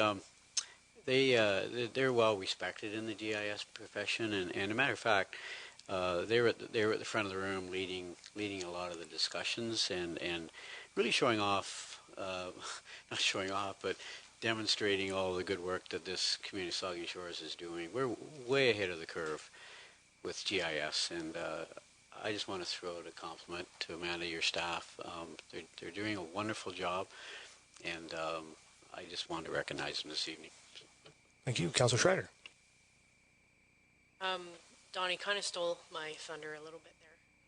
they're well respected in the GIS profession, and as a matter of fact, they were at the front of the room leading a lot of the discussions and really showing off, not showing off, but demonstrating all the good work that this community of Saugeen Shores is doing. We're way ahead of the curve with GIS, and I just want to throw out a compliment to Amanda, your staff. They're doing a wonderful job, and I just wanted to recognize them this evening. Thank you. Councillor Schreider. Donnie kind of stole my thunder a little bit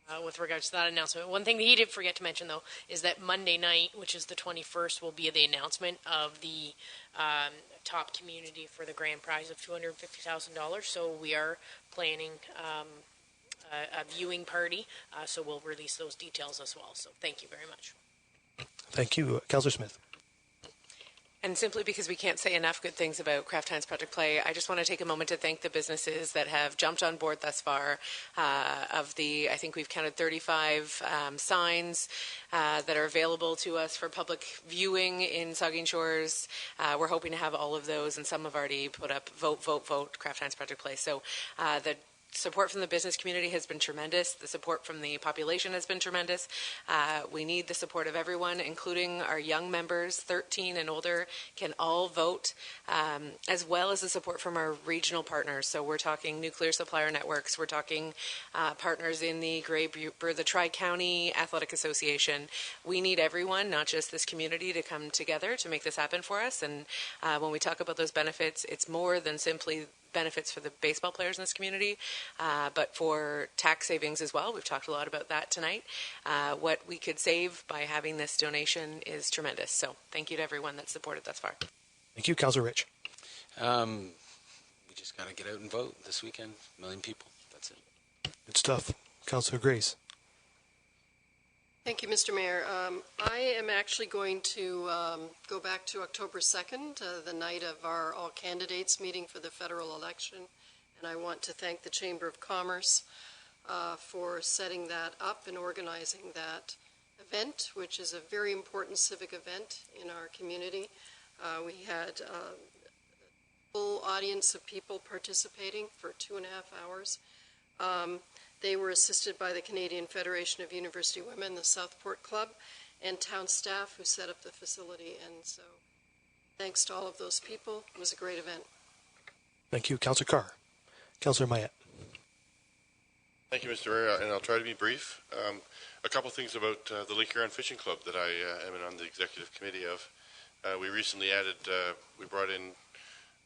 there with regards to that announcement. One thing that he did forget to mention, though, is that Monday night, which is the 21st, will be the announcement of the top community for the grand prize of $250,000. So we are planning a viewing party, so we'll release those details as well. So thank you very much. Thank you. Councillor Smith. And simply because we can't say enough good things about Kraft Heinz Project Play, I just want to take a moment to thank the businesses that have jumped on board thus far. I think we've counted 35 signs that are available to us for public viewing in Saugeen Shores. We're hoping to have all of those, and some have already put up vote, vote, vote, Kraft Heinz Project Play. So the support from the business community has been tremendous. The support from the population has been tremendous. We need the support of everyone, including our young members, 13 and older, can all vote, as well as the support from our regional partners. So we're talking nuclear supplier networks. We're talking partners in the the Tri-County Athletic Association. We need everyone, not just this community, to come together to make this happen for us. And when we talk about those benefits, it's more than simply benefits for the baseball players in this community, but for tax savings as well. We've talked a lot about that tonight. What we could save by having this donation is tremendous. So thank you to everyone that's supported thus far. Thank you. Councillor Rich. We just got to get out and vote this weekend. 1 million people. That's it. Good stuff. Councillor Grace. Thank you, Mr. Mayor. I am actually going to go back to October 2nd, the night of our all candidates meeting for the federal election, and I want to thank the Chamber of Commerce for setting that up and organizing that event, which is a very important civic event in our community. We had a full audience of people participating for 2.5 hours. They were assisted by the Canadian Federation of University Women, the Southport Club, and town staff who set up the facility. And so thanks to all of those people. It was a great event. Thank you. Councillor Carr. Councillor Mayette. Thank you, Mr. Mayor, and I'll try to be brief. A couple things about the Lake Huron Fishing Club that I am on the executive committee of. We recently we brought in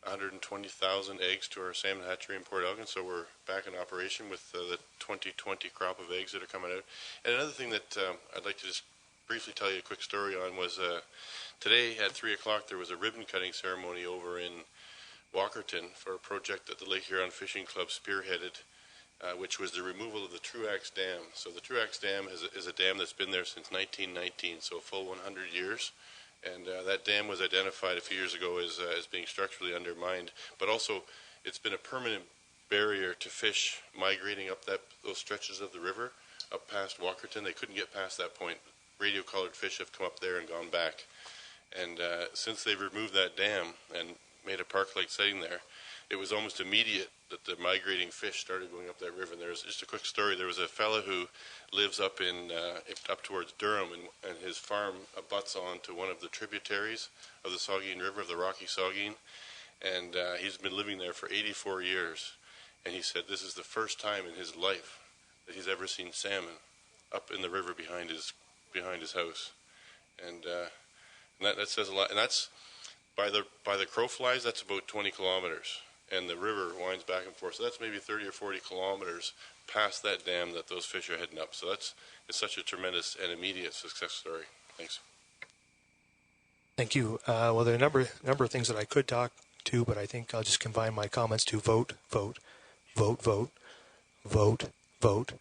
120,000 eggs to our salmon hatchery in Port Elgin, so we're back in operation with the 2020 crop of eggs that are coming out. And another thing that I'd like to just briefly tell you a quick story on was today at 3 o'clock there was a ribbon cutting ceremony over in Walkerton for a project that the Lake Huron Fishing Club spearheaded, which was the removal of the Truax Dam. So the Truax Dam is a dam that's been there since 1919, so a full 100 years. And that dam was identified a few years ago as being structurally undermined, but also it's been a permanent barrier to fish migrating up those stretches of the river up past Walkerton. They couldn't get past that point. Radio-collared fish have come up there and gone back. And since they've removed that dam and made a park-like setting there, it was almost immediate that the migrating fish started going up that river. And there's just a quick story. There was a fellow who lives up up towards Durham, and his farm abuts on to one of the tributaries of the Saugeen River, of the Rocky Saugeen, and he's been living there for 84 years. And he said this is the first time in his life that he's ever seen salmon up in the river behind his house, and that says a lot. And that's by the crow flies. That's about 20 kilometers. And the river winds back and forth. So that's maybe 30 or 40 kilometers past that dam that those fish are heading up. So it's such a tremendous and immediate success story. Thanks. Thank you. Well, there are a number of things that I could talk to, but I think I'll just combine my comments to vote, vote, vote, vote, vote, vote,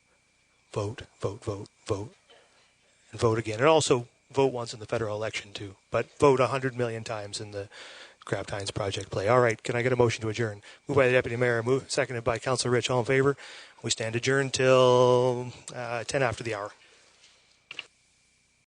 vote, vote, vote, vote, and vote again. And also vote once in the federal election, too. But vote 100 million times in the Kraft Heinz Project Play. All right, can I get a motion to adjourn? Moved by the Deputy Mayor, seconded by Councillor Rich. All in favor? We stand adjourned till 10 after the hour.